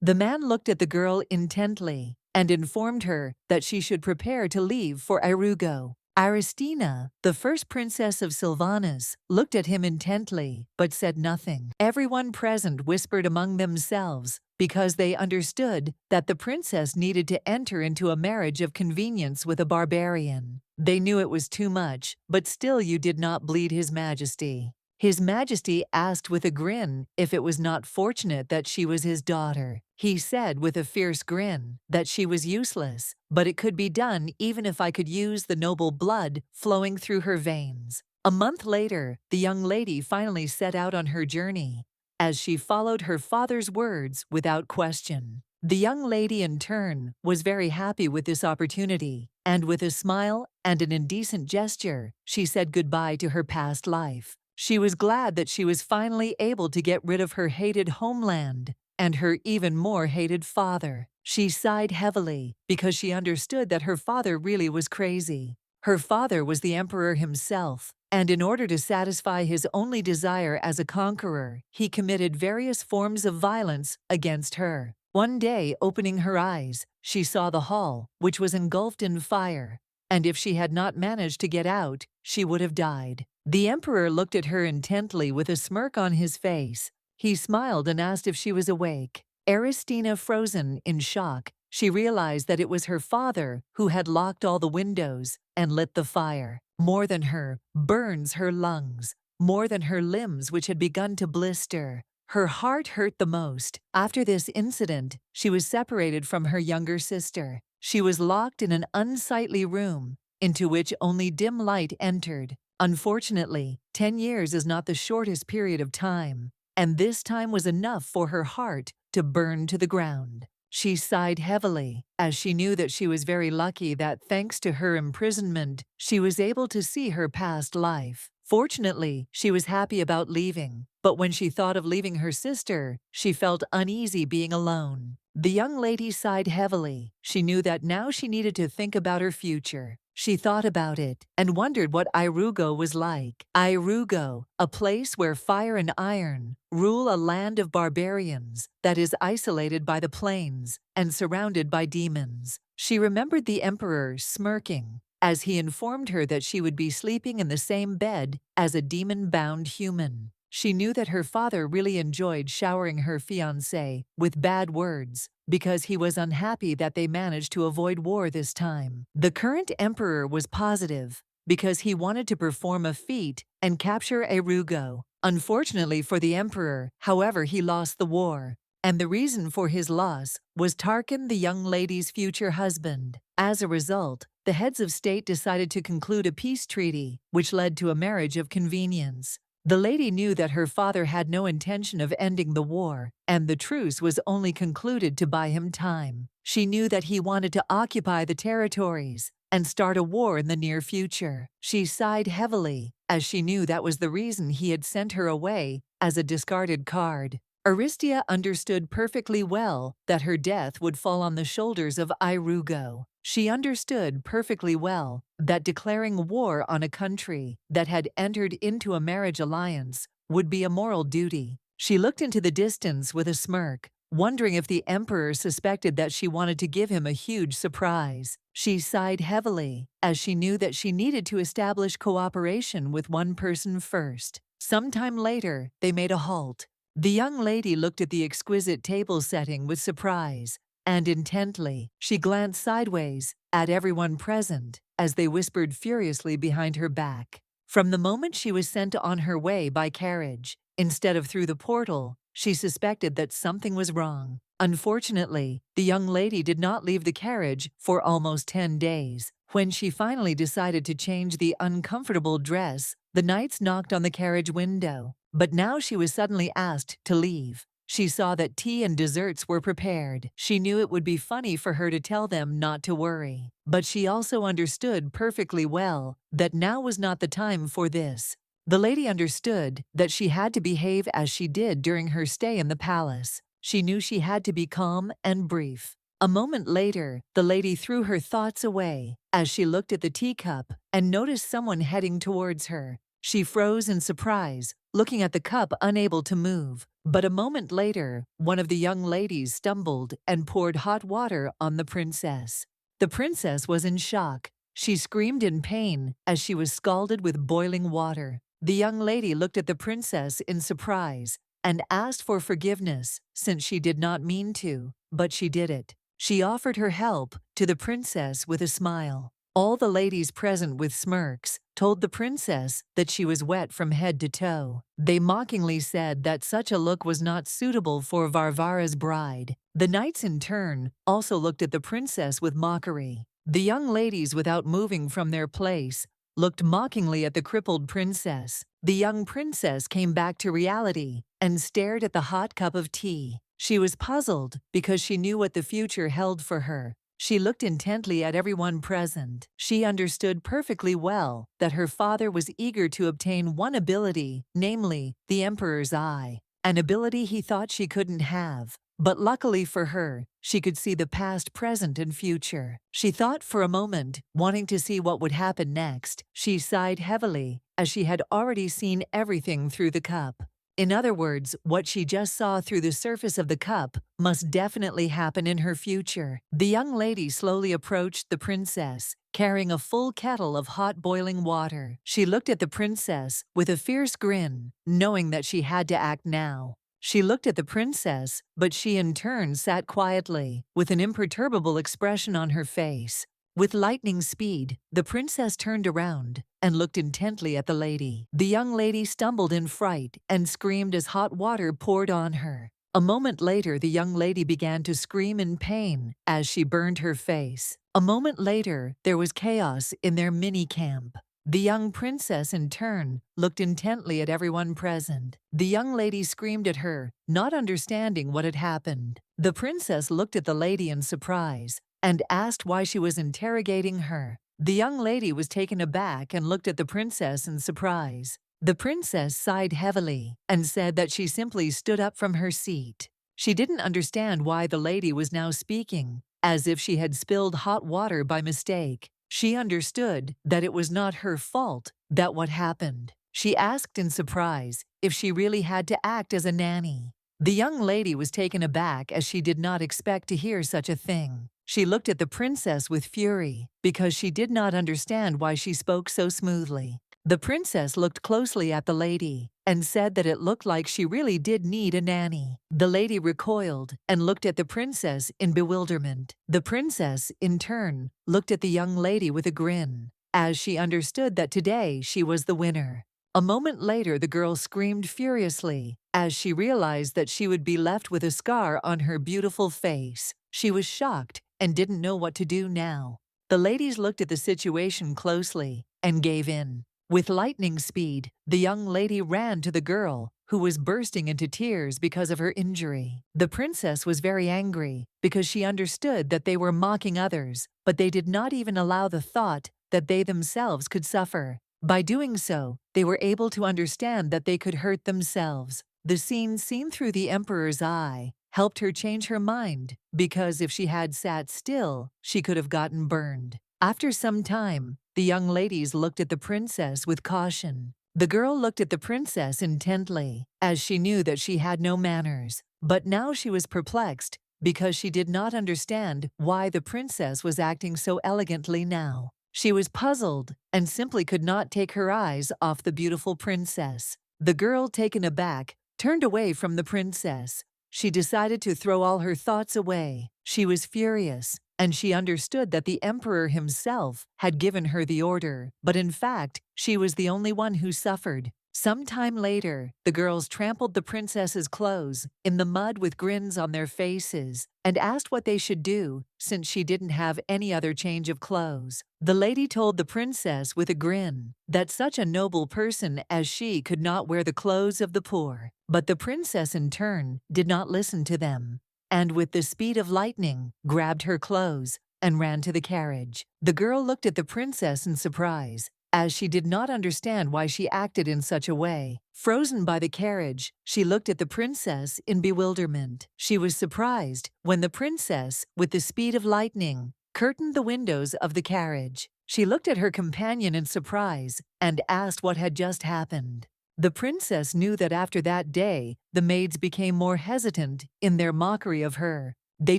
The man looked at the girl intently and informed her that she should prepare to leave for Irugo. Aristina, the first princess of Sylvanus, looked at him intently but said nothing. Everyone present whispered among themselves because they understood that the princess needed to enter into a marriage of convenience with a barbarian. They knew it was too much, but still you did not bleed His Majesty. His Majesty asked with a grin if it was not fortunate that she was his daughter. He said with a fierce grin that she was useless, but it could be done even if I could use the noble blood flowing through her veins. A month later, the young lady finally set out on her journey, as she followed her father's words without question. The young lady, in turn, was very happy with this opportunity, and with a smile and an indecent gesture, she said goodbye to her past life. She was glad that she was finally able to get rid of her hated homeland and her even more hated father. She sighed heavily because she understood that her father really was crazy. Her father was the emperor himself, and in order to satisfy his only desire as a conqueror, he committed various forms of violence against her. One day, opening her eyes, she saw the hall, which was engulfed in fire, and if she had not managed to get out, she would have died. The emperor looked at her intently with a smirk on his face. He smiled and asked if she was awake. Aristina, frozen in shock, she realized that it was her father who had locked all the windows and lit the fire. More than her, burns her lungs. More than her limbs, which had begun to blister. Her heart hurt the most. After this incident, she was separated from her younger sister. She was locked in an unsightly room, into which only dim light entered. Unfortunately, 10 years is not the shortest period of time, and this time was enough for her heart to burn to the ground. She sighed heavily, as she knew that she was very lucky that, thanks to her imprisonment, she was able to see her past life. Fortunately, she was happy about leaving, but when she thought of leaving her sister, she felt uneasy being alone. The young lady sighed heavily. She knew that now she needed to think about her future. She thought about it and wondered what Irugo was like. Irugo, a place where fire and iron rule a land of barbarians that is isolated by the plains and surrounded by demons. She remembered the emperor smirking as he informed her that she would be sleeping in the same bed as a demon-bound human. She knew that her father really enjoyed showering her fiancé with bad words because he was unhappy that they managed to avoid war this time. The current emperor was positive because he wanted to perform a feat and capture Irugo. Unfortunately for the emperor, however, he lost the war, and the reason for his loss was Tarquin, the young lady's future husband. As a result, the heads of state decided to conclude a peace treaty, which led to a marriage of convenience. The lady knew that her father had no intention of ending the war, and the truce was only concluded to buy him time. She knew that he wanted to occupy the territories and start a war in the near future. She sighed heavily, as she knew that was the reason he had sent her away as a discarded card. Aristia understood perfectly well that her death would fall on the shoulders of Irugo. She understood perfectly well that declaring war on a country that had entered into a marriage alliance would be a moral duty. She looked into the distance with a smirk, wondering if the emperor suspected that she wanted to give him a huge surprise. She sighed heavily, as she knew that she needed to establish cooperation with one person first. Sometime later, they made a halt. The young lady looked at the exquisite table setting with surprise, and intently, she glanced sideways at everyone present as they whispered furiously behind her back. From the moment she was sent on her way by carriage, instead of through the portal, she suspected that something was wrong. Unfortunately, the young lady did not leave the carriage for almost 10 days. When she finally decided to change the uncomfortable dress, the knights knocked on the carriage window. But now she was suddenly asked to leave. She saw that tea and desserts were prepared. She knew it would be funny for her to tell them not to worry. But she also understood perfectly well that now was not the time for this. The lady understood that she had to behave as she did during her stay in the palace. She knew she had to be calm and brief. A moment later, the lady threw her thoughts away as she looked at the teacup and noticed someone heading towards her. She froze in surprise, looking at the cup unable to move. But a moment later, one of the young ladies stumbled and poured hot water on the princess. The princess was in shock. She screamed in pain as she was scalded with boiling water. The young lady looked at the princess in surprise and asked for forgiveness since she did not mean to, but she did it. She offered her help to the princess with a smile. All the ladies present with smirks told the princess that she was wet from head to toe. They mockingly said that such a look was not suitable for Varvara's bride. The knights in turn also looked at the princess with mockery. The young ladies, without moving from their place, looked mockingly at the crippled princess. The young princess came back to reality and stared at the hot cup of tea. She was puzzled because she knew what the future held for her. She looked intently at everyone present. She understood perfectly well that her father was eager to obtain one ability, namely, the Emperor's Eye, an ability he thought she couldn't have. But luckily for her, she could see the past, present, and future. She thought for a moment, wanting to see what would happen next. She sighed heavily, as she had already seen everything through the cup. In other words, what she just saw through the surface of the cup must definitely happen in her future. The young lady slowly approached the princess, carrying a full kettle of hot boiling water. She looked at the princess with a fierce grin, knowing that she had to act now. She looked at the princess, but she in turn sat quietly, with an imperturbable expression on her face. With lightning speed, the princess turned around and looked intently at the lady. The young lady stumbled in fright and screamed as hot water poured on her. A moment later, the young lady began to scream in pain as she burned her face. A moment later, there was chaos in their mini-camp. The young princess, in turn, looked intently at everyone present. The young lady screamed at her, not understanding what had happened. The princess looked at the lady in surprise and asked why she was interrogating her. The young lady was taken aback and looked at the princess in surprise. The princess sighed heavily and said that she simply stood up from her seat. She didn't understand why the lady was now speaking, as if she had spilled hot water by mistake. She understood that it was not her fault that what happened. She asked in surprise if she really had to act as a nanny. The young lady was taken aback as she did not expect to hear such a thing. She looked at the princess with fury because she did not understand why she spoke so smoothly. The princess looked closely at the lady and said that it looked like she really did need a nanny. The lady recoiled and looked at the princess in bewilderment. The princess, in turn, looked at the young lady with a grin, as she understood that today she was the winner. A moment later, the girl screamed furiously as she realized that she would be left with a scar on her beautiful face. She was shocked and didn't know what to do now. The ladies looked at the situation closely and gave in. With lightning speed, the young lady ran to the girl, who was bursting into tears because of her injury. The princess was very angry because she understood that they were mocking others, but they did not even allow the thought that they themselves could suffer. By doing so, they were able to understand that they could hurt themselves. The scene seen through the Emperor's eye helped her change her mind, because if she had sat still, she could have gotten burned. After some time, the young ladies looked at the princess with caution. The girl looked at the princess intently, as she knew that she had no manners. But now she was perplexed, because she did not understand why the princess was acting so elegantly now. She was puzzled and simply could not take her eyes off the beautiful princess. The girl, taken aback, turned away from the princess. She decided to throw all her thoughts away. She was furious, and she understood that the emperor himself had given her the order, but in fact, she was the only one who suffered. Some time later, the girls trampled the princess's clothes in the mud with grins on their faces and asked what they should do since she didn't have any other change of clothes. The lady told the princess with a grin that such a noble person as she could not wear the clothes of the poor. But the princess in turn did not listen to them, and with the speed of lightning, grabbed her clothes and ran to the carriage. The girl looked at the princess in surprise, as she did not understand why she acted in such a way. Frozen by the carriage, she looked at the princess in bewilderment. She was surprised when the princess, with the speed of lightning, curtained the windows of the carriage. She looked at her companion in surprise and asked what had just happened. The princess knew that after that day, the maids became more hesitant in their mockery of her. They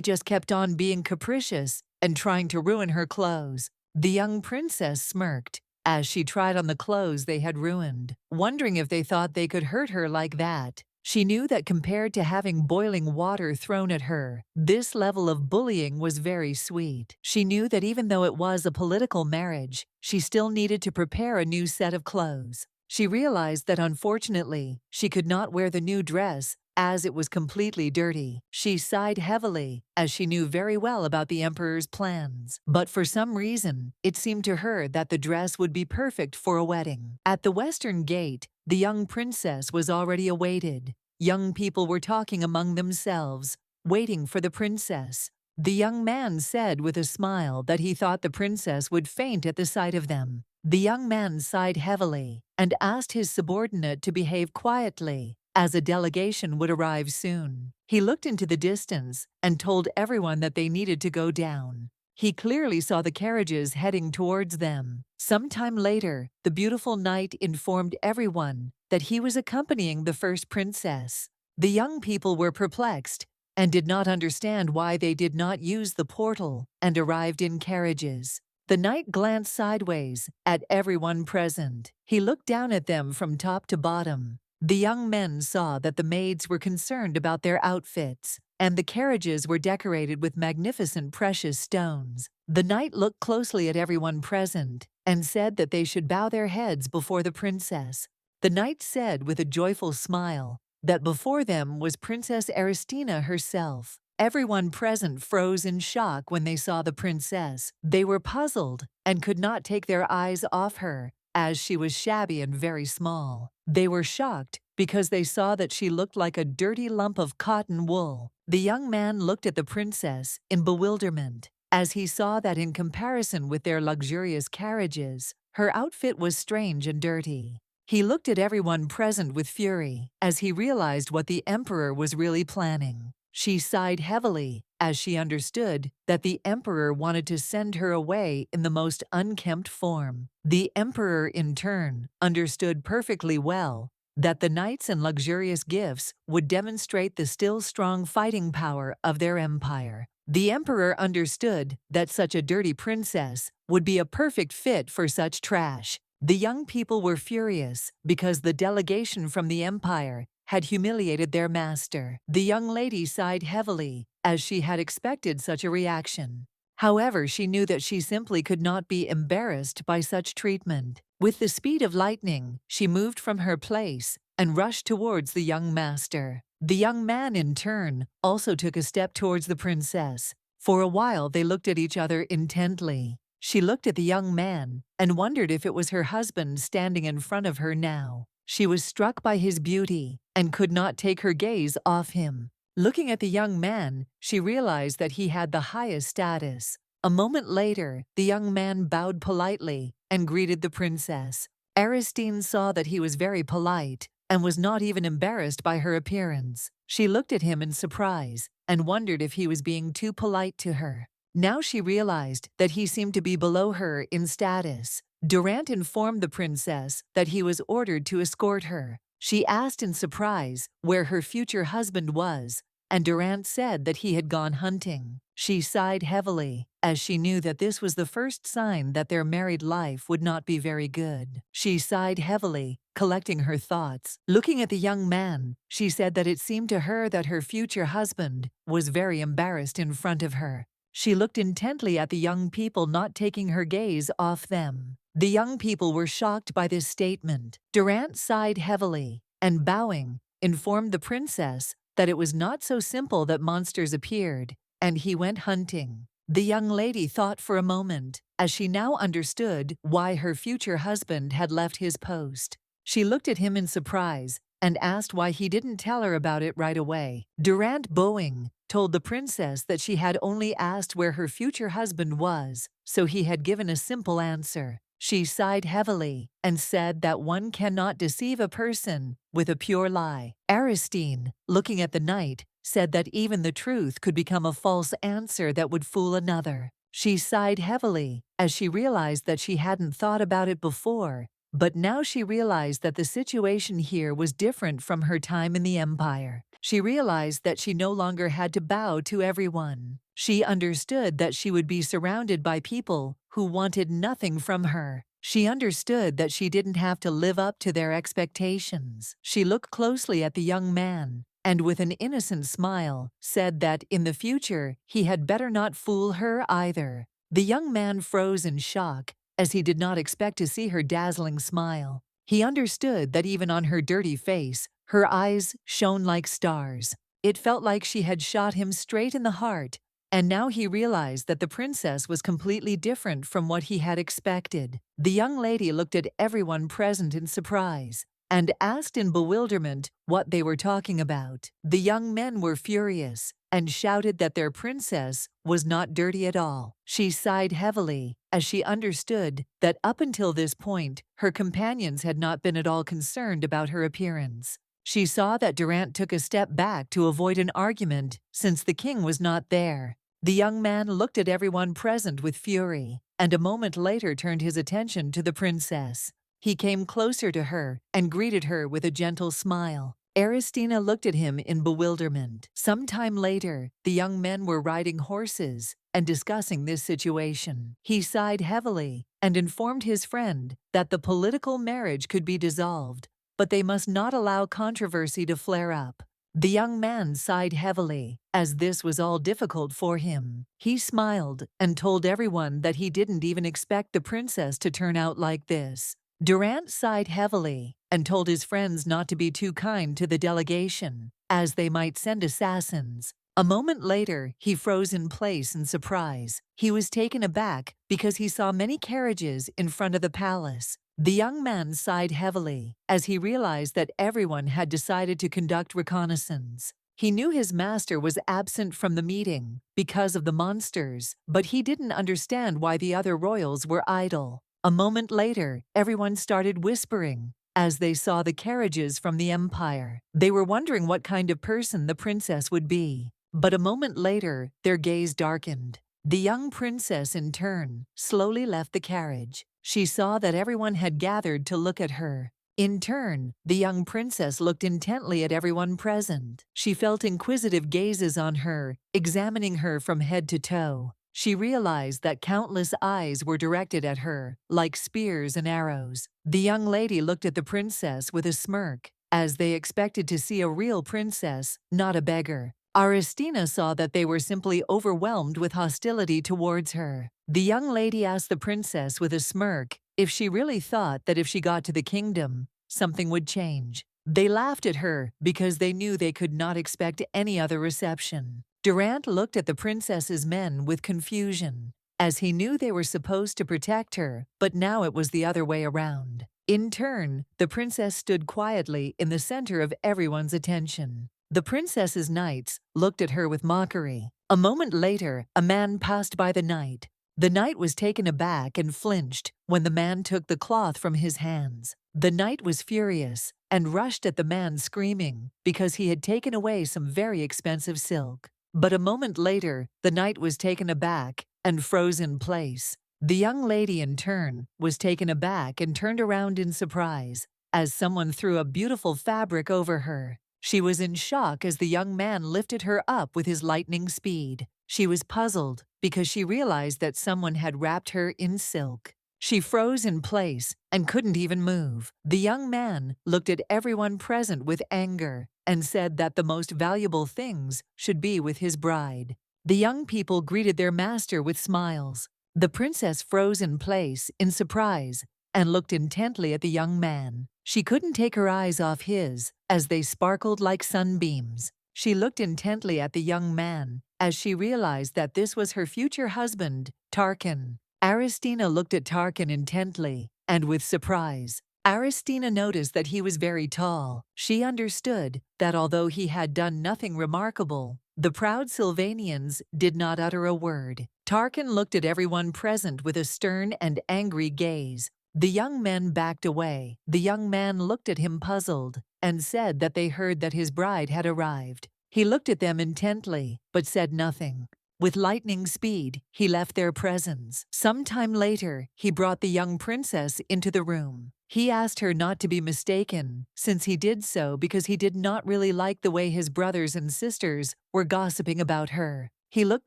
just kept on being capricious and trying to ruin her clothes. The young princess smirked as she tried on the clothes they had ruined, wondering if they thought they could hurt her like that. She knew that compared to having boiling water thrown at her, this level of bullying was very sweet. She knew that even though it was a political marriage, she still needed to prepare a new set of clothes. She realized that unfortunately, she could not wear the new dress as it was completely dirty. She sighed heavily, as she knew very well about the emperor's plans. But for some reason, it seemed to her that the dress would be perfect for a wedding. At the western gate, the young princess was already awaited. Young people were talking among themselves, waiting for the princess. The young man said with a smile that he thought the princess would faint at the sight of them. The young man sighed heavily and asked his subordinate to behave quietly, as a delegation would arrive soon. He looked into the distance and told everyone that they needed to go down. He clearly saw the carriages heading towards them. Sometime later, the beautiful knight informed everyone that he was accompanying the first princess. The young people were perplexed and did not understand why they did not use the portal and arrived in carriages. The knight glanced sideways at everyone present. He looked down at them from top to bottom. The young men saw that the maids were concerned about their outfits, and the carriages were decorated with magnificent precious stones. The knight looked closely at everyone present and said that they should bow their heads before the princess. The knight said with a joyful smile that before them was Princess Aristina herself. Everyone present froze in shock when they saw the princess. They were puzzled and could not take their eyes off her, as she was shabby and very small. They were shocked because they saw that she looked like a dirty lump of cotton wool. The young man looked at the princess in bewilderment, as he saw that in comparison with their luxurious carriages, her outfit was strange and dirty. He looked at everyone present with fury, as he realized what the emperor was really planning. She sighed heavily as she understood that the emperor wanted to send her away in the most unkempt form. The emperor, in turn, understood perfectly well that the knights and luxurious gifts would demonstrate the still strong fighting power of their empire. The emperor understood that such a dirty princess would be a perfect fit for such trash. The young people were furious because the delegation from the empire had humiliated their master. The young lady sighed heavily, as she had expected such a reaction. However, she knew that she simply could not be embarrassed by such treatment. With the speed of lightning, she moved from her place and rushed towards the young master. The young man, in turn, also took a step towards the princess. For a while, they looked at each other intently. She looked at the young man and wondered if it was her husband standing in front of her now. She was struck by his beauty and could not take her gaze off him. Looking at the young man, she realized that he had the highest status. A moment later, the young man bowed politely and greeted the princess. Aristine saw that he was very polite and was not even embarrassed by her appearance. She looked at him in surprise and wondered if he was being too polite to her. Now she realized that he seemed to be below her in status. Durant informed the princess that he was ordered to escort her. She asked in surprise where her future husband was, and Durant said that he had gone hunting. She sighed heavily, as she knew that this was the first sign that their married life would not be very good. She sighed heavily, collecting her thoughts. Looking at the young man, she said that it seemed to her that her future husband was very embarrassed in front of her. She looked intently at the young people, not taking her gaze off them. The young people were shocked by this statement. Durant sighed heavily and, bowing, informed the princess that it was not so simple that monsters appeared, and he went hunting. The young lady thought for a moment, as she now understood why her future husband had left his post. She looked at him in surprise and asked why he didn't tell her about it right away. Durant, bowing, told the princess that she had only asked where her future husband was, so he had given a simple answer. She sighed heavily and said that one cannot deceive a person with a pure lie. Aristine, looking at the knight, said that even the truth could become a false answer that would fool another. She sighed heavily as she realized that she hadn't thought about it before, but now she realized that the situation here was different from her time in the empire. She realized that she no longer had to bow to everyone. She understood that she would be surrounded by people who wanted nothing from her. She understood that she didn't have to live up to their expectations. She looked closely at the young man and with an innocent smile said that in the future he had better not fool her either. The young man froze in shock as he did not expect to see her dazzling smile. He understood that even on her dirty face, her eyes shone like stars. It felt like she had shot him straight in the heart, and now he realized that the princess was completely different from what he had expected. The young lady looked at everyone present in surprise and asked in bewilderment what they were talking about. The young men were furious and shouted that their princess was not dirty at all. She sighed heavily as she understood that up until this point, her companions had not been at all concerned about her appearance. She saw that Durant took a step back to avoid an argument since the king was not there. The young man looked at everyone present with fury, and a moment later turned his attention to the princess. He came closer to her and greeted her with a gentle smile. Aristina looked at him in bewilderment. Some time later, the young men were riding horses and discussing this situation. He sighed heavily and informed his friend that the political marriage could be dissolved, but they must not allow controversy to flare up. The young man sighed heavily, as this was all difficult for him. He smiled and told everyone that he didn't even expect the princess to turn out like this. Durant sighed heavily and told his friends not to be too kind to the delegation, as they might send assassins. A moment later, he froze in place in surprise. He was taken aback because he saw many carriages in front of the palace. The young man sighed heavily as he realized that everyone had decided to conduct reconnaissance. He knew his master was absent from the meeting because of the monsters, but he didn't understand why the other royals were idle. A moment later, everyone started whispering as they saw the carriages from the empire. They were wondering what kind of person the princess would be. But a moment later, their gaze darkened. The young princess, in turn, slowly left the carriage. She saw that everyone had gathered to look at her. In turn, the young princess looked intently at everyone present. She felt inquisitive gazes on her, examining her from head to toe. She realized that countless eyes were directed at her, like spears and arrows. The young lady looked at the princess with a smirk, as they expected to see a real princess, not a beggar. Aristina saw that they were simply overwhelmed with hostility towards her. The young lady asked the princess with a smirk if she really thought that if she got to the kingdom, something would change. They laughed at her because they knew they could not expect any other reception. Durant looked at the princess's men with confusion, as he knew they were supposed to protect her, but now it was the other way around. In turn, the princess stood quietly in the center of everyone's attention. The princess's knights looked at her with mockery. A moment later, a man passed by the knight. The knight was taken aback and flinched when the man took the cloth from his hands. The knight was furious and rushed at the man screaming because he had taken away some very expensive silk. But a moment later, the knight was taken aback and froze in place. The young lady, in turn, was taken aback and turned around in surprise as someone threw a beautiful fabric over her. She was in shock as the young man lifted her up with his lightning speed. She was puzzled because she realized that someone had wrapped her in silk. She froze in place and couldn't even move. The young man looked at everyone present with anger and said that the most valuable things should be with his bride. The young people greeted their master with smiles. The princess froze in place in surprise and looked intently at the young man. She couldn't take her eyes off his as they sparkled like sunbeams. She looked intently at the young man as she realized that this was her future husband, Tarkan. Aristina looked at Tarkan intently and with surprise. Aristina noticed that he was very tall. She understood that although he had done nothing remarkable, the proud Sylvanians did not utter a word. Tarkan looked at everyone present with a stern and angry gaze. The young men backed away. The young man looked at him puzzled and said that they heard that his bride had arrived. He looked at them intently but said nothing. With lightning speed, he left their presence. Some time later, he brought the young princess into the room. He asked her not to be mistaken, since he did so because he did not really like the way his brothers and sisters were gossiping about her. He looked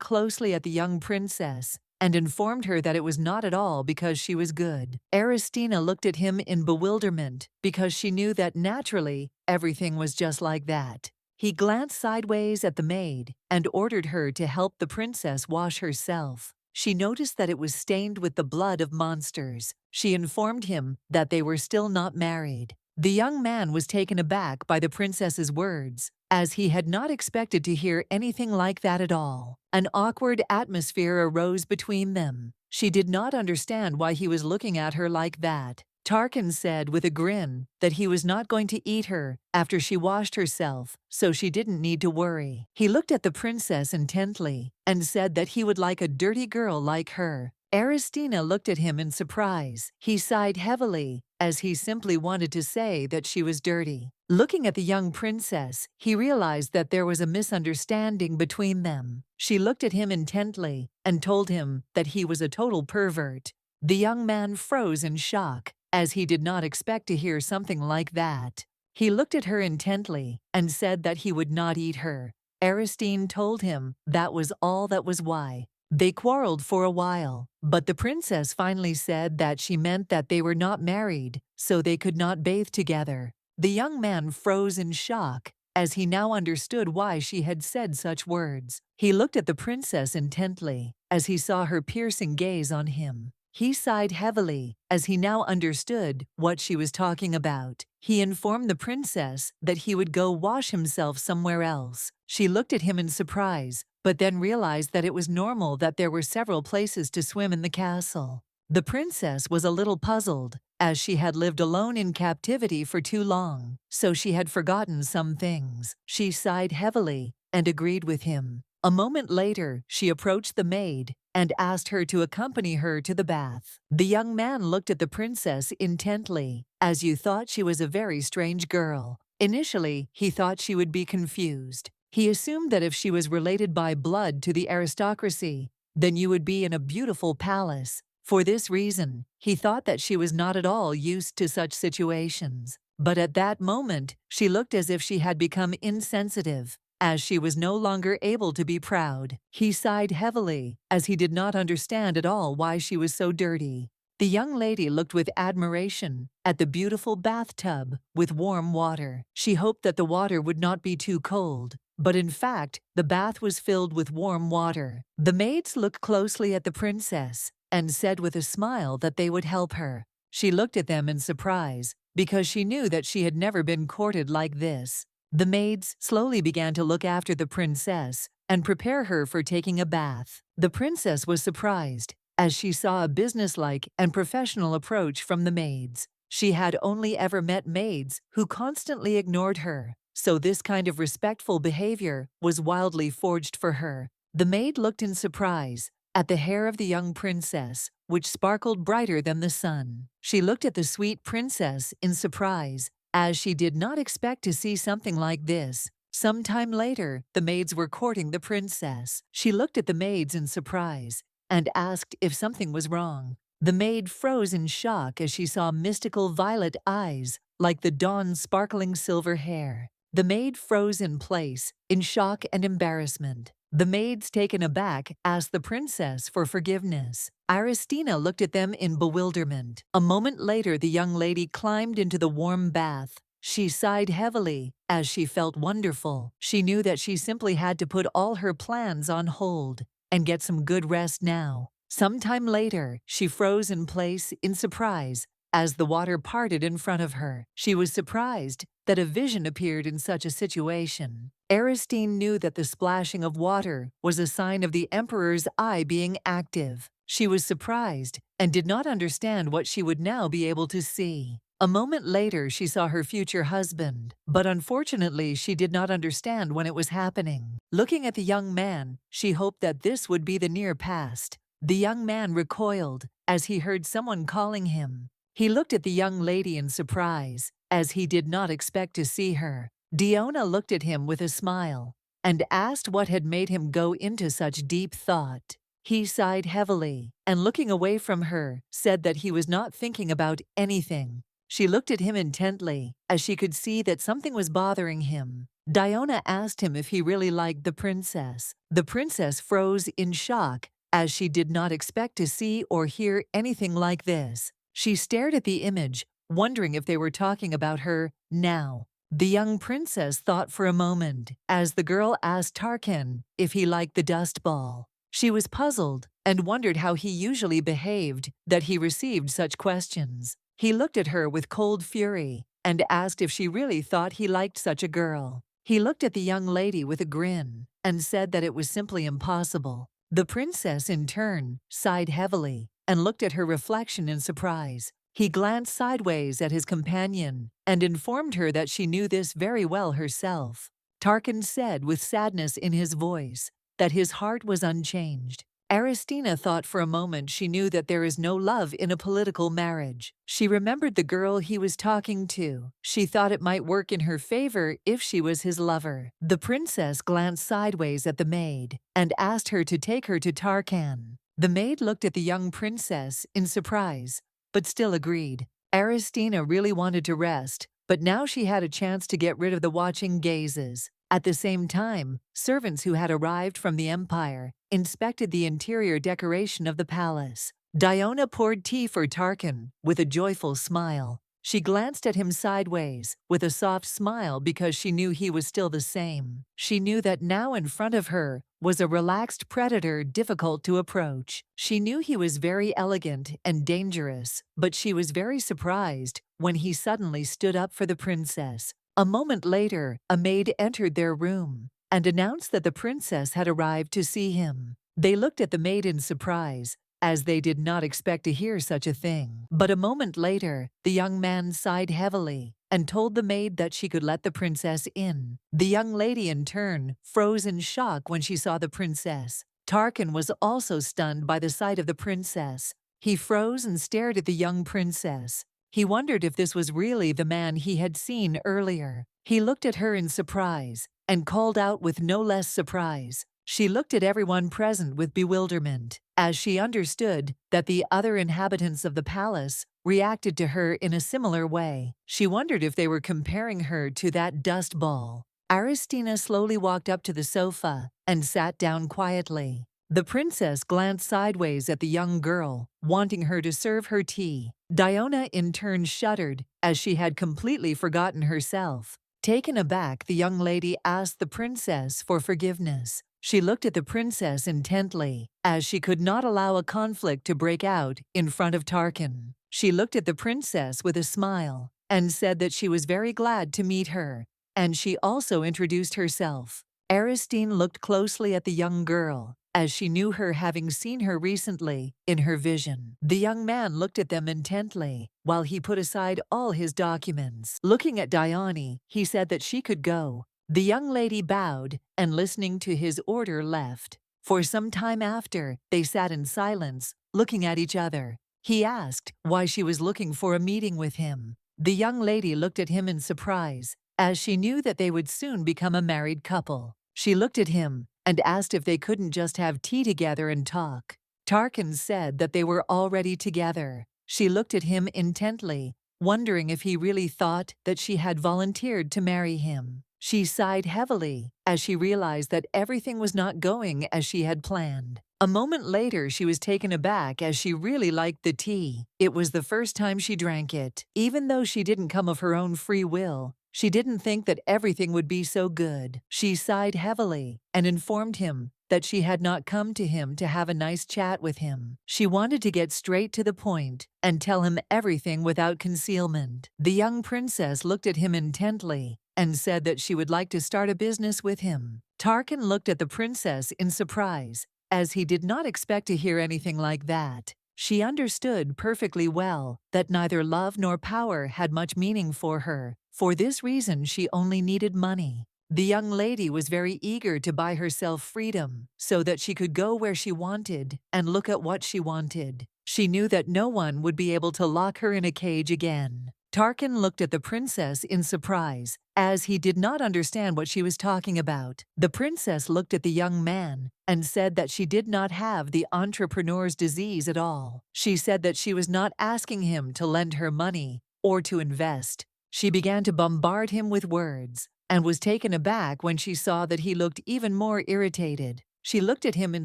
closely at the young princess and informed her that it was not at all because she was good. Aristina looked at him in bewilderment because she knew that naturally everything was just like that. He glanced sideways at the maid and ordered her to help the princess wash herself. She noticed that it was stained with the blood of monsters. She informed him that they were still not married. The young man was taken aback by the princess's words, as he had not expected to hear anything like that at all. An awkward atmosphere arose between them. She did not understand why he was looking at her like that. Tarkan said with a grin that he was not going to eat her after she washed herself, so she didn't need to worry. He looked at the princess intently and said that he would like a dirty girl like her. Aristina looked at him in surprise. He sighed heavily, as he simply wanted to say that she was dirty. Looking at the young princess, he realized that there was a misunderstanding between them. She looked at him intently and told him that he was a total pervert. The young man froze in shock, as he did not expect to hear something like that. He looked at her intently and said that he would not eat her. Aristine told him that was all that was why. They quarreled for a while, but the princess finally said that she meant that they were not married, so they could not bathe together. The young man froze in shock, as he now understood why she had said such words. He looked at the princess intently, as he saw her piercing gaze on him. He sighed heavily, as he now understood what she was talking about. He informed the princess that he would go wash himself somewhere else. She looked at him in surprise, but then realized that it was normal that there were several places to swim in the castle. The princess was a little puzzled, as she had lived alone in captivity for too long, so she had forgotten some things. She sighed heavily and agreed with him. A moment later, she approached the maid and asked her to accompany her to the bath. The young man looked at the princess intently, as you thought she was a very strange girl. Initially, he thought she would be confused. He assumed that if she was related by blood to the aristocracy, then you would be in a beautiful palace. For this reason, he thought that she was not at all used to such situations. But at that moment, she looked as if she had become insensitive, as she was no longer able to be proud. He sighed heavily, as he did not understand at all why she was so dirty. The young lady looked with admiration at the beautiful bathtub with warm water. She hoped that the water would not be too cold, but in fact, the bath was filled with warm water. The maids looked closely at the princess and said with a smile that they would help her. She looked at them in surprise, because she knew that she had never been courted like this. The maids slowly began to look after the princess and prepare her for taking a bath. The princess was surprised, as she saw a businesslike and professional approach from the maids. She had only ever met maids who constantly ignored her, so this kind of respectful behavior was wildly forged for her. The maid looked in surprise at the hair of the young princess, which sparkled brighter than the sun. She looked at the sweet princess in surprise, as she did not expect to see something like this. Some time later, the maids were courting the princess. She looked at the maids in surprise and asked if something was wrong. The maid froze in shock as she saw mystical violet eyes, like the dawn's sparkling silver hair. The maid froze in place, in shock and embarrassment. The maids, taken aback, asked the princess for forgiveness. Aristina looked at them in bewilderment. A moment later, the young lady climbed into the warm bath. She sighed heavily, as she felt wonderful. She knew that she simply had to put all her plans on hold and get some good rest now. Sometime later, she froze in place in surprise as the water parted in front of her. She was surprised that a vision appeared in such a situation. Aristine knew that the splashing of water was a sign of the emperor's eye being active. She was surprised and did not understand what she would now be able to see. A moment later, she saw her future husband, but unfortunately, she did not understand when it was happening. Looking at the young man, she hoped that this would be the near past. The young man recoiled as he heard someone calling him. He looked at the young lady in surprise, as he did not expect to see her. Diona looked at him with a smile. and asked what had made him go into such deep thought. He sighed heavily, and looking away from her, said that he was not thinking about anything. She looked at him intently, as she could see that something was bothering him. Diona asked him if he really liked the princess. The princess froze in shock, as she did not expect to see or hear anything like this. She stared at the image, wondering if they were talking about her now. The young princess thought for a moment, as the girl asked Tarkan if he liked the dust ball. She was puzzled and wondered how he usually behaved that he received such questions. He looked at her with cold fury and asked if she really thought he liked such a girl. He looked at the young lady with a grin and said that it was simply impossible. The princess, in turn, sighed heavily and looked at her reflection in surprise. He glanced sideways at his companion and informed her that she knew this very well herself. Tarkan said with sadness in his voice that his heart was unchanged. Aristina thought for a moment she knew that there is no love in a political marriage. She remembered the girl he was talking to. She thought it might work in her favor if she was his lover. The princess glanced sideways at the maid and asked her to take her to Tarkan. The maid looked at the young princess in surprise, but still agreed. Aristina really wanted to rest, but now she had a chance to get rid of the watching gazes. At the same time, servants who had arrived from the empire inspected the interior decoration of the palace. Diona poured tea for Tarkan with a joyful smile. She glanced at him sideways with a soft smile because she knew he was still the same. She knew that now in front of her was a relaxed predator difficult to approach. She knew he was very elegant and dangerous, but she was very surprised when he suddenly stood up for the princess. A moment later, a maid entered their room and announced that the princess had arrived to see him. They looked at the maid in surprise, as they did not expect to hear such a thing. But a moment later, the young man sighed heavily and told the maid that she could let the princess in. The young lady, in turn, froze in shock when she saw the princess. Tarkan was also stunned by the sight of the princess. He froze and stared at the young princess. He wondered if this was really the man he had seen earlier. He looked at her in surprise and called out with no less surprise. She looked at everyone present with bewilderment, as she understood that the other inhabitants of the palace reacted to her in a similar way. She wondered if they were comparing her to that dust ball. Aristina slowly walked up to the sofa and sat down quietly. The princess glanced sideways at the young girl, wanting her to serve her tea. Diona in turn shuddered, as she had completely forgotten herself. Taken aback, the young lady asked the princess for forgiveness. She looked at the princess intently, as she could not allow a conflict to break out in front of Tarkan. She looked at the princess with a smile and said that she was very glad to meet her, and she also introduced herself. Aristine looked closely at the young girl, as she knew her, having seen her recently in her vision. The young man looked at them intently while he put aside all his documents. Looking at Dione, he said that she could go. The young lady bowed and, listening to his order, left. For some time after, they sat in silence, looking at each other. He asked why she was looking for a meeting with him. The young lady looked at him in surprise, as she knew that they would soon become a married couple. She looked at him and asked if they couldn't just have tea together and talk. Tarkan said that they were already together. She looked at him intently, wondering if he really thought that she had volunteered to marry him. She sighed heavily as she realized that everything was not going as she had planned. A moment later, she was taken aback as she really liked the tea. It was the first time she drank it. Even though she didn't come of her own free will, she didn't think that everything would be so good. She sighed heavily and informed him that she had not come to him to have a nice chat with him. She wanted to get straight to the point and tell him everything without concealment. The young princess looked at him intently and said that she would like to start a business with him. Tarkan looked at the princess in surprise, as he did not expect to hear anything like that. She understood perfectly well that neither love nor power had much meaning for her. For this reason, she only needed money. The young lady was very eager to buy herself freedom so that she could go where she wanted and look at what she wanted. She knew that no one would be able to lock her in a cage again. Tarkan looked at the princess in surprise, as he did not understand what she was talking about. The princess looked at the young man and said that she did not have the entrepreneur's disease at all. She said that she was not asking him to lend her money or to invest. She began to bombard him with words and was taken aback when she saw that he looked even more irritated. She looked at him in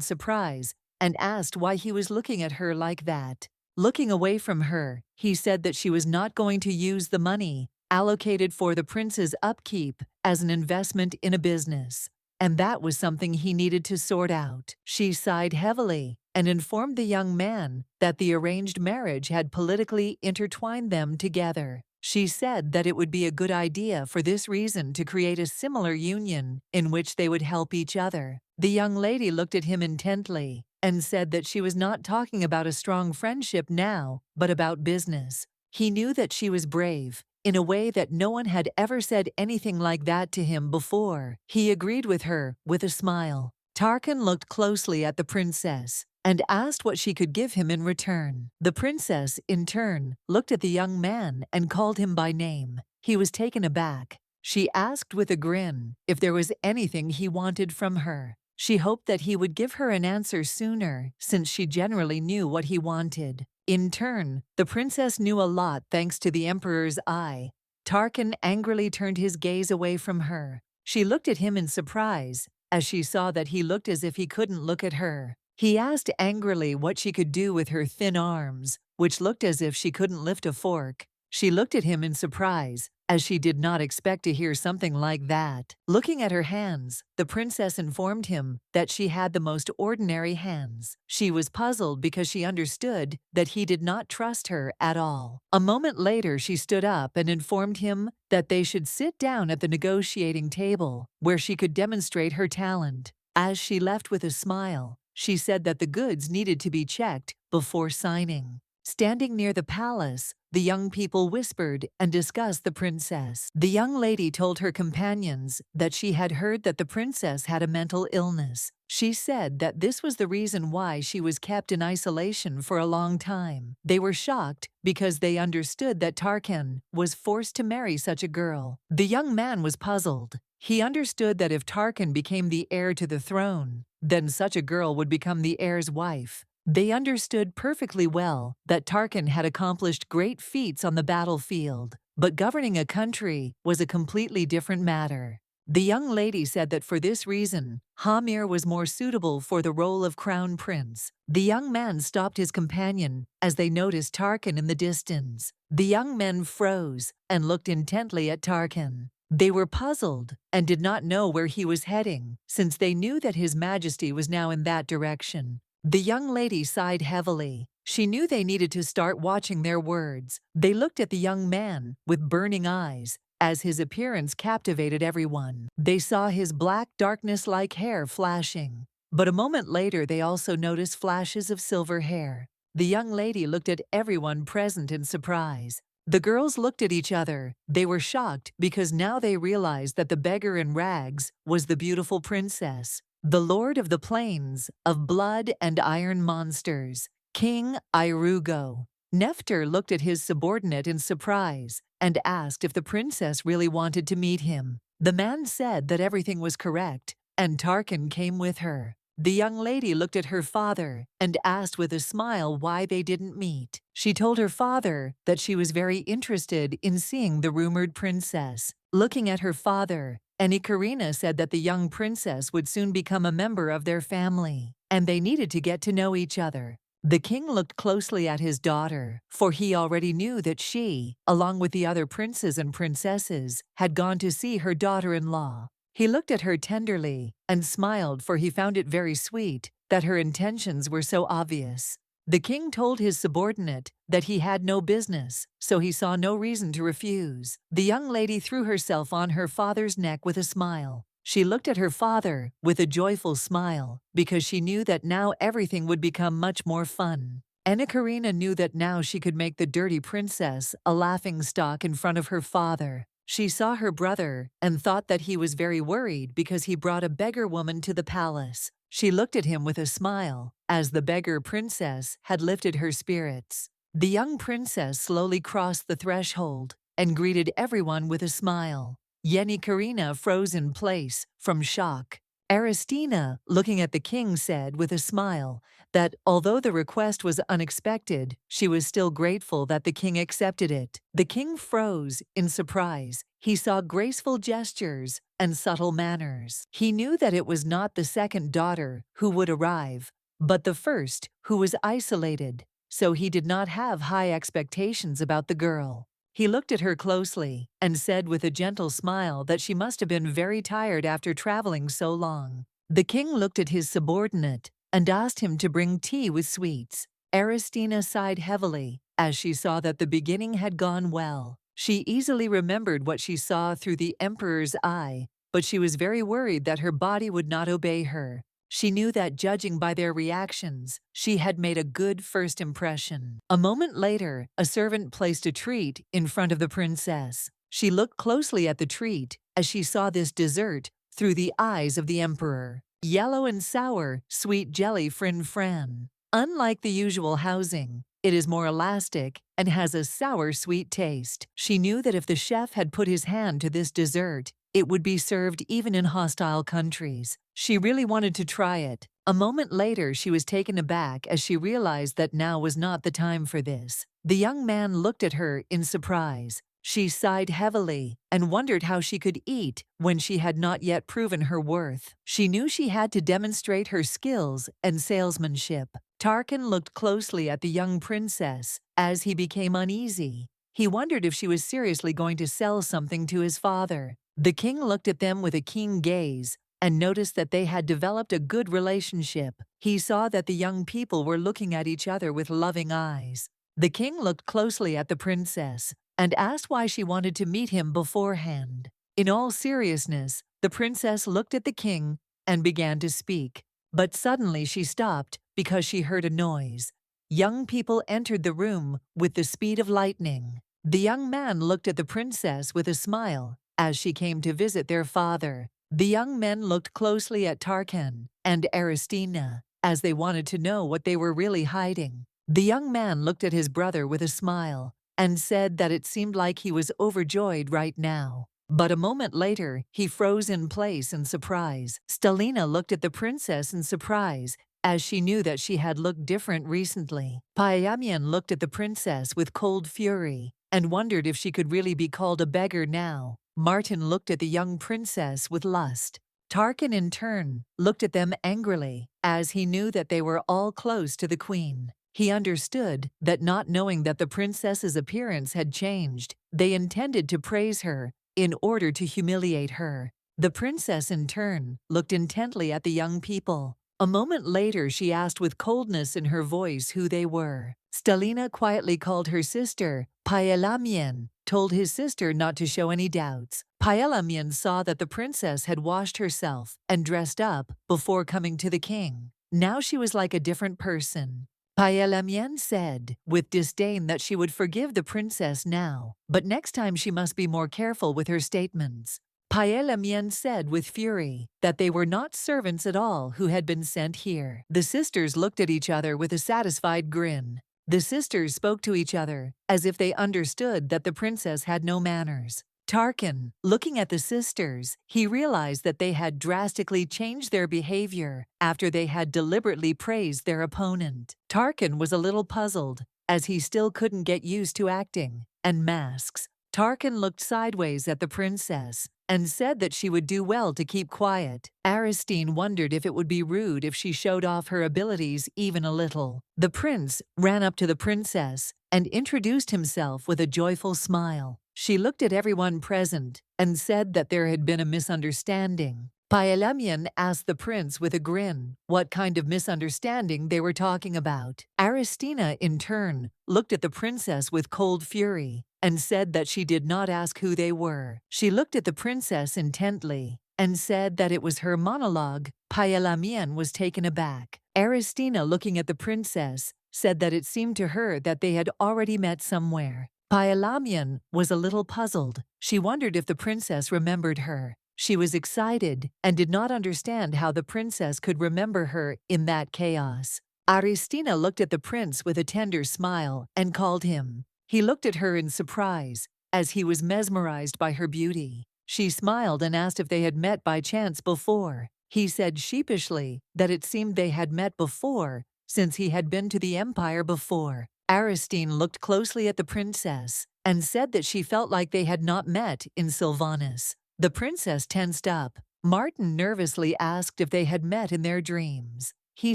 surprise and asked why he was looking at her like that. Looking away from her, he said that she was not going to use the money allocated for the prince's upkeep as an investment in a business, and that was something he needed to sort out. She sighed heavily and informed the young man that the arranged marriage had politically intertwined them together. She said that it would be a good idea for this reason to create a similar union in which they would help each other. The young lady looked at him intently and said that she was not talking about a strong friendship now, but about business. He knew that she was brave, in a way that no one had ever said anything like that to him before. He agreed with her with a smile. Tarkan looked closely at the princess and asked what she could give him in return. The princess, in turn, looked at the young man and called him by name. He was taken aback. She asked with a grin if there was anything he wanted from her. She hoped that he would give her an answer sooner, since she generally knew what he wanted. In turn, the princess knew a lot thanks to the emperor's eye. Tarkan angrily turned his gaze away from her. She looked at him in surprise, as she saw that he looked as if he couldn't look at her. He asked angrily what she could do with her thin arms, which looked as if she couldn't lift a fork. She looked at him in surprise, as she did not expect to hear something like that. Looking at her hands, the princess informed him that she had the most ordinary hands. She was puzzled because she understood that he did not trust her at all. A moment later, she stood up and informed him that they should sit down at the negotiating table, where she could demonstrate her talent. As she left with a smile, she said that the goods needed to be checked before signing. Standing near the palace, the young people whispered and discussed the princess. The young lady told her companions that she had heard that the princess had a mental illness. She said that this was the reason why she was kept in isolation for a long time. They were shocked because they understood that Tarkan was forced to marry such a girl. The young man was puzzled. He understood that if Tarkan became the heir to the throne, then such a girl would become the heir's wife. They understood perfectly well that Tarkan had accomplished great feats on the battlefield, but governing a country was a completely different matter. The young lady said that for this reason, Hamir was more suitable for the role of crown prince. The young man stopped his companion as they noticed Tarkan in the distance. The young men froze and looked intently at Tarkan. They were puzzled and did not know where he was heading, since they knew that His Majesty was now in that direction. The young lady sighed heavily. She knew they needed to start watching their words. They looked at the young man with burning eyes, as his appearance captivated everyone. They saw his black darkness-like hair flashing. But a moment later they also noticed flashes of silver hair. The young lady looked at everyone present in surprise. The girls looked at each other. They were shocked because now they realized that the beggar in rags was the beautiful princess, the lord of the plains of blood and iron monsters, King Irugo. Nefter looked at his subordinate in surprise and asked if the princess really wanted to meet him. The man said that everything was correct, and Tarkan came with her. The young lady looked at her father and asked with a smile why they didn't meet. She told her father that she was very interested in seeing the rumored princess. Looking at her father, Enikarina said that the young princess would soon become a member of their family, and they needed to get to know each other. The king looked closely at his daughter, for he already knew that she, along with the other princes and princesses, had gone to see her daughter-in-law. He looked at her tenderly and smiled, for he found it very sweet that her intentions were so obvious. The king told his subordinate that he had no business, so he saw no reason to refuse. The young lady threw herself on her father's neck with a smile. She looked at her father with a joyful smile because she knew that now everything would become much more fun. Enikarina knew that now she could make the dirty princess a laughingstock in front of her father. She saw her brother and thought that he was very worried because he brought a beggar woman to the palace. She looked at him with a smile, as the beggar princess had lifted her spirits. The young princess slowly crossed the threshold and greeted everyone with a smile. Yeni Karina froze in place from shock. Aristina, looking at the king, said with a smile that although the request was unexpected, she was still grateful that the king accepted it. The king froze in surprise. He saw graceful gestures and subtle manners. He knew that it was not the second daughter who would arrive, but the first who was isolated, so he did not have high expectations about the girl. He looked at her closely and said with a gentle smile that she must have been very tired after traveling so long. The king looked at his subordinate and asked him to bring tea with sweets. Aristina sighed heavily as she saw that the beginning had gone well. She easily remembered what she saw through the emperor's eye, but she was very worried that her body would not obey her. She knew that judging by their reactions, she had made a good first impression. A moment later, a servant placed a treat in front of the princess. She looked closely at the treat as she saw this dessert through the eyes of the emperor. Yellow and sour, sweet jelly frin-fran. Unlike the usual housing, it is more elastic and has a sour-sweet taste. She knew that if the chef had put his hand to this dessert, it would be served even in hostile countries. She really wanted to try it. A moment later, she was taken aback as she realized that now was not the time for this. The young man looked at her in surprise. She sighed heavily and wondered how she could eat when she had not yet proven her worth. She knew she had to demonstrate her skills and salesmanship. Tarkan looked closely at the young princess as he became uneasy. He wondered if she was seriously going to sell something to his father. The king looked at them with a keen gaze and noticed that they had developed a good relationship. He saw that the young people were looking at each other with loving eyes. The king looked closely at the princess and asked why she wanted to meet him beforehand. In all seriousness, the princess looked at the king and began to speak, but suddenly she stopped because she heard a noise. Young people entered the room with the speed of lightning. The young man looked at the princess with a smile as she came to visit their father. The young men looked closely at Tarkan and Aristina as they wanted to know what they were really hiding. The young man looked at his brother with a smile and said that it seemed like he was overjoyed right now. But a moment later, he froze in place in surprise. Stalina looked at the princess in surprise as she knew that she had looked different recently. Payaamian looked at the princess with cold fury and wondered if she could really be called a beggar now. Martin looked at the young princess with lust. Tarkan, in turn, looked at them angrily, as he knew that they were all close to the queen. He understood that not knowing that the princess's appearance had changed, they intended to praise her in order to humiliate her. The princess, in turn, looked intently at the young people. A moment later, she asked with coldness in her voice who they were. Stalina quietly called her sister Payaamian, told his sister not to show any doubts. Payaamian saw that the princess had washed herself and dressed up before coming to the king. Now she was like a different person. Payaamian said with disdain that she would forgive the princess now, but next time she must be more careful with her statements. Payaamian said with fury that they were not servants at all who had been sent here. The sisters looked at each other with a satisfied grin. The sisters spoke to each other as if they understood that the princess had no manners. Tarkan, looking at the sisters, he realized that they had drastically changed their behavior after they had deliberately praised their opponent. Tarkan was a little puzzled, as he still couldn't get used to acting and masks. Tarkan looked sideways at the princess and said that she would do well to keep quiet. Aristine wondered if it would be rude if she showed off her abilities even a little. The prince ran up to the princess and introduced himself with a joyful smile. She looked at everyone present and said that there had been a misunderstanding. Payaamian asked the prince with a grin what kind of misunderstanding they were talking about. Aristina, in turn, looked at the princess with cold fury and said that she did not ask who they were. She looked at the princess intently and said that it was her monologue. Payaamian was taken aback. Aristina, looking at the princess, said that it seemed to her that they had already met somewhere. Payaamian was a little puzzled. She wondered if the princess remembered her. She was excited and did not understand how the princess could remember her in that chaos. Aristina looked at the prince with a tender smile and called him. He looked at her in surprise, as he was mesmerized by her beauty. She smiled and asked if they had met by chance before. He said sheepishly that it seemed they had met before, since he had been to the empire before. Aristine looked closely at the princess and said that she felt like they had not met in Sylvanus. The princess tensed up. Martin nervously asked if they had met in their dreams. He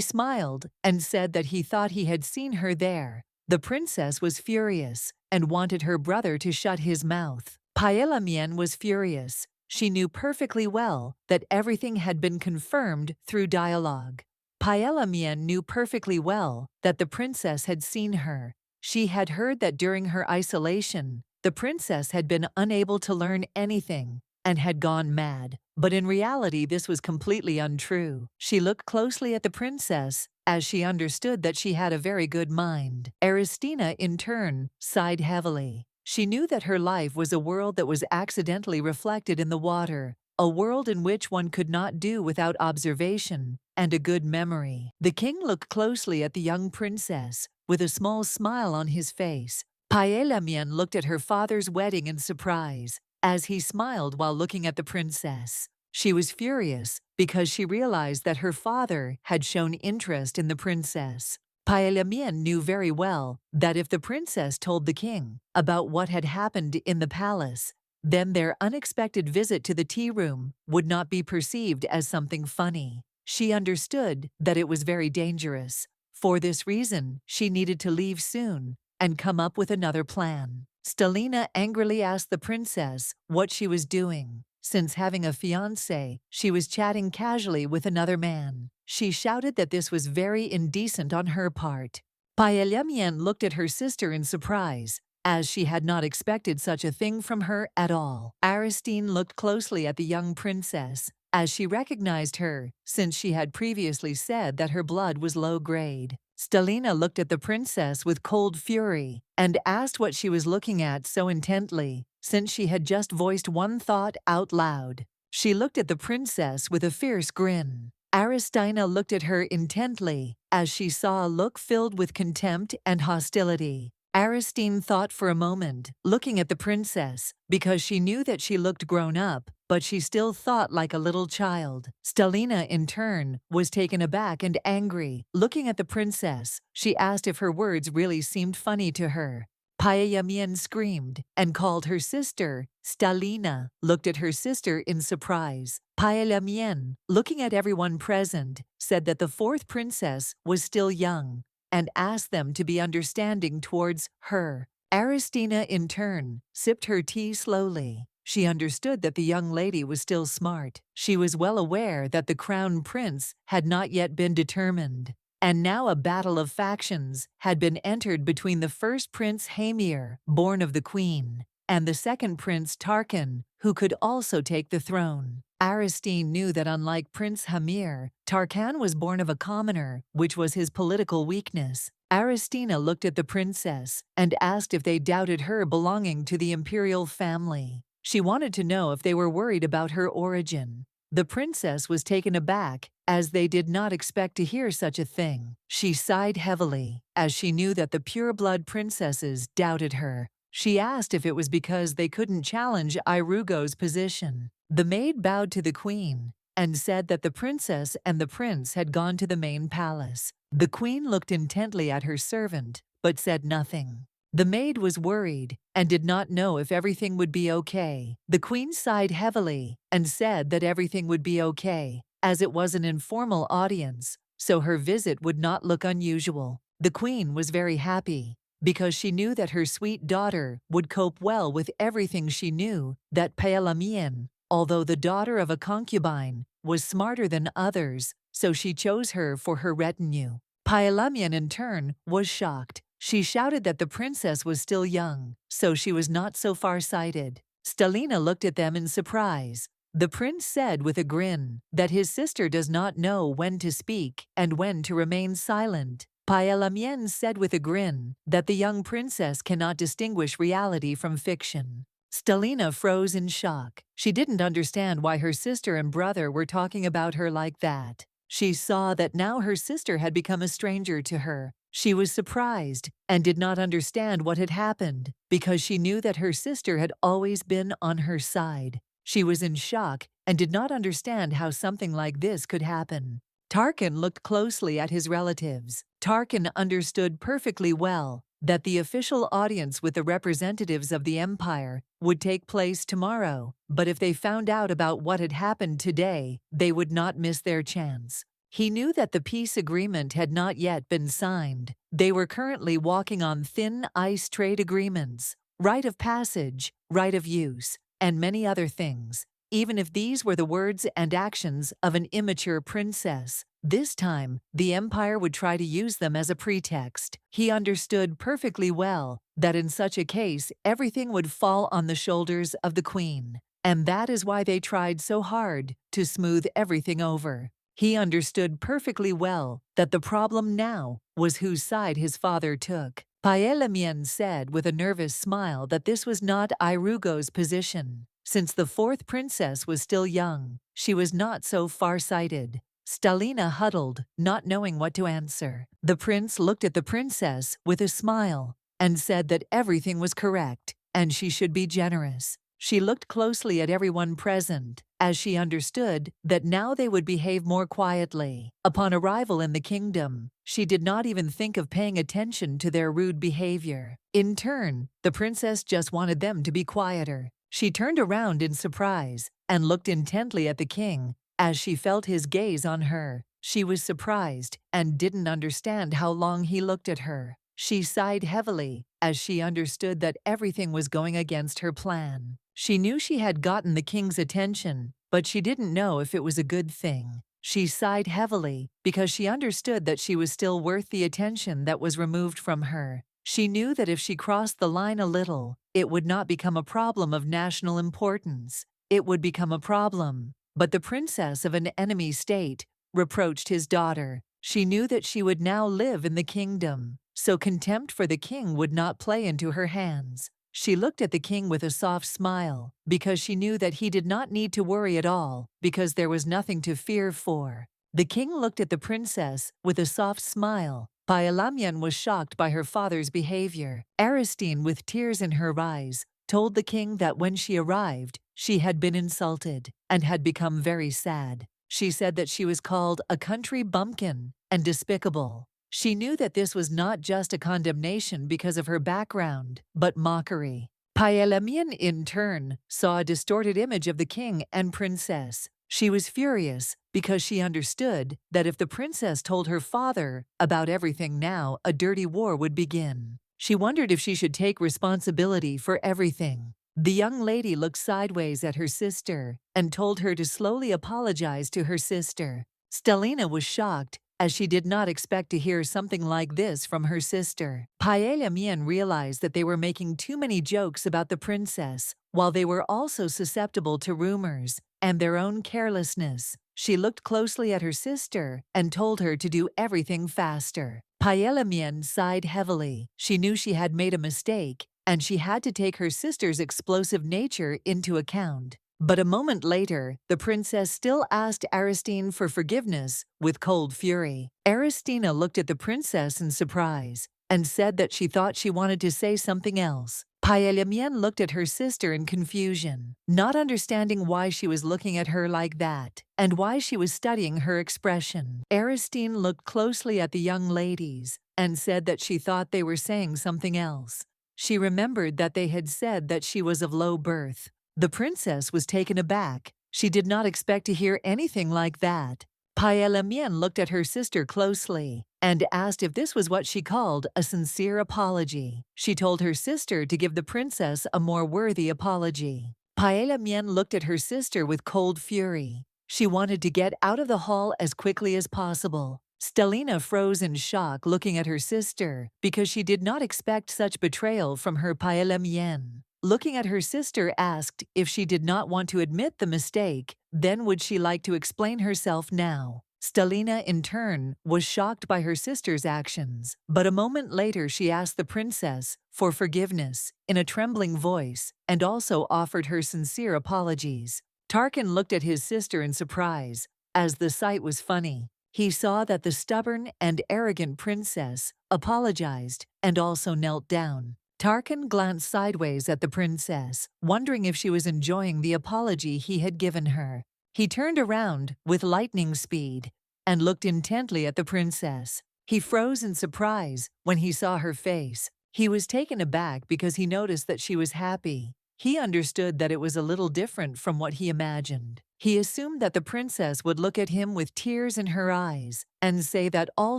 smiled and said that he thought he had seen her there. The princess was furious and wanted her brother to shut his mouth. Paelamien was furious. She knew perfectly well that everything had been confirmed through dialogue. Paelamien knew perfectly well that the princess had seen her. She had heard that during her isolation, the princess had been unable to learn anything and had gone mad. But in reality, this was completely untrue. She looked closely at the princess as she understood that she had a very good mind. Aristina, in turn, sighed heavily. She knew that her life was a world that was accidentally reflected in the water, a world in which one could not do without observation and a good memory. The king looked closely at the young princess, with a small smile on his face. Paelamien looked at her father's wedding in surprise, as he smiled while looking at the princess. She was furious because she realized that her father had shown interest in the princess. Paelamien knew very well that if the princess told the king about what had happened in the palace, then their unexpected visit to the tea room would not be perceived as something funny. She understood that it was very dangerous. For this reason, she needed to leave soon and come up with another plan. Stelina angrily asked the princess what she was doing. Since having a fiancé, she was chatting casually with another man. She shouted that this was very indecent on her part. Paelamien looked at her sister in surprise, as she had not expected such a thing from her at all. Aristine looked closely at the young princess, as she recognized her, since she had previously said that her blood was low grade. Stelina looked at the princess with cold fury and asked what she was looking at so intently, since she had just voiced one thought out loud. She looked at the princess with a fierce grin. Aristina looked at her intently, as she saw a look filled with contempt and hostility. Aristine thought for a moment, looking at the princess, because she knew that she looked grown up, but she still thought like a little child. Stelina, in turn, was taken aback and angry. Looking at the princess, she asked if her words really seemed funny to her. Paelamien screamed and called her sister. Stelina looked at her sister in surprise. Paelamien, looking at everyone present, said that the fourth princess was still young and asked them to be understanding towards her. Aristina, in turn, sipped her tea slowly. She understood that the young lady was still smart. She was well aware that the crown prince had not yet been determined, and now a battle of factions had been entered between the first prince Hamir, born of the queen, and the second prince Tarkan, who could also take the throne. Aristine knew that unlike Prince Hamir, Tarkan was born of a commoner, which was his political weakness. Aristina looked at the princess and asked if they doubted her belonging to the imperial family. She wanted to know if they were worried about her origin. The princess was taken aback, as they did not expect to hear such a thing. She sighed heavily, as she knew that the pure-blood princesses doubted her. She asked if it was because they couldn't challenge Irugo's position. The maid bowed to the queen and said that the princess and the prince had gone to the main palace. The queen looked intently at her servant, but said nothing. The maid was worried and did not know if everything would be okay. The queen sighed heavily and said that everything would be okay, as it was an informal audience, so her visit would not look unusual. The queen was very happy, because she knew that her sweet daughter would cope well with everything. She knew that Paelamien, although the daughter of a concubine, was smarter than others, so she chose her for her retinue. Paelamien, in turn, was shocked. She shouted that the princess was still young, so she was not so far-sighted. Stelina looked at them in surprise. The prince said with a grin that his sister does not know when to speak and when to remain silent. Paelamien said with a grin that the young princess cannot distinguish reality from fiction. Stelina froze in shock. She didn't understand why her sister and brother were talking about her like that. She saw that now her sister had become a stranger to her. She was surprised and did not understand what had happened because she knew that her sister had always been on her side. She was in shock and did not understand how something like this could happen. Tarkan looked closely at his relatives. Tarkan understood perfectly well that the official audience with the representatives of the empire would take place tomorrow, but if they found out about what had happened today, they would not miss their chance. He knew that the peace agreement had not yet been signed. They were currently walking on thin ice trade agreements, right of passage, right of use, and many other things. Even if these were the words and actions of an immature princess, this time the empire would try to use them as a pretext. He understood perfectly well that in such a case everything would fall on the shoulders of the queen, and that is why they tried so hard to smooth everything over. He understood perfectly well that the problem now was whose side his father took. Paelemien said with a nervous smile that this was not Irugo's position. Since the fourth princess was still young, she was not so far-sighted. Stalina huddled, not knowing what to answer. The prince looked at the princess with a smile and said that everything was correct and she should be generous. She looked closely at everyone present, as she understood that now they would behave more quietly. Upon arrival in the kingdom, she did not even think of paying attention to their rude behavior. In turn, the princess just wanted them to be quieter. She turned around in surprise and looked intently at the king as she felt his gaze on her. She was surprised and didn't understand how long he looked at her. She sighed heavily as she understood that everything was going against her plan. She knew she had gotten the king's attention, but she didn't know if it was a good thing. She sighed heavily because she understood that she was still worth the attention that was removed from her. She knew that if she crossed the line a little, it would not become a problem of national importance. It would become a problem. But the princess of an enemy state reproached his daughter. She knew that she would now live in the kingdom, so contempt for the king would not play into her hands. She looked at the king with a soft smile, because she knew that he did not need to worry at all, because there was nothing to fear for. The king looked at the princess with a soft smile. Paelamyan was shocked by her father's behavior. Aristine, with tears in her eyes, told the king that when she arrived, she had been insulted and had become very sad. She said that she was called a country bumpkin and despicable. She knew that this was not just a condemnation because of her background, but mockery. Paelamyan, in turn, saw a distorted image of the king and princess. She was furious because she understood that if the princess told her father about everything now, a dirty war would begin. She wondered if she should take responsibility for everything. The young lady looked sideways at her sister and told her to slowly apologize to her sister. Stalina was shocked, as she did not expect to hear something like this from her sister. Paelamyan realized that they were making too many jokes about the princess, while they were also susceptible to rumors and their own carelessness. She looked closely at her sister and told her to do everything faster. Paelamyan sighed heavily. She knew she had made a mistake, and she had to take her sister's explosive nature into account. But a moment later, the princess still asked Aristine for forgiveness with cold fury. Aristina looked at the princess in surprise and said that she thought she wanted to say something else. Paelamyan looked at her sister in confusion, not understanding why she was looking at her like that and why she was studying her expression. Aristine looked closely at the young ladies and said that she thought they were saying something else. She remembered that they had said that she was of low birth. The princess was taken aback. She did not expect to hear anything like that. Paelamyan looked at her sister closely and asked if this was what she called a sincere apology. She told her sister to give the princess a more worthy apology. Paelamyan looked at her sister with cold fury. She wanted to get out of the hall as quickly as possible. Stalina froze in shock looking at her sister because she did not expect such betrayal from her Paelamyan. Looking at her sister, asked if she did not want to admit the mistake, then would she like to explain herself now? Stalina, in turn, was shocked by her sister's actions, but a moment later she asked the princess for forgiveness in a trembling voice and also offered her sincere apologies. Tarkan looked at his sister in surprise, as the sight was funny. He saw that the stubborn and arrogant princess apologized and also knelt down. Tarkan glanced sideways at the princess, wondering if she was enjoying the apology he had given her. He turned around with lightning speed and looked intently at the princess. He froze in surprise when he saw her face. He was taken aback because he noticed that she was happy. He understood that it was a little different from what he imagined. He assumed that the princess would look at him with tears in her eyes and say that all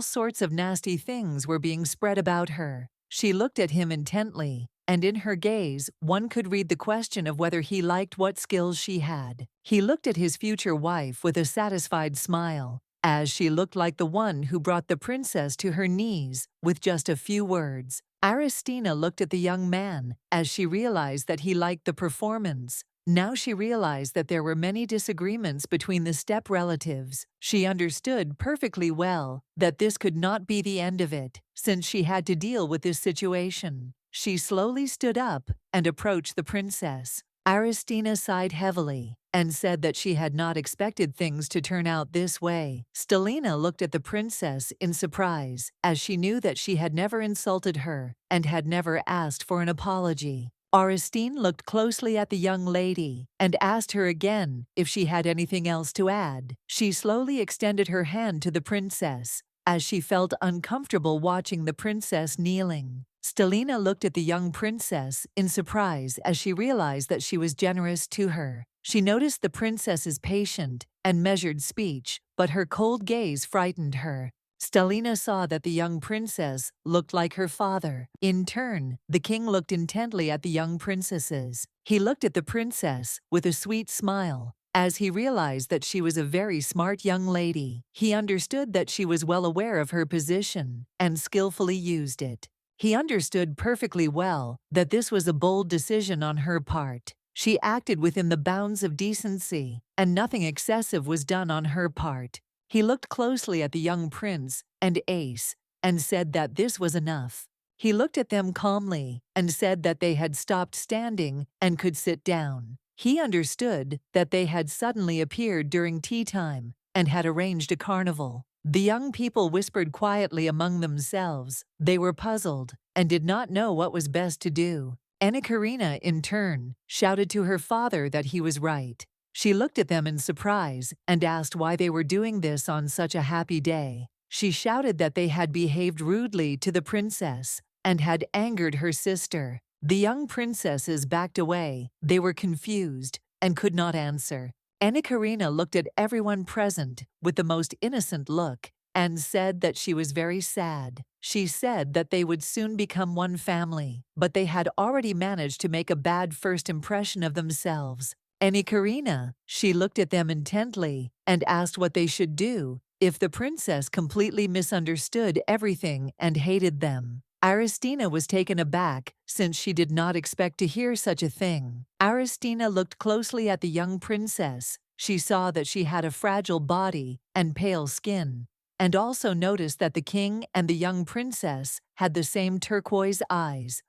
sorts of nasty things were being spread about her. She looked at him intently, and in her gaze, one could read the question of whether he liked what skills she had. He looked at his future wife with a satisfied smile, as she looked like the one who brought the princess to her knees with just a few words. Aristina looked at the young man as she realized that he liked the performance. Now she realized that there were many disagreements between the step relatives. She understood perfectly well that this could not be the end of it, since she had to deal with this situation. She slowly stood up and approached the princess. Aristina sighed heavily and said that she had not expected things to turn out this way. Stelina looked at the princess in surprise, as she knew that she had never insulted her and had never asked for an apology. Aristine looked closely at the young lady and asked her again if she had anything else to add. She slowly extended her hand to the princess, as she felt uncomfortable watching the princess kneeling. Stelina looked at the young princess in surprise as she realized that she was generous to her. She noticed the princess's patient and measured speech, but her cold gaze frightened her. Stelina saw that the young princess looked like her father. In turn, the king looked intently at the young princesses. He looked at the princess with a sweet smile, as he realized that she was a very smart young lady. He understood that she was well aware of her position and skillfully used it. He understood perfectly well that this was a bold decision on her part. She acted within the bounds of decency, and nothing excessive was done on her part. He looked closely at the young prince and Ace and said that this was enough. He looked at them calmly and said that they had stopped standing and could sit down. He understood that they had suddenly appeared during tea time and had arranged a carnival. The young people whispered quietly among themselves. They were puzzled and did not know what was best to do. Enikarina, in turn, shouted to her father that he was right. She looked at them in surprise and asked why they were doing this on such a happy day. She shouted that they had behaved rudely to the princess and had angered her sister. The young princesses backed away. They were confused and could not answer. Enikarina looked at everyone present with the most innocent look and said that she was very sad. She said that they would soon become one family, but they had already managed to make a bad first impression of themselves. Enikarina, she looked at them intently and asked what they should do if the princess completely misunderstood everything and hated them. Aristina was taken aback since she did not expect to hear such a thing. Aristina looked closely at the young princess. She saw that she had a fragile body and pale skin, and also noticed that the king and the young princess had the same turquoise eyes.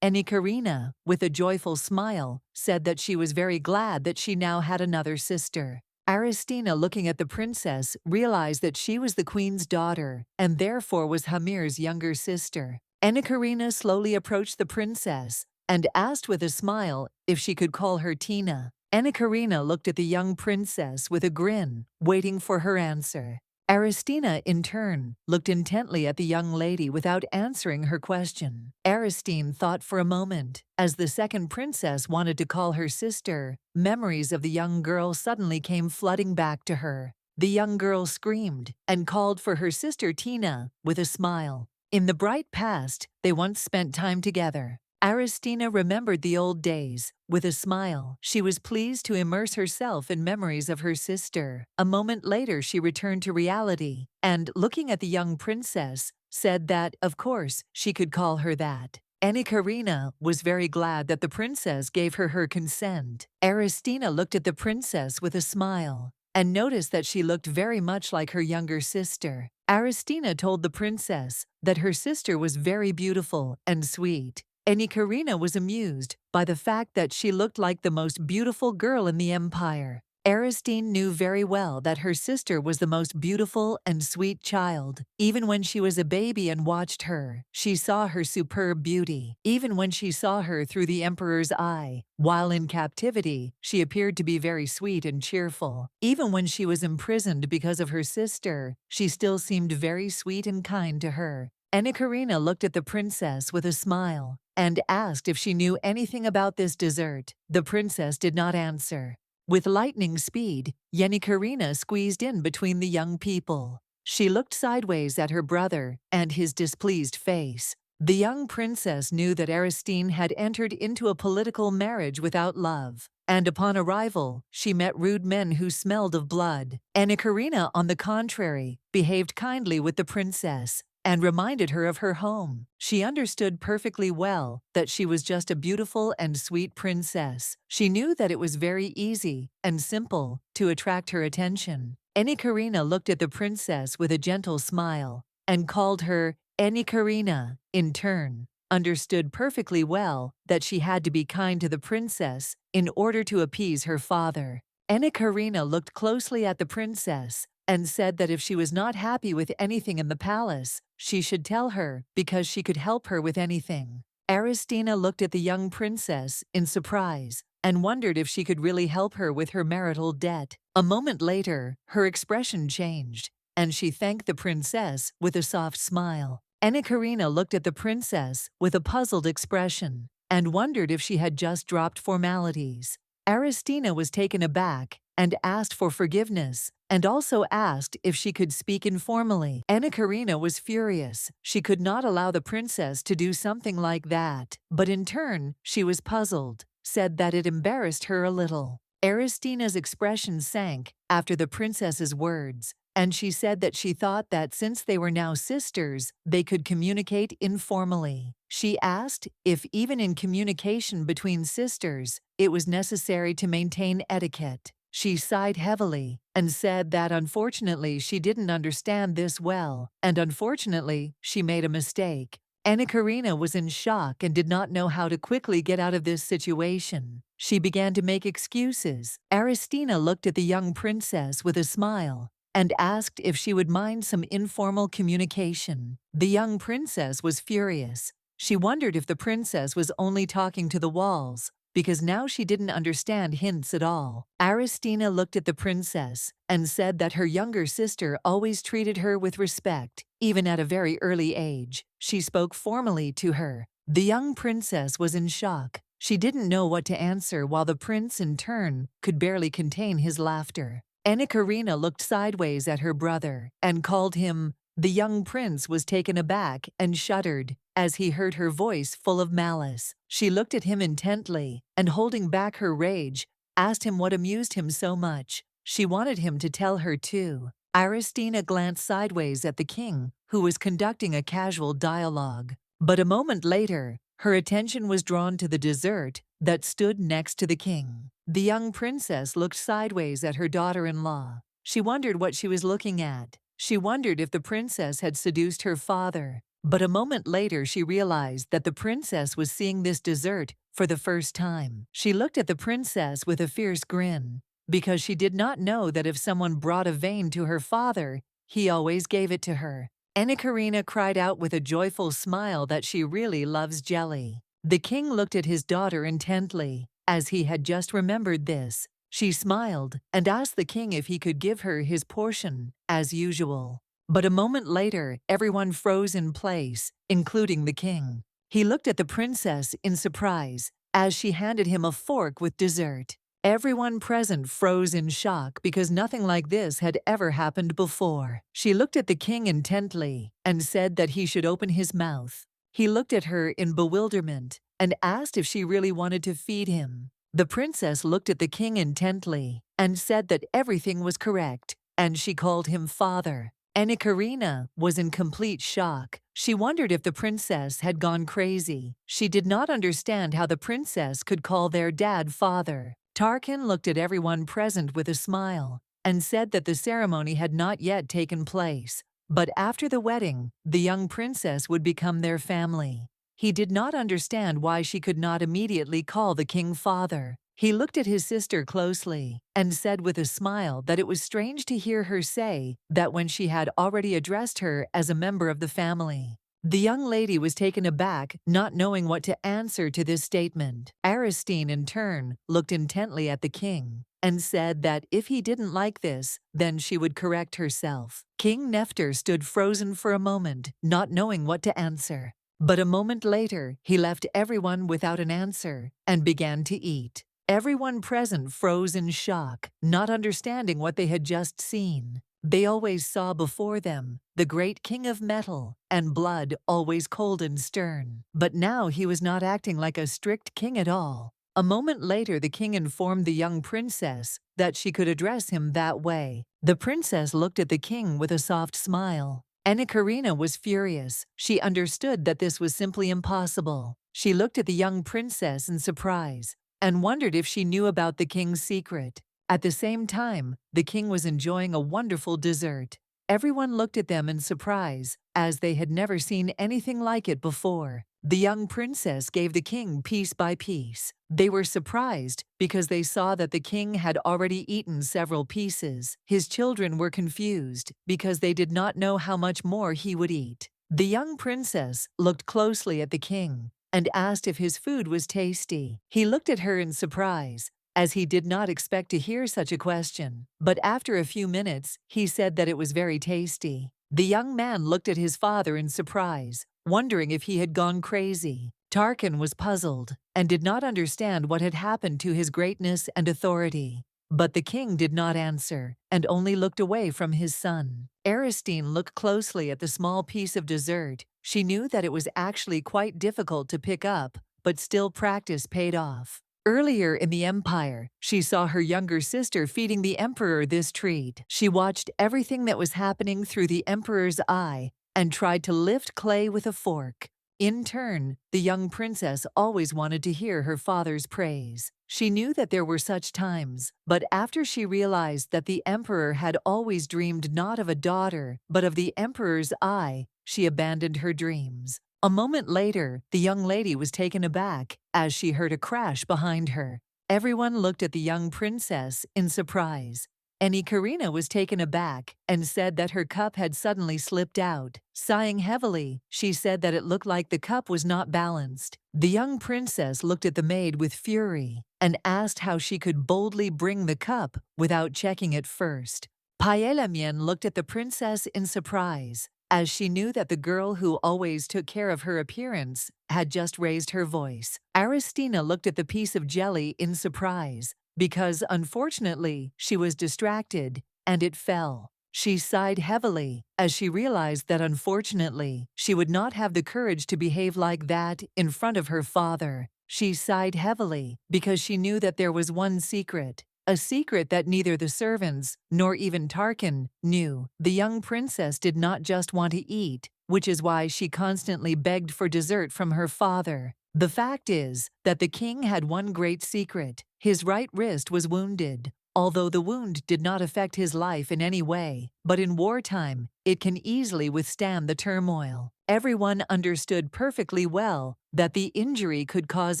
Enikarina, with a joyful smile, said that she was very glad that she now had another sister. Aristina, looking at the princess, realized that she was the queen's daughter and therefore was Hamir's younger sister. Enikarina slowly approached the princess and asked with a smile if she could call her Tina. Enikarina looked at the young princess with a grin, waiting for her answer. Aristina, in turn, looked intently at the young lady without answering her question. Aristine thought for a moment. As the second princess wanted to call her sister, memories of the young girl suddenly came flooding back to her. The young girl screamed and called for her sister Tina with a smile. In the bright past, they once spent time together. Aristina remembered the old days. With a smile, she was pleased to immerse herself in memories of her sister. A moment later, she returned to reality and, looking at the young princess, said that, of course, she could call her that. Enikarina was very glad that the princess gave her consent. Aristina looked at the princess with a smile and noticed that she looked very much like her younger sister. Aristina told the princess that her sister was very beautiful and sweet. Enikarina was amused by the fact that she looked like the most beautiful girl in the empire. Aristine knew very well that her sister was the most beautiful and sweet child. Even when she was a baby and watched her, she saw her superb beauty. Even when she saw her through the emperor's eye, while in captivity, she appeared to be very sweet and cheerful. Even when she was imprisoned because of her sister, she still seemed very sweet and kind to her. Enikarina looked at the princess with a smile and asked if she knew anything about this dessert. The princess did not answer. With lightning speed, Yenikarina squeezed in between the young people. She looked sideways at her brother and his displeased face. The young princess knew that Aristine had entered into a political marriage without love, and upon arrival, she met rude men who smelled of blood. Enikarina, on the contrary, behaved kindly with the princess and reminded her of her home. She understood perfectly well that she was just a beautiful and sweet princess. She knew that it was very easy and simple to attract her attention. Enikarina looked at the princess with a gentle smile and called her Enikarina. In turn, understood perfectly well that she had to be kind to the princess in order to appease her father. Enikarina looked closely at the princess and said that if she was not happy with anything in the palace, she should tell her because she could help her with anything. Aristina looked at the young princess in surprise and wondered if she could really help her with her marital debt. A moment later, her expression changed, and she thanked the princess with a soft smile. Enikarina looked at the princess with a puzzled expression and wondered if she had just dropped formalities. Aristina was taken aback and asked for forgiveness, and also asked if she could speak informally. Enikarina was furious. She could not allow the princess to do something like that, but in turn, she was puzzled, said that it embarrassed her a little. Aristina's expression sank after the princess's words, and she said that she thought that since they were now sisters, they could communicate informally. She asked if even in communication between sisters, it was necessary to maintain etiquette. She sighed heavily and said that unfortunately she didn't understand this well, and unfortunately she made a mistake. Enikarina was in shock and did not know how to quickly get out of this situation. She began to make excuses. Aristina looked at the young princess with a smile and asked if she would mind some informal communication. The young princess was furious. She wondered if the princess was only talking to the walls, because now she didn't understand hints at all. Aristina looked at the princess and said that her younger sister always treated her with respect, even at a very early age. She spoke formally to her. The young princess was in shock. She didn't know what to answer, while the prince, in turn, could barely contain his laughter. Enikarina looked sideways at her brother and called him. The young prince was taken aback and shuddered as he heard her voice full of malice. She looked at him intently and, holding back her rage, asked him what amused him so much. She wanted him to tell her too. Aristina glanced sideways at the king, who was conducting a casual dialogue. But a moment later, her attention was drawn to the dessert that stood next to the king. The young princess looked sideways at her daughter-in-law. She wondered what she was looking at. She wondered if the princess had seduced her father. But a moment later she realized that the princess was seeing this dessert for the first time. She looked at the princess with a fierce grin, because she did not know that if someone brought a vein to her father, he always gave it to her. Enikarina cried out with a joyful smile that she really loves jelly. The king looked at his daughter intently, as he had just remembered this. She smiled and asked the king if he could give her his portion, as usual. But a moment later, everyone froze in place, including the king. He looked at the princess in surprise as she handed him a fork with dessert. Everyone present froze in shock because nothing like this had ever happened before. She looked at the king intently and said that he should open his mouth. He looked at her in bewilderment and asked if she really wanted to feed him. The princess looked at the king intently and said that everything was correct, and she called him father. Enikarina was in complete shock. She wondered if the princess had gone crazy. She did not understand how the princess could call their dad father. Tarkan looked at everyone present with a smile and said that the ceremony had not yet taken place, but after the wedding, the young princess would become their family. He did not understand why she could not immediately call the king father. He looked at his sister closely and said with a smile that it was strange to hear her say that when she had already addressed her as a member of the family. The young lady was taken aback, not knowing what to answer to this statement. Aristine, in turn, looked intently at the king and said that if he didn't like this, then she would correct herself. King Nephter stood frozen for a moment, not knowing what to answer. But a moment later, he left everyone without an answer and began to eat. Everyone present froze in shock, not understanding what they had just seen. They always saw before them the great king of metal and blood, always cold and stern. But now he was not acting like a strict king at all. A moment later, the king informed the young princess that she could address him that way. The princess looked at the king with a soft smile. Ekaterina was furious. She understood that this was simply impossible. She looked at the young princess in surprise and wondered if she knew about the king's secret. At the same time, the king was enjoying a wonderful dessert. Everyone looked at them in surprise, as they had never seen anything like it before. The young princess gave the king piece by piece. They were surprised because they saw that the king had already eaten several pieces. His children were confused because they did not know how much more he would eat. The young princess looked closely at the king and asked if his food was tasty. He looked at her in surprise, as he did not expect to hear such a question. But after a few minutes, he said that it was very tasty. The young man looked at his father in surprise, wondering if he had gone crazy. Tarkan was puzzled and did not understand what had happened to his greatness and authority. But the king did not answer and only looked away from his son. Aristine looked closely at the small piece of dessert. She knew that it was actually quite difficult to pick up, but still practice paid off. Earlier in the empire, she saw her younger sister feeding the emperor this treat. She watched everything that was happening through the emperor's eye and tried to lift clay with a fork. In turn, the young princess always wanted to hear her father's praise. She knew that there were such times, but after she realized that the emperor had always dreamed not of a daughter, but of the emperor's eye, she abandoned her dreams. A moment later, the young lady was taken aback as she heard a crash behind her. Everyone looked at the young princess in surprise. Ekaterina was taken aback and said that her cup had suddenly slipped out. Sighing heavily, she said that it looked like the cup was not balanced. The young princess looked at the maid with fury and asked how she could boldly bring the cup without checking it first. Paelamien looked at the princess in surprise, as she knew that the girl who always took care of her appearance had just raised her voice. Aristina looked at the piece of jelly in surprise, because unfortunately she was distracted and it fell. She sighed heavily as she realized that unfortunately she would not have the courage to behave like that in front of her father. She sighed heavily because she knew that there was one secret. A secret that neither the servants nor even Tarkan knew. The young princess did not just want to eat, which is why she constantly begged for dessert from her father. The fact is that the king had one great secret. His right wrist was wounded. Although the wound did not affect his life in any way, but in wartime, it can easily withstand the turmoil. Everyone understood perfectly well that the injury could cause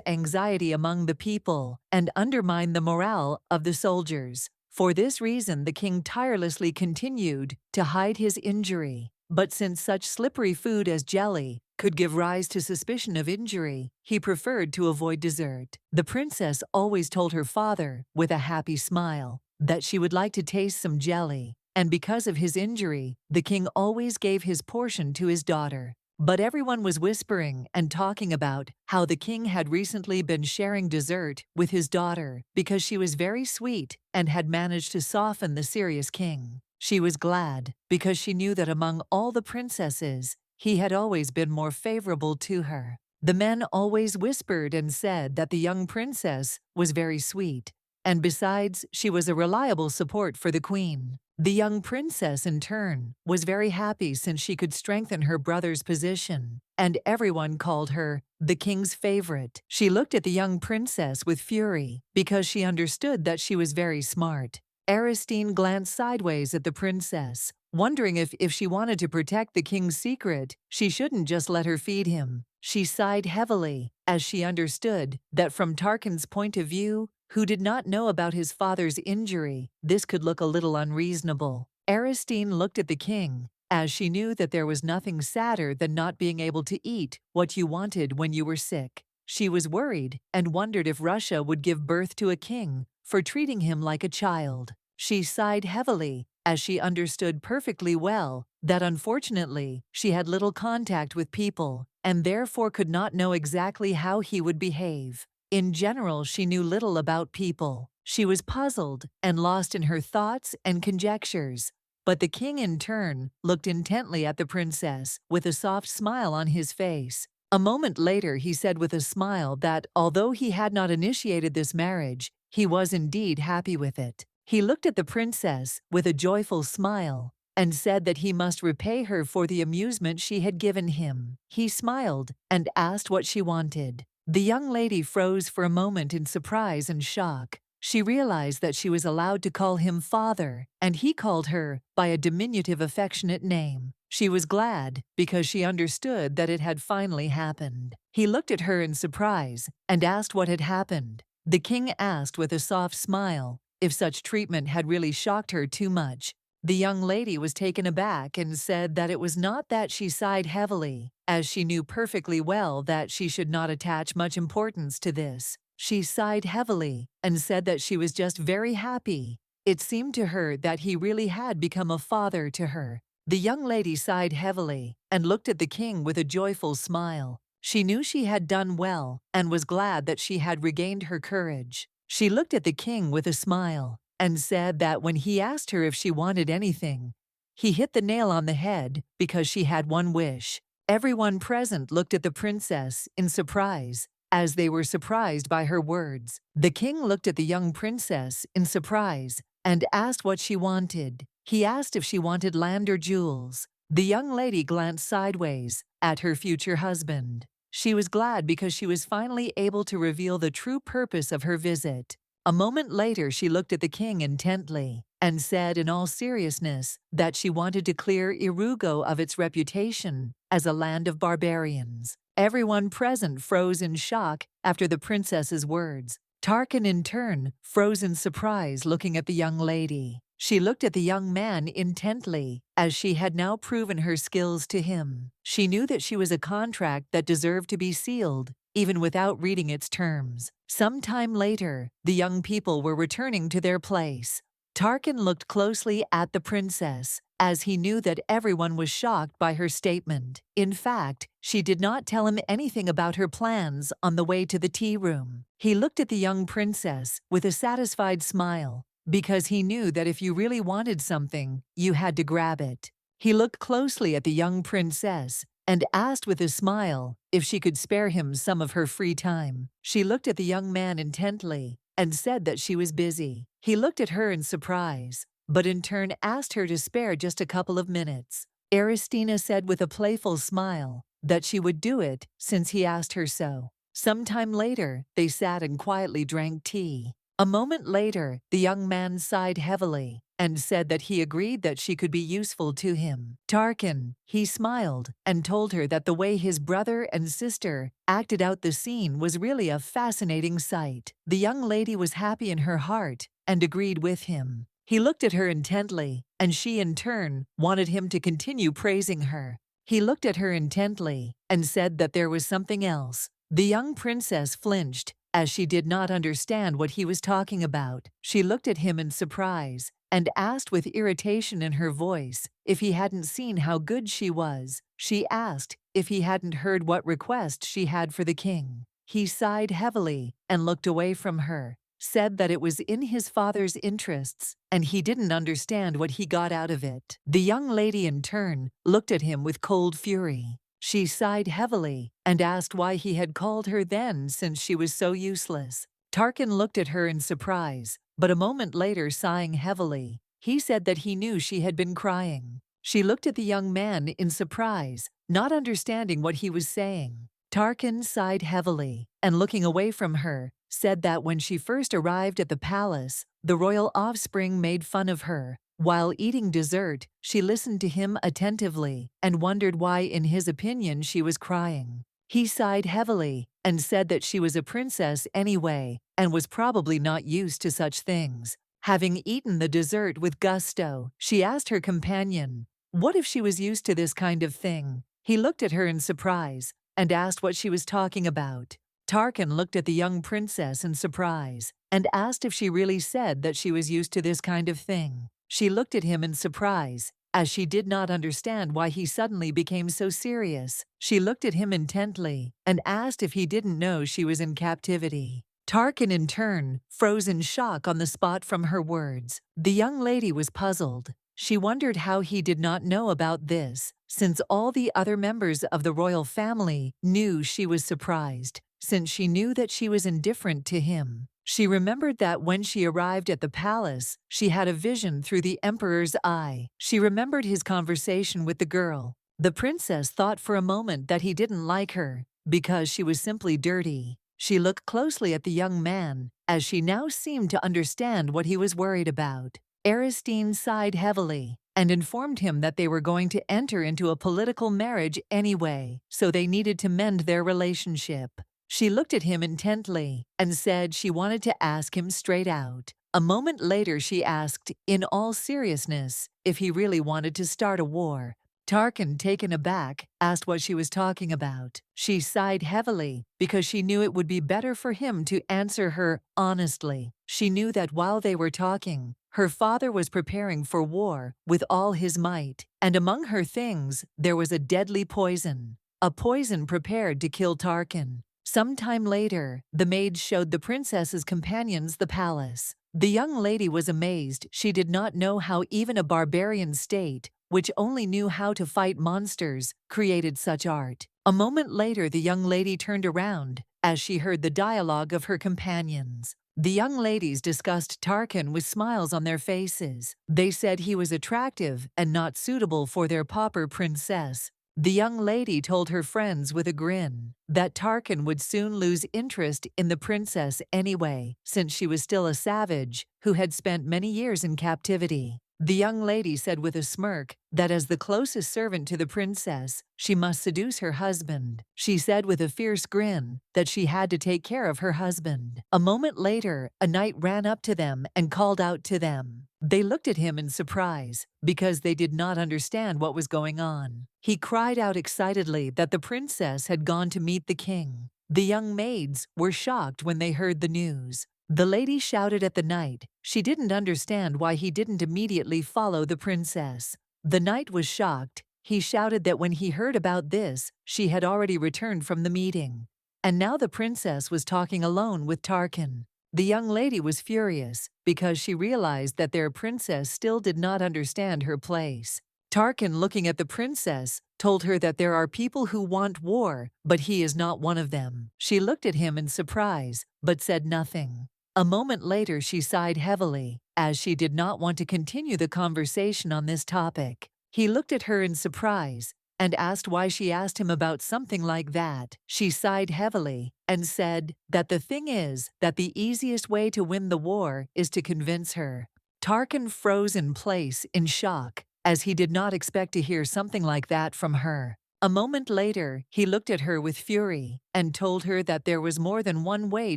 anxiety among the people and undermine the morale of the soldiers. For this reason, the king tirelessly continued to hide his injury. But since such slippery food as jelly could give rise to suspicion of injury, he preferred to avoid dessert. The princess always told her father, with a happy smile, that she would like to taste some jelly, and because of his injury, the king always gave his portion to his daughter. But everyone was whispering and talking about how the king had recently been sharing dessert with his daughter because she was very sweet and had managed to soften the serious king. She was glad because she knew that among all the princesses, he had always been more favorable to her. The men always whispered and said that the young princess was very sweet, and besides, she was a reliable support for the queen. The young princess, in turn, was very happy since she could strengthen her brother's position, and everyone called her the king's favorite. She looked at the young princess with fury because she understood that she was very smart. Aristine glanced sideways at the princess, wondering if she wanted to protect the king's secret, she shouldn't just let her feed him. She sighed heavily as she understood that from Tarkan's point of view, who did not know about his father's injury, this could look a little unreasonable. Aristine looked at the king, as she knew that there was nothing sadder than not being able to eat what you wanted when you were sick. She was worried and wondered if Russia would give birth to a king for treating him like a child. She sighed heavily, as she understood perfectly well that unfortunately she had little contact with people and therefore could not know exactly how he would behave. In general, she knew little about people. She was puzzled and lost in her thoughts and conjectures. But the king in turn looked intently at the princess with a soft smile on his face. A moment later he said with a smile that although he had not initiated this marriage, he was indeed happy with it. He looked at the princess with a joyful smile and said that he must repay her for the amusement she had given him. He smiled and asked what she wanted. The young lady froze for a moment in surprise and shock. She realized that she was allowed to call him father, and he called her by a diminutive affectionate name. She was glad because she understood that it had finally happened. He looked at her in surprise and asked what had happened. The king asked with a soft smile if such treatment had really shocked her too much. The young lady was taken aback and said that it was not that. She sighed heavily, as she knew perfectly well that she should not attach much importance to this. She sighed heavily and said that she was just very happy. It seemed to her that he really had become a father to her. The young lady sighed heavily and looked at the king with a joyful smile. She knew she had done well and was glad that she had regained her courage. She looked at the king with a smile and said that when he asked her if she wanted anything, he hit the nail on the head because she had one wish. Everyone present looked at the princess in surprise, as they were surprised by her words. The king looked at the young princess in surprise and asked what she wanted. He asked if she wanted land or jewels. The young lady glanced sideways at her future husband. She was glad because she was finally able to reveal the true purpose of her visit. A moment later she looked at the king intently and said in all seriousness that she wanted to clear Irugo of its reputation as a land of barbarians. Everyone present froze in shock after the princess's words. Tarkan in turn froze in surprise looking at the young lady. She looked at the young man intently, as she had now proven her skills to him. She knew that she was a contract that deserved to be sealed, even without reading its terms. Some time later, the young people were returning to their place. Tarkan looked closely at the princess, as he knew that everyone was shocked by her statement. In fact, she did not tell him anything about her plans on the way to the tea room. He looked at the young princess with a satisfied smile, because he knew that if you really wanted something, you had to grab it. He looked closely at the young princess and asked with a smile if she could spare him some of her free time. She looked at the young man intently and said that she was busy. He looked at her in surprise, but in turn asked her to spare just a couple of minutes. Aristina said with a playful smile that she would do it since he asked her so. Some time later, they sat and quietly drank tea. A moment later, the young man sighed heavily and said that he agreed that she could be useful to him. Tarkan, he smiled and told her that the way his brother and sister acted out the scene was really a fascinating sight. The young lady was happy in her heart and agreed with him. He looked at her intently, and she in turn wanted him to continue praising her. He looked at her intently and said that there was something else. The young princess flinched, as she did not understand what he was talking about. She looked at him in surprise and asked with irritation in her voice if he hadn't seen how good she was. She asked if he hadn't heard what request she had for the king. He sighed heavily and looked away from her, said that it was in his father's interests, and he didn't understand what he got out of it. The young lady in turn looked at him with cold fury. She sighed heavily and asked why he had called her then since she was so useless. Tarkan looked at her in surprise, but a moment later sighing heavily, he said that he knew she had been crying. She looked at the young man in surprise, not understanding what he was saying. Tarkan sighed heavily and looking away from her, said that when she first arrived at the palace, the royal offspring made fun of her. While eating dessert, she listened to him attentively and wondered why, in his opinion, she was crying. He sighed heavily and said that she was a princess anyway, and was probably not used to such things. Having eaten the dessert with gusto, she asked her companion, what if she was used to this kind of thing? He looked at her in surprise and asked what she was talking about. Tarkan looked at the young princess in surprise and asked if she really said that she was used to this kind of thing. She looked at him in surprise, as she did not understand why he suddenly became so serious. She looked at him intently and asked if he didn't know she was in captivity. Tarkan, in turn, froze in shock on the spot from her words. The young lady was puzzled. She wondered how he did not know about this, since all the other members of the royal family knew she was surprised, since she knew that she was indifferent to him. She remembered that when she arrived at the palace, she had a vision through the emperor's eye. She remembered his conversation with the girl. The princess thought for a moment that he didn't like her, because she was simply dirty. She looked closely at the young man, as she now seemed to understand what he was worried about. Aristine sighed heavily and informed him that they were going to enter into a political marriage anyway, so they needed to mend their relationship. She looked at him intently and said she wanted to ask him straight out. A moment later she asked, in all seriousness, if he really wanted to start a war. Tarkan, taken aback, asked what she was talking about. She sighed heavily because she knew it would be better for him to answer her honestly. She knew that while they were talking, her father was preparing for war with all his might, and among her things there was a deadly poison. A poison prepared to kill Tarkan. Some time later, the maids showed the princess's companions the palace. The young lady was amazed. She did not know how even a barbarian state, which only knew how to fight monsters, created such art. A moment later, the young lady turned around as she heard the dialogue of her companions. The young ladies discussed Tarkan with smiles on their faces. They said he was attractive and not suitable for their pauper princess. The young lady told her friends with a grin that Tarkan would soon lose interest in the princess anyway, since she was still a savage who had spent many years in captivity. The young lady said with a smirk that as the closest servant to the princess, she must seduce her husband. She said with a fierce grin that she had to take care of her husband. A moment later, a knight ran up to them and called out to them. They looked at him in surprise because they did not understand what was going on. He cried out excitedly that the princess had gone to meet the king. The young maids were shocked when they heard the news. The lady shouted at the knight. She didn't understand why he didn't immediately follow the princess. The knight was shocked. He shouted that when he heard about this, she had already returned from the meeting. And now the princess was talking alone with Tarkan. The young lady was furious because she realized that their princess still did not understand her place. Tarkan, looking at the princess, told her that there are people who want war, but he is not one of them. She looked at him in surprise, but said nothing. A moment later she sighed heavily, as she did not want to continue the conversation on this topic. He looked at her in surprise and asked why she asked him about something like that. She sighed heavily and said that the thing is that the easiest way to win the war is to convince her. Tarkan froze in place in shock, as he did not expect to hear something like that from her. A moment later, he looked at her with fury and told her that there was more than one way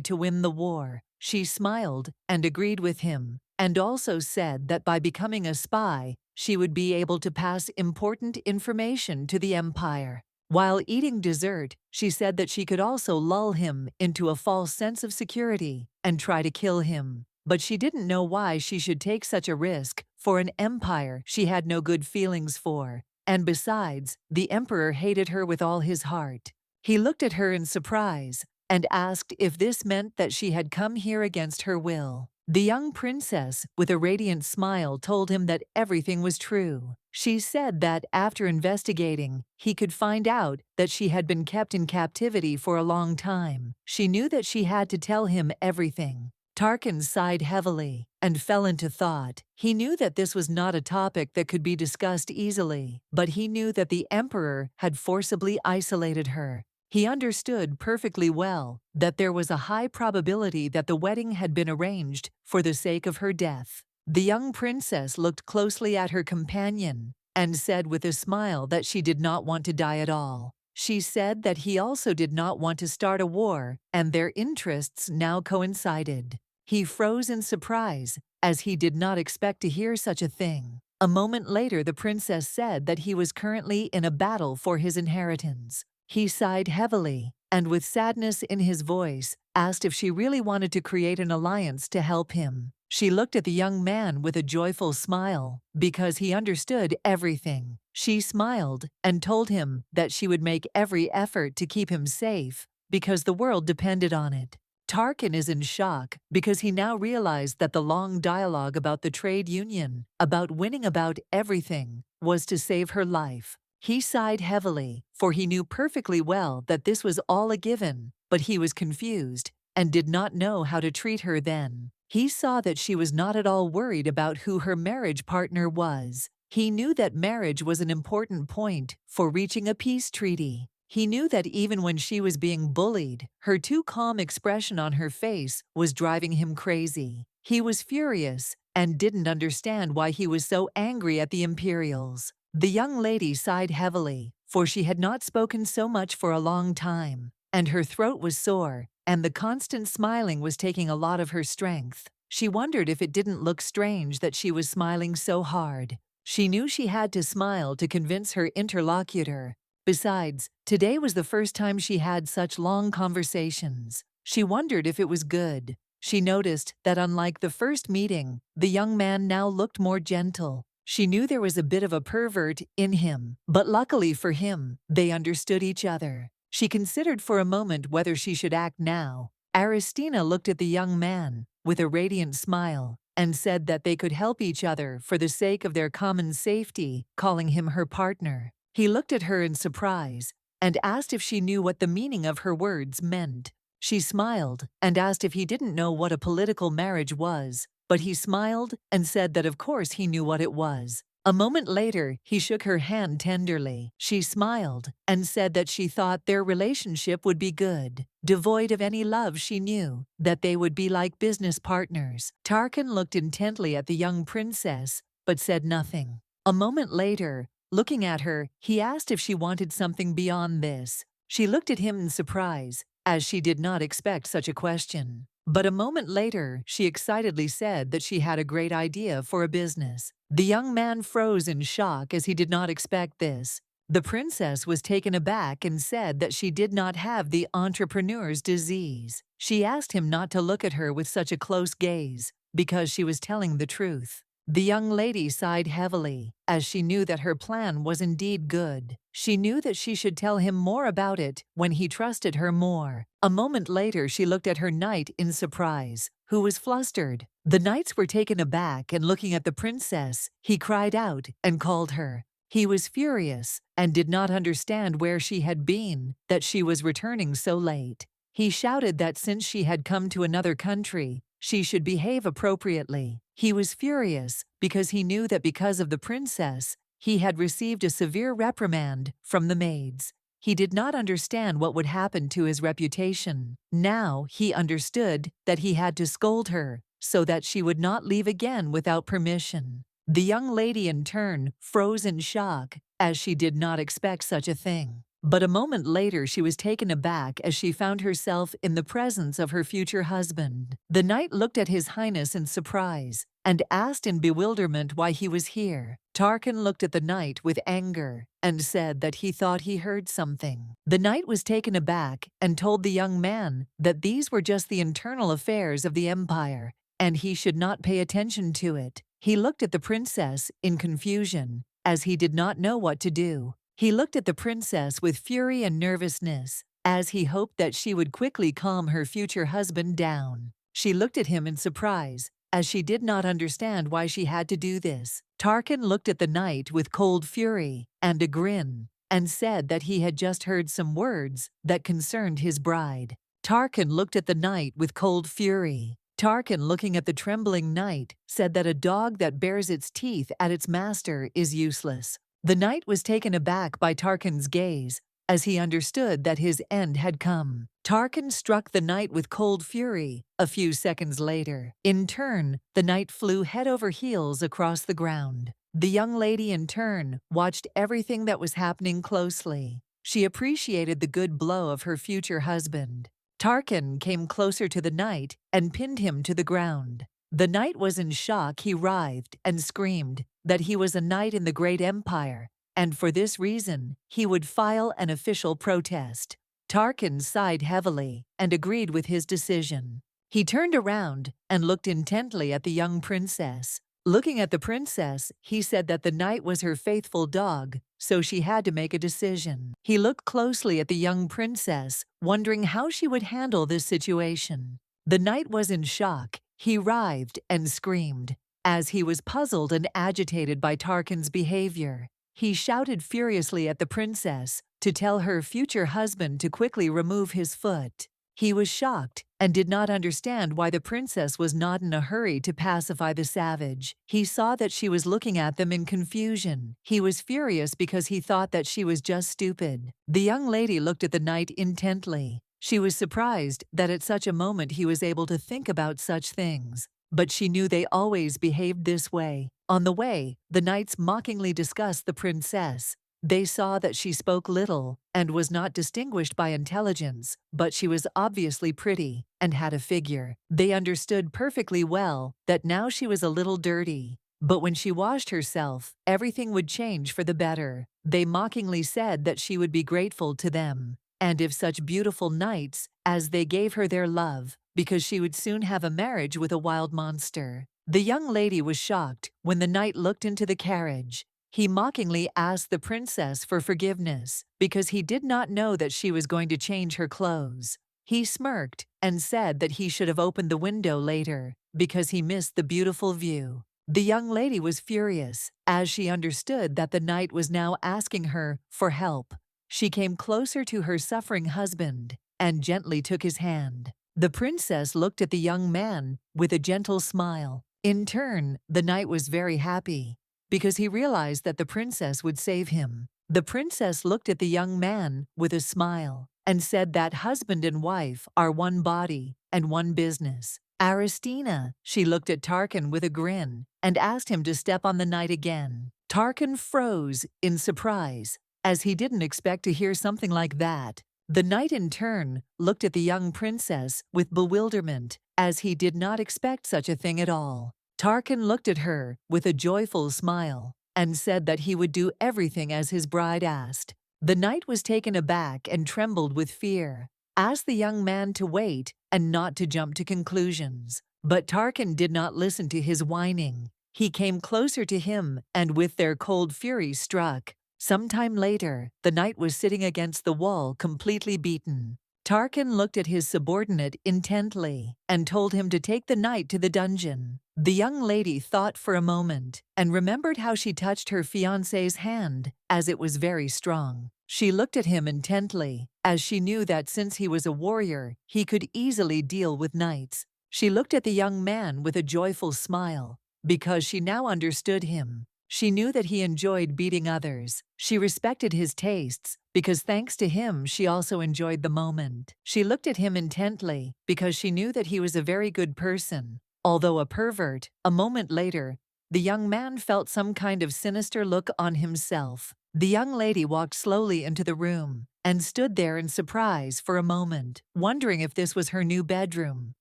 to win the war. She smiled and agreed with him, and also said that by becoming a spy, she would be able to pass important information to the empire. While eating dessert, she said that she could also lull him into a false sense of security and try to kill him. But she didn't know why she should take such a risk for an empire she had no good feelings for. And besides, the emperor hated her with all his heart. He looked at her in surprise and asked if this meant that she had come here against her will. The young princess, with a radiant smile, told him that everything was true. She said that after investigating, he could find out that she had been kept in captivity for a long time. She knew that she had to tell him everything. Tarkan sighed heavily and fell into thought. He knew that this was not a topic that could be discussed easily, but he knew that the emperor had forcibly isolated her. He understood perfectly well that there was a high probability that the wedding had been arranged for the sake of her death. The young princess looked closely at her companion and said with a smile that she did not want to die at all. She said that he also did not want to start a war, and their interests now coincided. He froze in surprise, as he did not expect to hear such a thing. A moment later, the princess said that he was currently in a battle for his inheritance. He sighed heavily, and with sadness in his voice, asked if she really wanted to create an alliance to help him. She looked at the young man with a joyful smile, because he understood everything. She smiled and told him that she would make every effort to keep him safe, because the world depended on it. Tarkin is in shock because he now realized that the long dialogue about the trade union, about winning about everything, was to save her life. He sighed heavily, for he knew perfectly well that this was all a given, but he was confused and did not know how to treat her then. He saw that she was not at all worried about who her marriage partner was. He knew that marriage was an important point for reaching a peace treaty. He knew that even when she was being bullied, her too calm expression on her face was driving him crazy. He was furious and didn't understand why he was so angry at the Imperials. The young lady sighed heavily, for she had not spoken so much for a long time, and her throat was sore, and the constant smiling was taking a lot of her strength. She wondered if it didn't look strange that she was smiling so hard. She knew she had to smile to convince her interlocutor. Besides, today was the first time she had such long conversations. She wondered if it was good. She noticed that unlike the first meeting, the young man now looked more gentle. She knew there was a bit of a pervert in him, but luckily for him, they understood each other. She considered for a moment whether she should act now. Aristina looked at the young man with a radiant smile and said that they could help each other for the sake of their common safety, calling him her partner. He looked at her in surprise and asked if she knew what the meaning of her words meant. She smiled and asked if he didn't know what a political marriage was, but he smiled and said that of course he knew what it was. A moment later, he shook her hand tenderly. She smiled and said that she thought their relationship would be good. Devoid of any love, she knew that they would be like business partners. Tarkin looked intently at the young princess, but said nothing. A moment later, looking at her, he asked if she wanted something beyond this. She looked at him in surprise, as she did not expect such a question. But a moment later, she excitedly said that she had a great idea for a business. The young man froze in shock as he did not expect this. The princess was taken aback and said that she did not have the entrepreneur's disease. She asked him not to look at her with such a close gaze, because she was telling the truth. The young lady sighed heavily, as she knew that her plan was indeed good. She knew that she should tell him more about it when he trusted her more. A moment later, she looked at her knight in surprise, who was flustered. The knights were taken aback, and looking at the princess, he cried out and called her. He was furious and did not understand where she had been, that she was returning so late. He shouted that since she had come to another country, she should behave appropriately. He was furious because he knew that because of the princess, he had received a severe reprimand from the maids. He did not understand what would happen to his reputation. Now he understood that he had to scold her so that she would not leave again without permission. The young lady in turn froze in shock, as she did not expect such a thing. But a moment later she was taken aback as she found herself in the presence of her future husband. The knight looked at His Highness in surprise and asked in bewilderment why he was here. Tarkin looked at the knight with anger and said that he thought he heard something. The knight was taken aback and told the young man that these were just the internal affairs of the Empire, and he should not pay attention to it. He looked at the princess in confusion, as he did not know what to do. He looked at the princess with fury and nervousness, as he hoped that she would quickly calm her future husband down. She looked at him in surprise, as she did not understand why she had to do this. Tarkin looked at the knight with cold fury and a grin, and said that he had just heard some words that concerned his bride. Tarkin looked at the knight with cold fury. Tarkin, looking at the trembling knight, said that a dog that bares its teeth at its master is useless. The knight was taken aback by Tarkin's gaze, as he understood that his end had come. Tarkin struck the knight with cold fury a few seconds later. In turn, the knight flew head over heels across the ground. The young lady in turn watched everything that was happening closely. She appreciated the good blow of her future husband. Tarkan came closer to the knight and pinned him to the ground. The knight was in shock. He writhed and screamed that he was a knight in the great empire, and for this reason, he would file an official protest. Tarkan sighed heavily and agreed with his decision. He turned around and looked intently at the young princess. Looking at the princess, he said that the knight was her faithful dog, so she had to make a decision. He looked closely at the young princess, wondering how she would handle this situation. The knight was in shock. He writhed and screamed. As he was puzzled and agitated by Tarkan's behavior, he shouted furiously at the princess to tell her future husband to quickly remove his foot. He was shocked and did not understand why the princess was not in a hurry to pacify the savage. He saw that she was looking at them in confusion. He was furious because he thought that she was just stupid. The young lady looked at the knight intently. She was surprised that at such a moment he was able to think about such things, but she knew they always behaved this way. On the way, the knights mockingly discussed the princess. They saw that she spoke little and was not distinguished by intelligence, but she was obviously pretty and had a figure. They understood perfectly well that now she was a little dirty, but when she washed herself, everything would change for the better. They mockingly said that she would be grateful to them, and if such beautiful knights, as they gave her their love, because she would soon have a marriage with a wild monster. The young lady was shocked when the knight looked into the carriage. He mockingly asked the princess for forgiveness because he did not know that she was going to change her clothes. He smirked and said that he should have opened the window later because he missed the beautiful view. The young lady was furious as she understood that the knight was now asking her for help. She came closer to her suffering husband and gently took his hand. The princess looked at the young man with a gentle smile. In turn, the knight was very happy because he realized that the princess would save him. The princess looked at the young man with a smile and said that husband and wife are one body and one business. Aristina, she looked at Tarkan with a grin and asked him to step on the knight again. Tarkan froze in surprise, as he didn't expect to hear something like that. The knight in turn looked at the young princess with bewilderment, as he did not expect such a thing at all. Tarkan looked at her with a joyful smile and said that he would do everything as his bride asked. The knight was taken aback and trembled with fear, asked the young man to wait and not to jump to conclusions. But Tarkan did not listen to his whining. He came closer to him and with their cold fury struck. Some time later, the knight was sitting against the wall completely beaten. Tarkan looked at his subordinate intently and told him to take the knight to the dungeon. The young lady thought for a moment and remembered how she touched her fiancé's hand, as it was very strong. She looked at him intently, as she knew that since he was a warrior, he could easily deal with knights. She looked at the young man with a joyful smile, because she now understood him. She knew that he enjoyed beating others. She respected his tastes, because thanks to him she also enjoyed the moment. She looked at him intently, because she knew that he was a very good person. Although a pervert, a moment later, the young man felt some kind of sinister look on himself. The young lady walked slowly into the room and stood there in surprise for a moment, wondering if this was her new bedroom.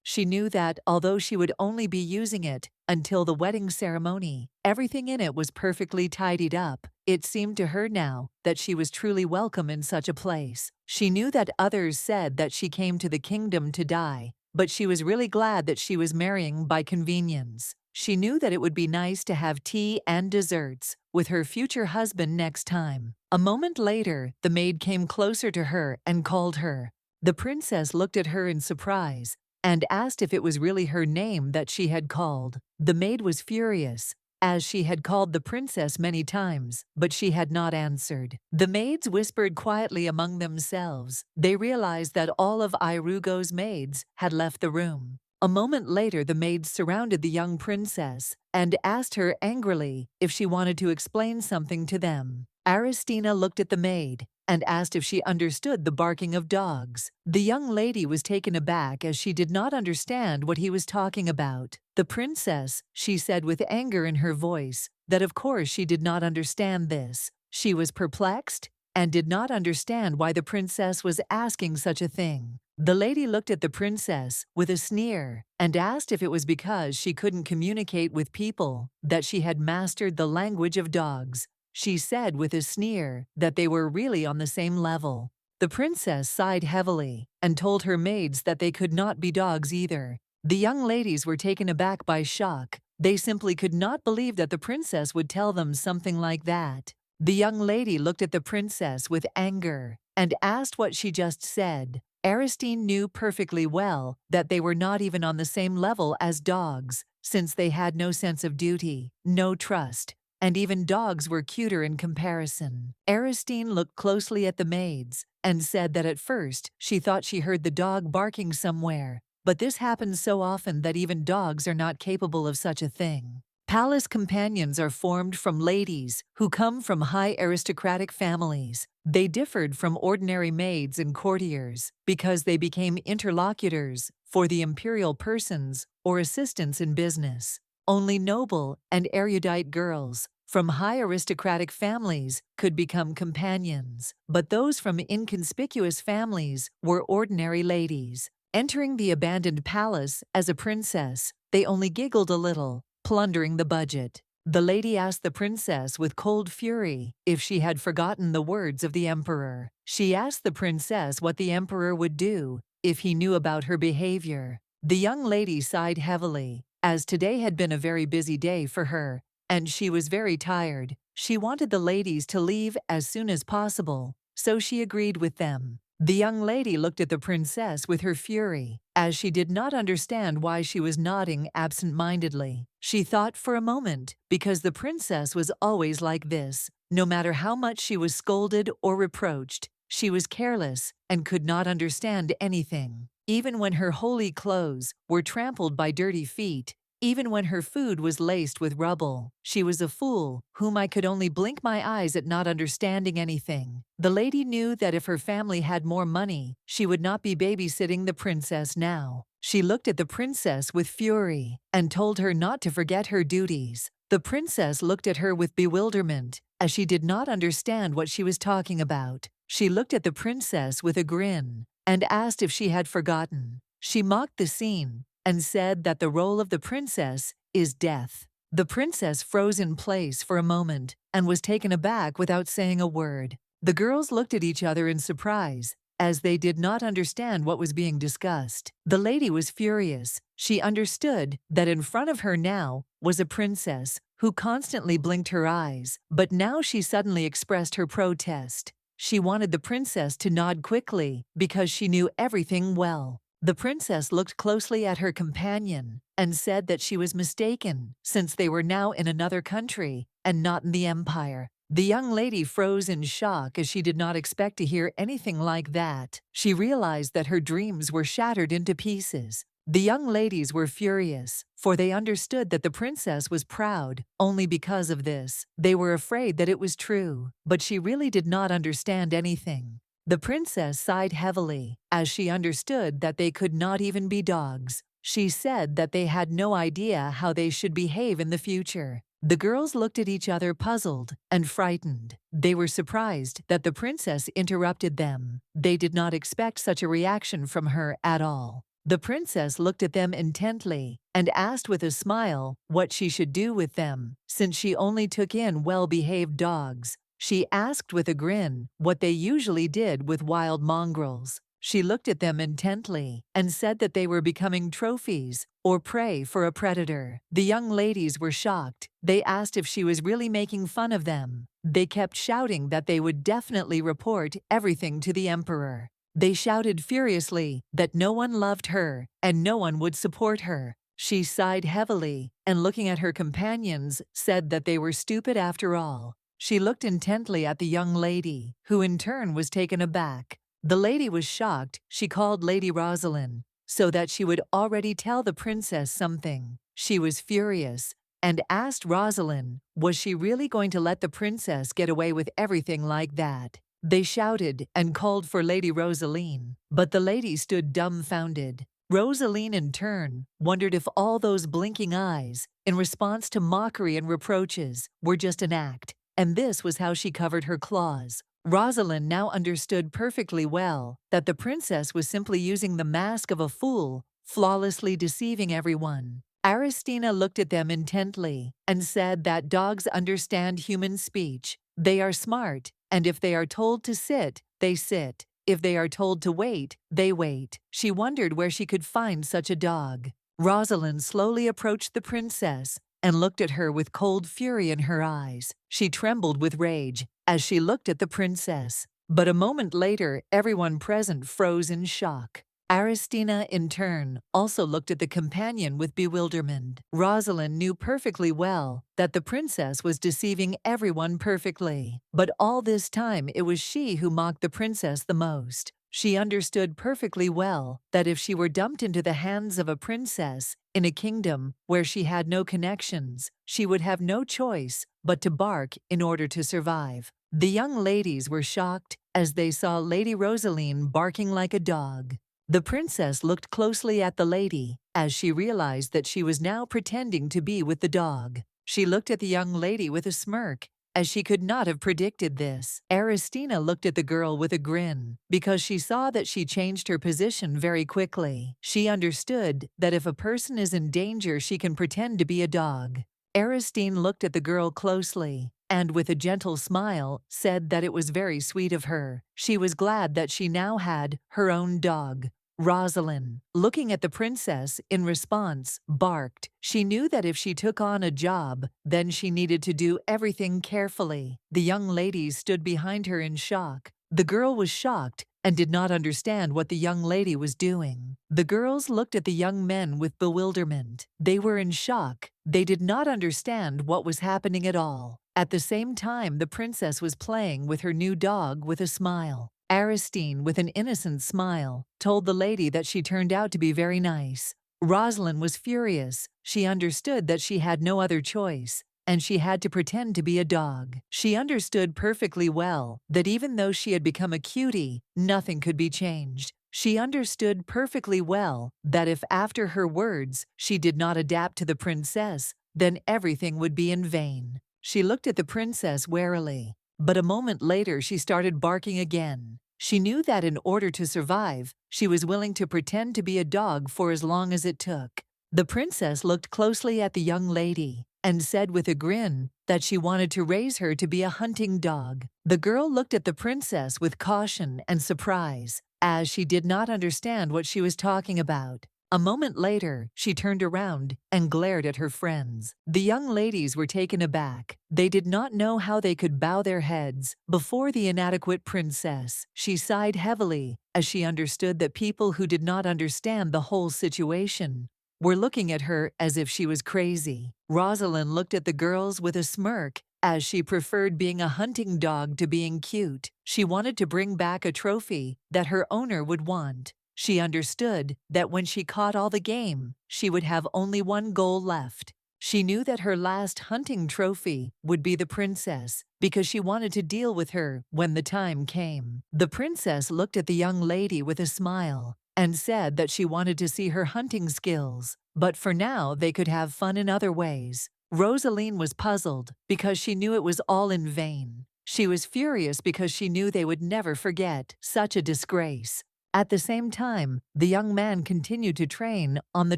She knew that, although she would only be using it until the wedding ceremony, everything in it was perfectly tidied up. It seemed to her now that she was truly welcome in such a place. She knew that others said that she came to the kingdom to die, but she was really glad that she was marrying by convenience. She knew that it would be nice to have tea and desserts with her future husband next time. A moment later, the maid came closer to her and called her. The princess looked at her in surprise and asked if it was really her name that she had called. The maid was furious, as she had called the princess many times, but she had not answered. The maids whispered quietly among themselves. They realized that all of Irugo's maids had left the room. A moment later, the maids surrounded the young princess and asked her angrily if she wanted to explain something to them. Aristina looked at the maid and asked if she understood the barking of dogs. The young lady was taken aback as she did not understand what he was talking about. The princess, she said with anger in her voice, that of course she did not understand this. She was perplexed and did not understand why the princess was asking such a thing. The lady looked at the princess with a sneer and asked if it was because she couldn't communicate with people that she had mastered the language of dogs. She said with a sneer that they were really on the same level. The princess sighed heavily and told her maids that they could not be dogs either. The young ladies were taken aback by shock. They simply could not believe that the princess would tell them something like that. The young lady looked at the princess with anger and asked what she just said. Aristine knew perfectly well that they were not even on the same level as dogs, since they had no sense of duty, no trust, and even dogs were cuter in comparison. Aristine looked closely at the maids and said that at first she thought she heard the dog barking somewhere, but this happens so often that even dogs are not capable of such a thing. Palace companions are formed from ladies who come from high aristocratic families. They differed from ordinary maids and courtiers because they became interlocutors for the imperial persons or assistants in business. Only noble and erudite girls from high aristocratic families could become companions, but those from inconspicuous families were ordinary ladies. Entering the abandoned palace as a princess, they only giggled a little, plundering the budget. The lady asked the princess with cold fury if she had forgotten the words of the emperor. She asked the princess what the emperor would do if he knew about her behavior. The young lady sighed heavily, as today had been a very busy day for her, and she was very tired. She wanted the ladies to leave as soon as possible, so she agreed with them. The young lady looked at the princess with her fury, as she did not understand why she was nodding absent-mindedly. She thought for a moment, because the princess was always like this. No matter how much she was scolded or reproached, she was careless and could not understand anything. Even when her holy clothes were trampled by dirty feet, even when her food was laced with rubble, she was a fool whom I could only blink my eyes at not understanding anything. The lady knew that if her family had more money, she would not be babysitting the princess now. She looked at the princess with fury and told her not to forget her duties. The princess looked at her with bewilderment, as she did not understand what she was talking about. She looked at the princess with a grin and asked if she had forgotten. She mocked the scene and said that the role of the princess is death. The princess froze in place for a moment and was taken aback without saying a word. The girls looked at each other in surprise, as they did not understand what was being discussed. The lady was furious. She understood that in front of her now was a princess who constantly blinked her eyes, but now she suddenly expressed her protest. She wanted the princess to nod quickly because she knew everything well. The princess looked closely at her companion and said that she was mistaken, since they were now in another country and not in the empire. The young lady froze in shock as she did not expect to hear anything like that. She realized that her dreams were shattered into pieces. The young ladies were furious, for they understood that the princess was proud only because of this. They were afraid that it was true, but she really did not understand anything. The princess sighed heavily, as she understood that they could not even be dogs. She said that they had no idea how they should behave in the future. The girls looked at each other puzzled and frightened. They were surprised that the princess interrupted them. They did not expect such a reaction from her at all. The princess looked at them intently and asked with a smile what she should do with them, since she only took in well-behaved dogs. She asked with a grin what they usually did with wild mongrels. She looked at them intently and said that they were becoming trophies or prey for a predator. The young ladies were shocked. They asked if she was really making fun of them. They kept shouting that they would definitely report everything to the emperor. They shouted furiously that no one loved her and no one would support her. She sighed heavily and, looking at her companions, said that they were stupid after all. She looked intently at the young lady, who in turn was taken aback. The lady was shocked. She called Lady Rosalind, so that she would already tell the princess something. She was furious and asked Rosalind, was she really going to let the princess get away with everything like that? They shouted and called for Lady Rosaline, but the lady stood dumbfounded. Rosaline, in turn, wondered if all those blinking eyes, in response to mockery and reproaches, were just an act. And this was how she covered her claws. Rosalind now understood perfectly well that the princess was simply using the mask of a fool, flawlessly deceiving everyone. Aristina looked at them intently and said that dogs understand human speech. They are smart, and if they are told to sit, they sit. If they are told to wait, they wait. She wondered where she could find such a dog. Rosalind slowly approached the princess and looked at her with cold fury in her eyes. She trembled with rage as she looked at the princess. But a moment later, everyone present froze in shock. Aristina, in turn, also looked at the companion with bewilderment. Rosalind knew perfectly well that the princess was deceiving everyone perfectly. But all this time it was she who mocked the princess the most. She understood perfectly well that if she were dumped into the hands of a princess in a kingdom where she had no connections, she would have no choice but to bark in order to survive. The young ladies were shocked as they saw Lady Rosaline barking like a dog. The princess looked closely at the lady as she realized that she was now pretending to be with the dog. She looked at the young lady with a smirk, as she could not have predicted this. Aristina looked at the girl with a grin because she saw that she changed her position very quickly. She understood that if a person is in danger, she can pretend to be a dog. Aristine looked at the girl closely and with a gentle smile said that it was very sweet of her. She was glad that she now had her own dog. Rosalind, looking at the princess, in response, barked. She knew that if she took on a job, then she needed to do everything carefully. The young ladies stood behind her in shock. The girl was shocked and did not understand what the young lady was doing. The girls looked at the young men with bewilderment. They were in shock. They did not understand what was happening at all. At the same time, the princess was playing with her new dog with a smile. Aristine, with an innocent smile, told the lady that she turned out to be very nice. Rosalind was furious. She understood that she had no other choice, and she had to pretend to be a dog. She understood perfectly well that even though she had become a cutie, nothing could be changed. She understood perfectly well that if after her words she did not adapt to the princess, then everything would be in vain. She looked at the princess warily, but a moment later she started barking again. She knew that in order to survive, she was willing to pretend to be a dog for as long as it took. The princess looked closely at the young lady and said with a grin that she wanted to raise her to be a hunting dog. The girl looked at the princess with caution and surprise, as she did not understand what she was talking about. A moment later, she turned around and glared at her friends. The young ladies were taken aback. They did not know how they could bow their heads before the inadequate princess. She sighed heavily as she understood that people who did not understand the whole situation were looking at her as if she was crazy. Rosalind looked at the girls with a smirk, as she preferred being a hunting dog to being cute. She wanted to bring back a trophy that her owner would want. She understood that when she caught all the game, she would have only one goal left. She knew that her last hunting trophy would be the princess because she wanted to deal with her when the time came. The princess looked at the young lady with a smile and said that she wanted to see her hunting skills, but for now they could have fun in other ways. Rosaline was puzzled because she knew it was all in vain. She was furious because she knew they would never forget such a disgrace. At the same time, the young man continued to train on the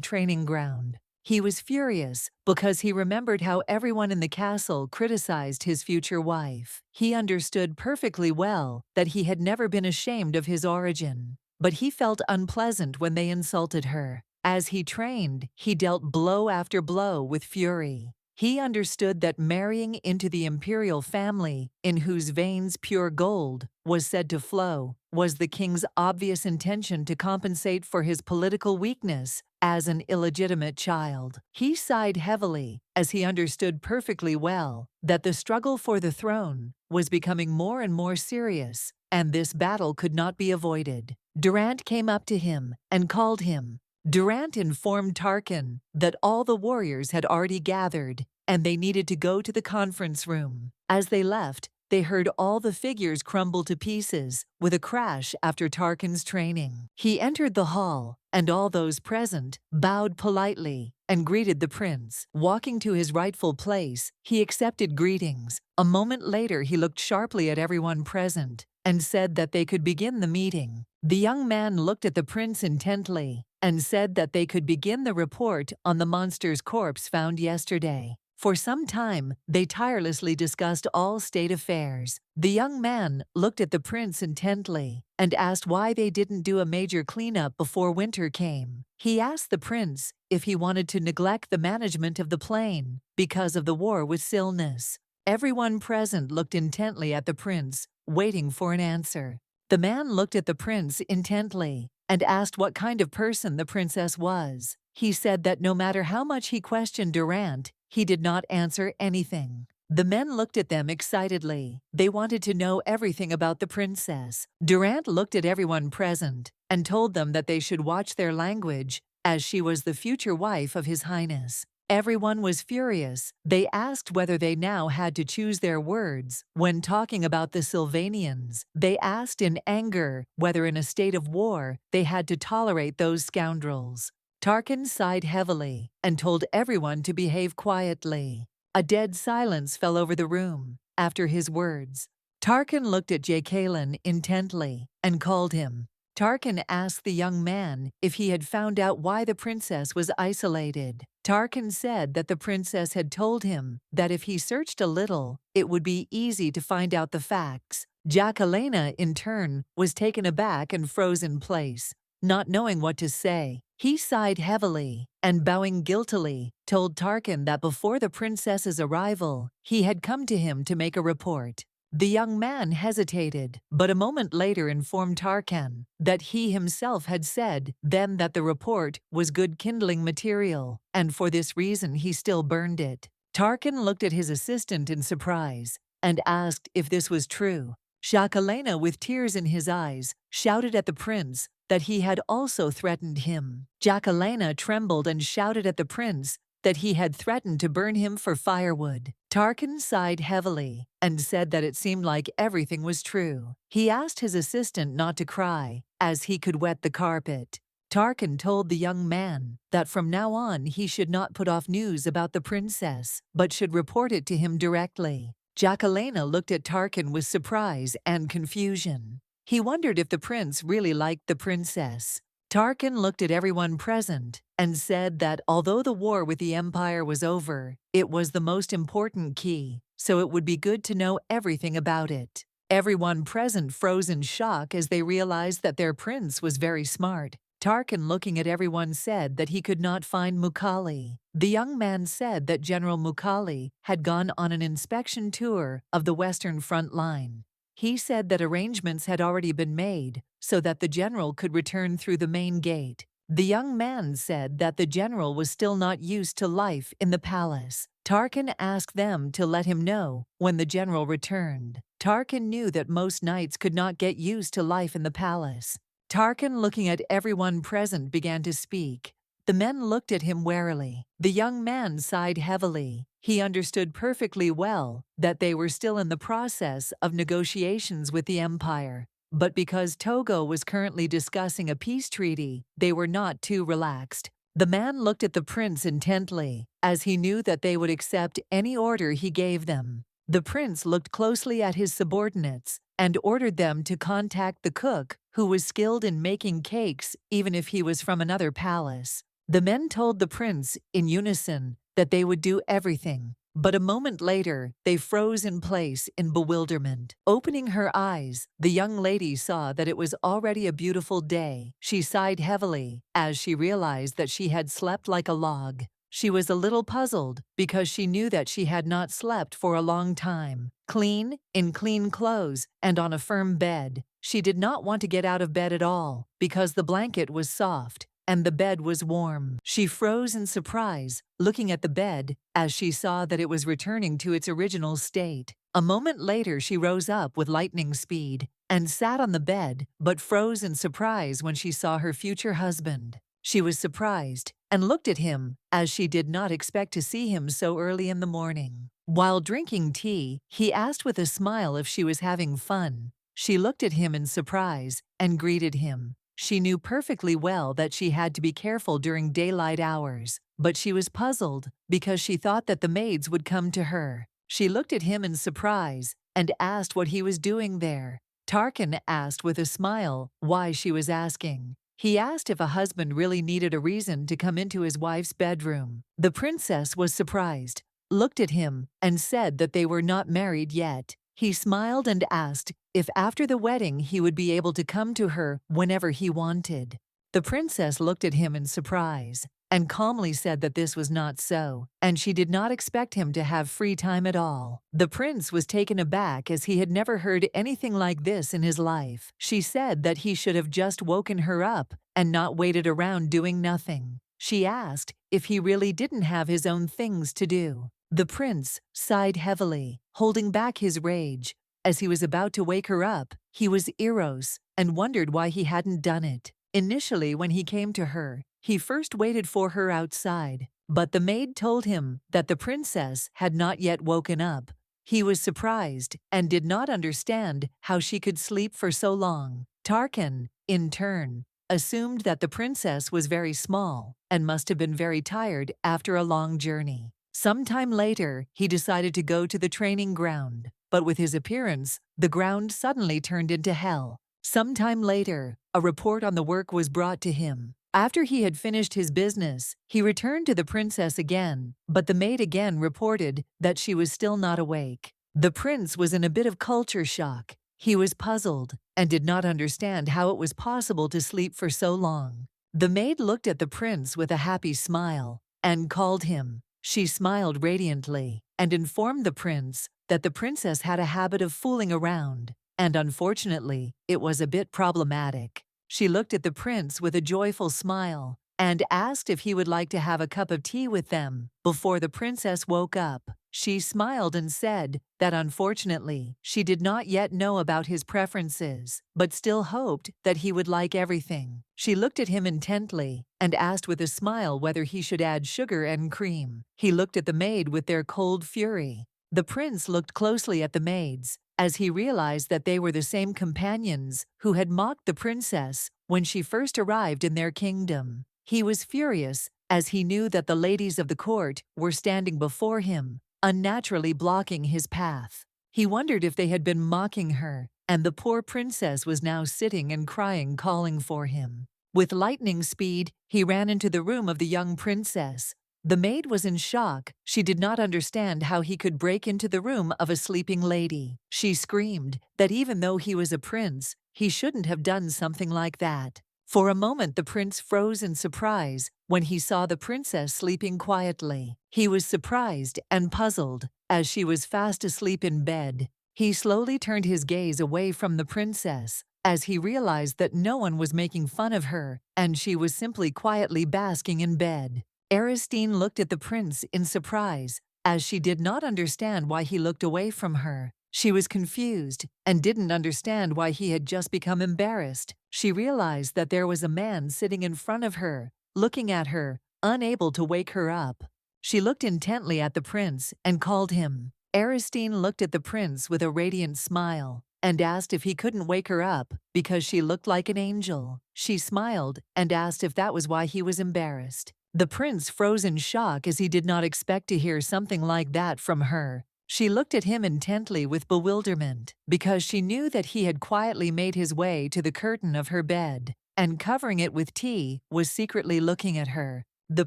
training ground. He was furious because he remembered how everyone in the castle criticized his future wife. He understood perfectly well that he had never been ashamed of his origin, but he felt unpleasant when they insulted her. As he trained, he dealt blow after blow with fury. He understood that marrying into the imperial family, in whose veins pure gold was said to flow, was the king's obvious intention to compensate for his political weakness as an illegitimate child. He sighed heavily as he understood perfectly well that the struggle for the throne was becoming more and more serious, and this battle could not be avoided. Durant came up to him and called him. Durant informed Tarquin that all the warriors had already gathered, and they needed to go to the conference room. As they left, they heard all the figures crumble to pieces with a crash after Tarquin's training. He entered the hall, and all those present bowed politely and greeted the prince. Walking to his rightful place, he accepted greetings. A moment later, he looked sharply at everyone present and said that they could begin the meeting. The young man looked at the prince intently and said that they could begin the report on the monster's corpse found yesterday. For some time, they tirelessly discussed all state affairs. The young man looked at the prince intently and asked why they didn't do a major cleanup before winter came. He asked the prince if he wanted to neglect the management of the plane because of the war with Silness. Everyone present looked intently at the prince, waiting for an answer. The man looked at the prince intently and asked what kind of person the princess was. He said that no matter how much he questioned Durant, he did not answer anything. The men looked at them excitedly. They wanted to know everything about the princess. Durant looked at everyone present and told them that they should watch their language, as she was the future wife of His Highness. Everyone was furious. They asked whether they now had to choose their words. When talking about the Sylvanians, they asked in anger whether in a state of war they had to tolerate those scoundrels. Tarkan sighed heavily and told everyone to behave quietly. A dead silence fell over the room after his words. Tarkan looked at Jacqueline intently and called him. Tarkan asked the young man if he had found out why the princess was isolated. Tarkan said that the princess had told him that if he searched a little, it would be easy to find out the facts. Jacqueline, in turn, was taken aback and froze in place, not knowing what to say. He sighed heavily and, bowing guiltily, told Tarkan that before the princess's arrival, he had come to him to make a report. The young man hesitated, but a moment later informed Tarkan that he himself had said then that the report was good kindling material, and for this reason he still burned it. Tarkan looked at his assistant in surprise and asked if this was true. Jacqueline, with tears in his eyes, shouted at the prince that he had also threatened him. Jacqueline trembled and shouted at the prince that he had threatened to burn him for firewood. Tarkan sighed heavily and said that it seemed like everything was true. He asked his assistant not to cry, as he could wet the carpet. Tarkan told the young man that from now on he should not put off news about the princess, but should report it to him directly. Jacqueline looked at Tarkan with surprise and confusion. He wondered if the prince really liked the princess. Tarkan looked at everyone present and said that although the war with the empire was over, it was the most important key, so it would be good to know everything about it. Everyone present froze in shock as they realized that their prince was very smart. Tarkan, looking at everyone, said that he could not find Mukhali. The young man said that General Mukhali had gone on an inspection tour of the Western Front line. He said that arrangements had already been made so that the general could return through the main gate. The young man said that the general was still not used to life in the palace. Tarkan asked them to let him know when the general returned. Tarkan knew that most knights could not get used to life in the palace. Tarkan, looking at everyone present, began to speak. The men looked at him warily. The young man sighed heavily. He understood perfectly well that they were still in the process of negotiations with the empire. But because Togo was currently discussing a peace treaty, they were not too relaxed. The man looked at the prince intently, as he knew that they would accept any order he gave them. The prince looked closely at his subordinates and ordered them to contact the cook, who was skilled in making cakes even if he was from another palace. The men told the prince in unison that they would do everything, but a moment later they froze in place in bewilderment. Opening her eyes, the young lady saw that it was already a beautiful day. She sighed heavily as she realized that she had slept like a log. She was a little puzzled because she knew that she had not slept for a long time. Clean, in clean clothes, and on a firm bed. She did not want to get out of bed at all because the blanket was soft and the bed was warm. She froze in surprise, looking at the bed as she saw that it was returning to its original state. A moment later, she rose up with lightning speed and sat on the bed, but froze in surprise when she saw her future husband. She was surprised and looked at him as she did not expect to see him so early in the morning. While drinking tea, he asked with a smile if she was having fun. She looked at him in surprise and greeted him. She knew perfectly well that she had to be careful during daylight hours, but she was puzzled because she thought that the maids would come to her. She looked at him in surprise and asked what he was doing there. Tarkan asked with a smile why she was asking. He asked if a husband really needed a reason to come into his wife's bedroom. The princess was surprised, looked at him, and said that they were not married yet. He smiled and asked if after the wedding he would be able to come to her whenever he wanted. The princess looked at him in surprise and calmly said that this was not so, and she did not expect him to have free time at all. The prince was taken aback as he had never heard anything like this in his life. She said that he should have just woken her up and not waited around doing nothing. She asked if he really didn't have his own things to do. The prince sighed heavily, holding back his rage. As he was about to wake her up, he was Eros and wondered why he hadn't done it. Initially, when he came to her, he first waited for her outside, but the maid told him that the princess had not yet woken up. He was surprised and did not understand how she could sleep for so long. Tarkan, in turn, assumed that the princess was very small and must have been very tired after a long journey. Sometime later, he decided to go to the training ground, but with his appearance, the ground suddenly turned into hell. Sometime later, a report on the work was brought to him. After he had finished his business, he returned to the princess again, but the maid again reported that she was still not awake. The prince was in a bit of culture shock. He was puzzled and did not understand how it was possible to sleep for so long. The maid looked at the prince with a happy smile and called him. She smiled radiantly and informed the prince that the princess had a habit of fooling around, and unfortunately, it was a bit problematic. She looked at the prince with a joyful smile and asked if he would like to have a cup of tea with them before the princess woke up. She smiled and said that unfortunately, she did not yet know about his preferences, but still hoped that he would like everything. She looked at him intently and asked with a smile whether he should add sugar and cream. He looked at the maid with their cold fury. The prince looked closely at the maids as he realized that they were the same companions who had mocked the princess when she first arrived in their kingdom. He was furious as he knew that the ladies of the court were standing before him, unnaturally blocking his path. He wondered if they had been mocking her, and the poor princess was now sitting and crying, calling for him. With lightning speed, he ran into the room of the young princess. The maid was in shock. She did not understand how he could break into the room of a sleeping lady. She screamed that even though he was a prince, he shouldn't have done something like that. For a moment, the prince froze in surprise when he saw the princess sleeping quietly. He was surprised and puzzled as she was fast asleep in bed. He slowly turned his gaze away from the princess as he realized that no one was making fun of her and she was simply quietly basking in bed. Aristine looked at the prince in surprise, as she did not understand why he looked away from her. She was confused and didn't understand why he had just become embarrassed. She realized that there was a man sitting in front of her, looking at her, unable to wake her up. She looked intently at the prince and called him. Aristine looked at the prince with a radiant smile and asked if he couldn't wake her up because she looked like an angel. She smiled and asked if that was why he was embarrassed. The prince froze in shock as he did not expect to hear something like that from her. She looked at him intently with bewilderment because she knew that he had quietly made his way to the curtain of her bed and, covering it with tea, was secretly looking at her. The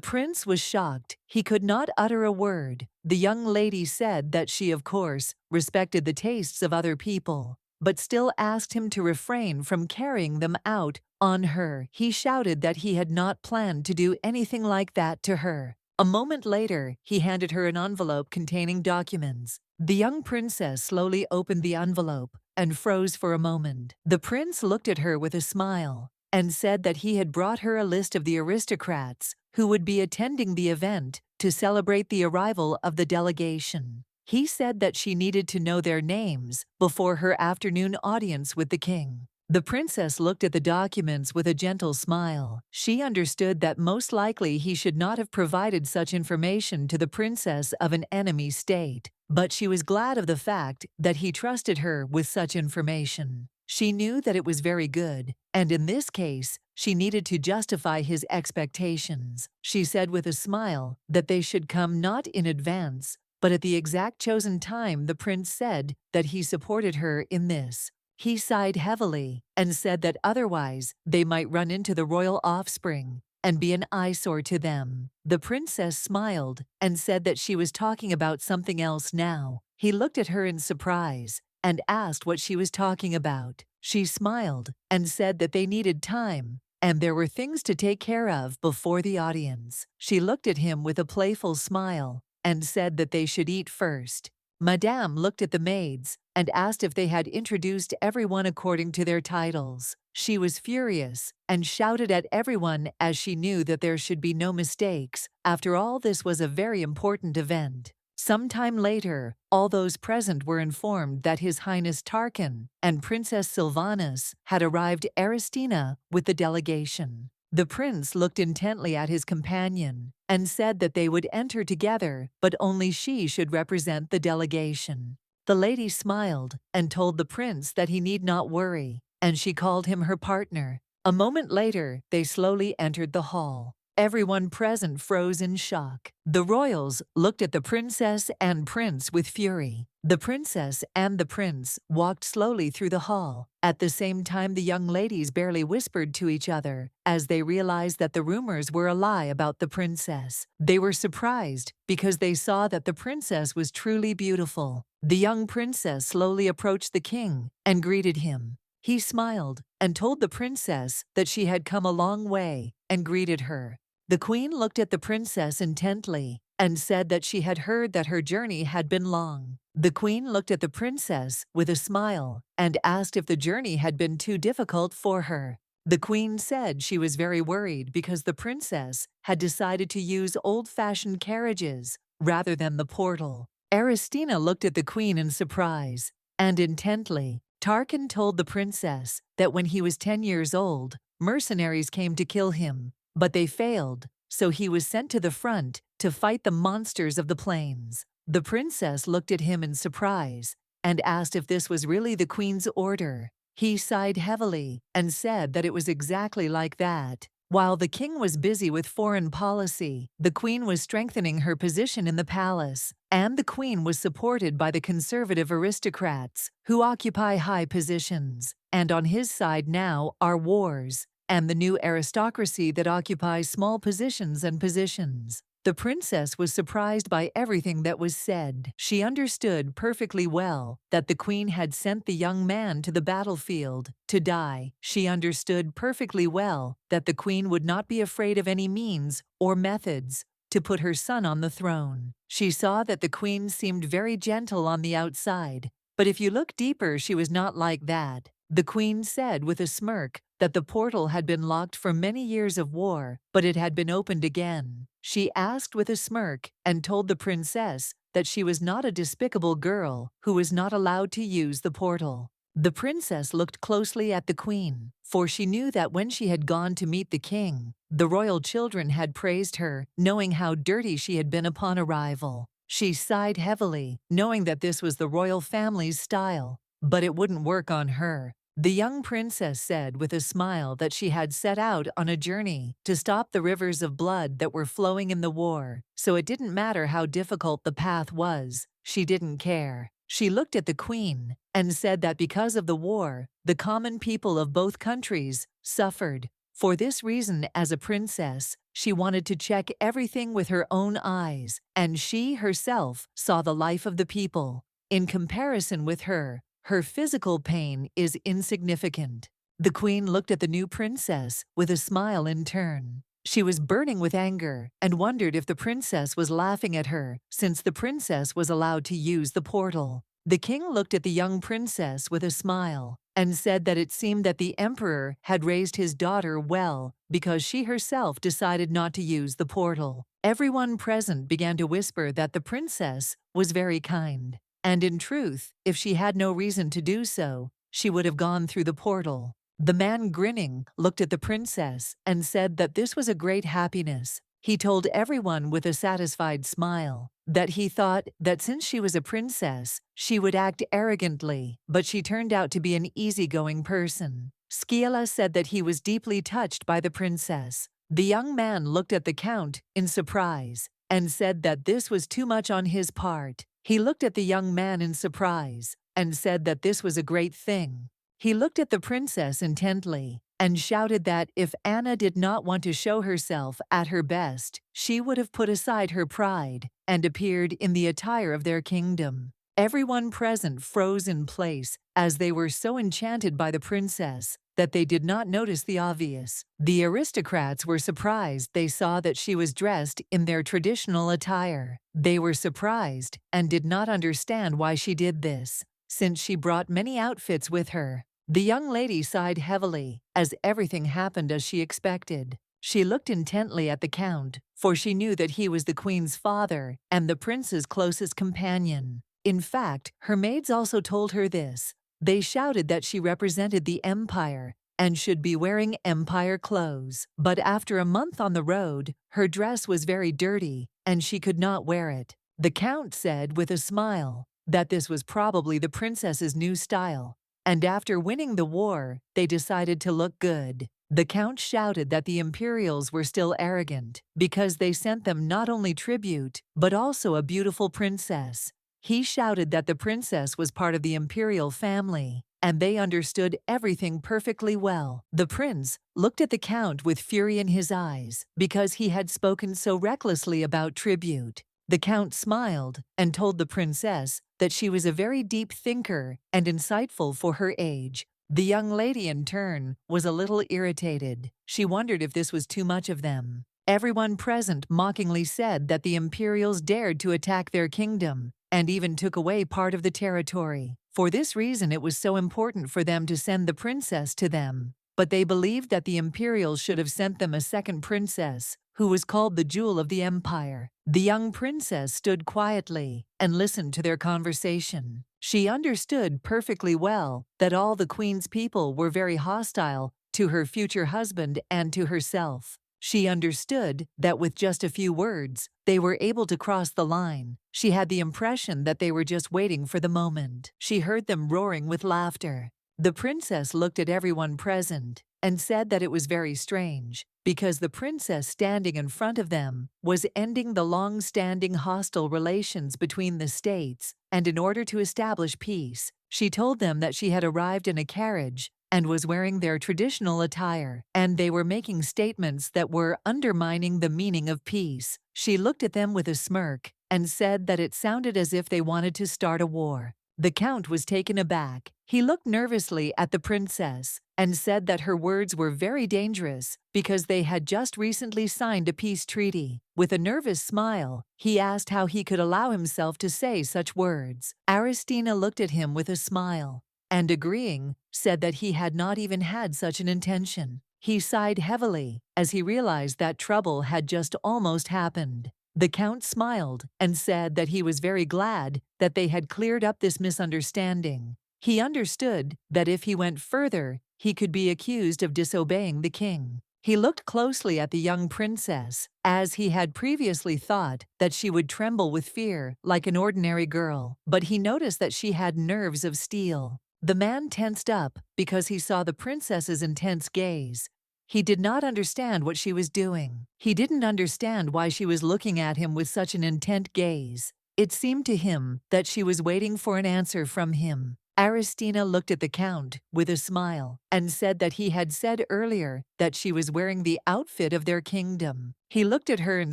prince was shocked. He could not utter a word. The young lady said that she, of course, respected the tastes of other people, but still asked him to refrain from carrying them out on her. He shouted that he had not planned to do anything like that to her. A moment later, he handed her an envelope containing documents. The young princess slowly opened the envelope and froze for a moment. The prince looked at her with a smile and said that he had brought her a list of the aristocrats who would be attending the event to celebrate the arrival of the delegation. He said that she needed to know their names before her afternoon audience with the king. The princess looked at the documents with a gentle smile. She understood that most likely he should not have provided such information to the princess of an enemy state, but she was glad of the fact that he trusted her with such information. She knew that it was very good, and in this case, she needed to justify his expectations. She said with a smile that they should come not in advance, but at the exact chosen time. The prince said that he supported her in this. He sighed heavily and said that otherwise they might run into the royal offspring and be an eyesore to them. The princess smiled and said that she was talking about something else now. He looked at her in surprise and asked what she was talking about. She smiled and said that they needed time and there were things to take care of before the audience. She looked at him with a playful smile and said that they should eat first. Madame looked at the maids and asked if they had introduced everyone according to their titles. She was furious and shouted at everyone as she knew that there should be no mistakes. After all, this was a very important event. Sometime later, all those present were informed that His Highness Tarkan and Princess Sylvanas had arrived at Aristina with the delegation. The prince looked intently at his companion and said that they would enter together, but only she should represent the delegation. The lady smiled and told the prince that he need not worry, and she called him her partner. A moment later, they slowly entered the hall. Everyone present froze in shock. The royals looked at the princess and prince with fury. The princess and the prince walked slowly through the hall. At the same time, the young ladies barely whispered to each other as they realized that the rumors were a lie about the princess. They were surprised because they saw that the princess was truly beautiful. The young princess slowly approached the king and greeted him. He smiled and told the princess that she had come a long way and greeted her. The queen looked at the princess intently and said that she had heard that her journey had been long. The queen looked at the princess with a smile and asked if the journey had been too difficult for her. The queen said she was very worried because the princess had decided to use old-fashioned carriages rather than the portal. Aristina looked at the queen in surprise and intently. Tarkan told the princess that when he was 10 years old, mercenaries came to kill him, but they failed, so he was sent to the front to fight the monsters of the plains. The princess looked at him in surprise and asked if this was really the queen's order. He sighed heavily and said that it was exactly like that. While the king was busy with foreign policy, the queen was strengthening her position in the palace, and the queen was supported by the conservative aristocrats who occupy high positions. And on his side now are wars and the new aristocracy that occupies small positions and positions. The princess was surprised by everything that was said. She understood perfectly well that the queen had sent the young man to the battlefield to die. She understood perfectly well that the queen would not be afraid of any means or methods to put her son on the throne. She saw that the queen seemed very gentle on the outside, but if you look deeper, she was not like that. The queen said with a smirk that the portal had been locked for many years of war, but it had been opened again. She asked with a smirk and told the princess that she was not a despicable girl who was not allowed to use the portal. The princess looked closely at the queen, for she knew that when she had gone to meet the king, the royal children had praised her, knowing how dirty she had been upon arrival. She sighed heavily, knowing that this was the royal family's style, but it wouldn't work on her. The young princess said with a smile that she had set out on a journey to stop the rivers of blood that were flowing in the war, so it didn't matter how difficult the path was, she didn't care. She looked at the queen and said that because of the war, the common people of both countries suffered. For this reason, as a princess, she wanted to check everything with her own eyes, and she herself saw the life of the people. In comparison with her physical pain is insignificant. The queen looked at the new princess with a smile in turn. She was burning with anger and wondered if the princess was laughing at her, since the princess was allowed to use the portal. The king looked at the young princess with a smile and said that it seemed that the emperor had raised his daughter well because she herself decided not to use the portal. Everyone present began to whisper that the princess was very kind. And in truth, if she had no reason to do so, she would have gone through the portal. The man, grinning, looked at the princess and said that this was a great happiness He told everyone with a satisfied smile that he thought that since she was a princess, she would act arrogantly, but she turned out to be an easygoing person. Sciella said that he was deeply touched by the princess. The young man looked at the count in surprise and said that this was too much on his part. He looked at the young man in surprise and said that this was a great thing. He looked at the princess intently and shouted that if Anna did not want to show herself at her best, she would have put aside her pride and appeared in the attire of their kingdom. Everyone present froze in place as they were so enchanted by the princess that they did not notice the obvious. The aristocrats were surprised they saw that she was dressed in their traditional attire. They were surprised and did not understand why she did this, since she brought many outfits with her. The young lady sighed heavily as everything happened as she expected. She looked intently at the count, for she knew that he was the queen's father and the prince's closest companion. In fact, her maids also told her this. They shouted that she represented the empire and should be wearing empire clothes. But after a month on the road, her dress was very dirty and she could not wear it. The count said with a smile that this was probably the princess's new style. And after winning the war, they decided to look good. The count shouted that the Imperials were still arrogant because they sent them not only tribute, but also a beautiful princess. He shouted that the princess was part of the imperial family, and they understood everything perfectly well. The prince looked at the count with fury in his eyes because he had spoken so recklessly about tribute. The count smiled and told the princess that she was a very deep thinker and insightful for her age. The young lady, in turn, was a little irritated. She wondered if this was too much of them. Everyone present mockingly said that the Imperials dared to attack their kingdom and even took away part of the territory. For this reason, it was so important for them to send the princess to them. But they believed that the Imperials should have sent them a second princess, who was called the Jewel of the Empire. The young princess stood quietly and listened to their conversation. She understood perfectly well that all the queen's people were very hostile to her future husband and to herself. She understood that with just a few words, they were able to cross the line. She had the impression that they were just waiting for the moment. She heard them roaring with laughter. The princess looked at everyone present and said that it was very strange, because the princess standing in front of them was ending the long-standing hostile relations between the states, and in order to establish peace, she told them that she had arrived in a carriage and was wearing their traditional attire, and they were making statements that were undermining the meaning of peace. She looked at them with a smirk and said that it sounded as if they wanted to start a war. The count was taken aback. He looked nervously at the princess and said that her words were very dangerous because they had just recently signed a peace treaty. With a nervous smile, he asked how he could allow himself to say such words. Aristina looked at him with a smile and, agreeing, said that he had not even had such an intention. He sighed heavily as he realized that trouble had just almost happened. The count smiled and said that he was very glad that they had cleared up this misunderstanding. He understood that if he went further, he could be accused of disobeying the king. He looked closely at the young princess, as he had previously thought that she would tremble with fear like an ordinary girl, but he noticed that she had nerves of steel. The man tensed up because he saw the princess's intense gaze. He did not understand what she was doing. He didn't understand why she was looking at him with such an intent gaze. It seemed to him that she was waiting for an answer from him. Aristina looked at the count with a smile and said that he had said earlier that she was wearing the outfit of their kingdom. He looked at her in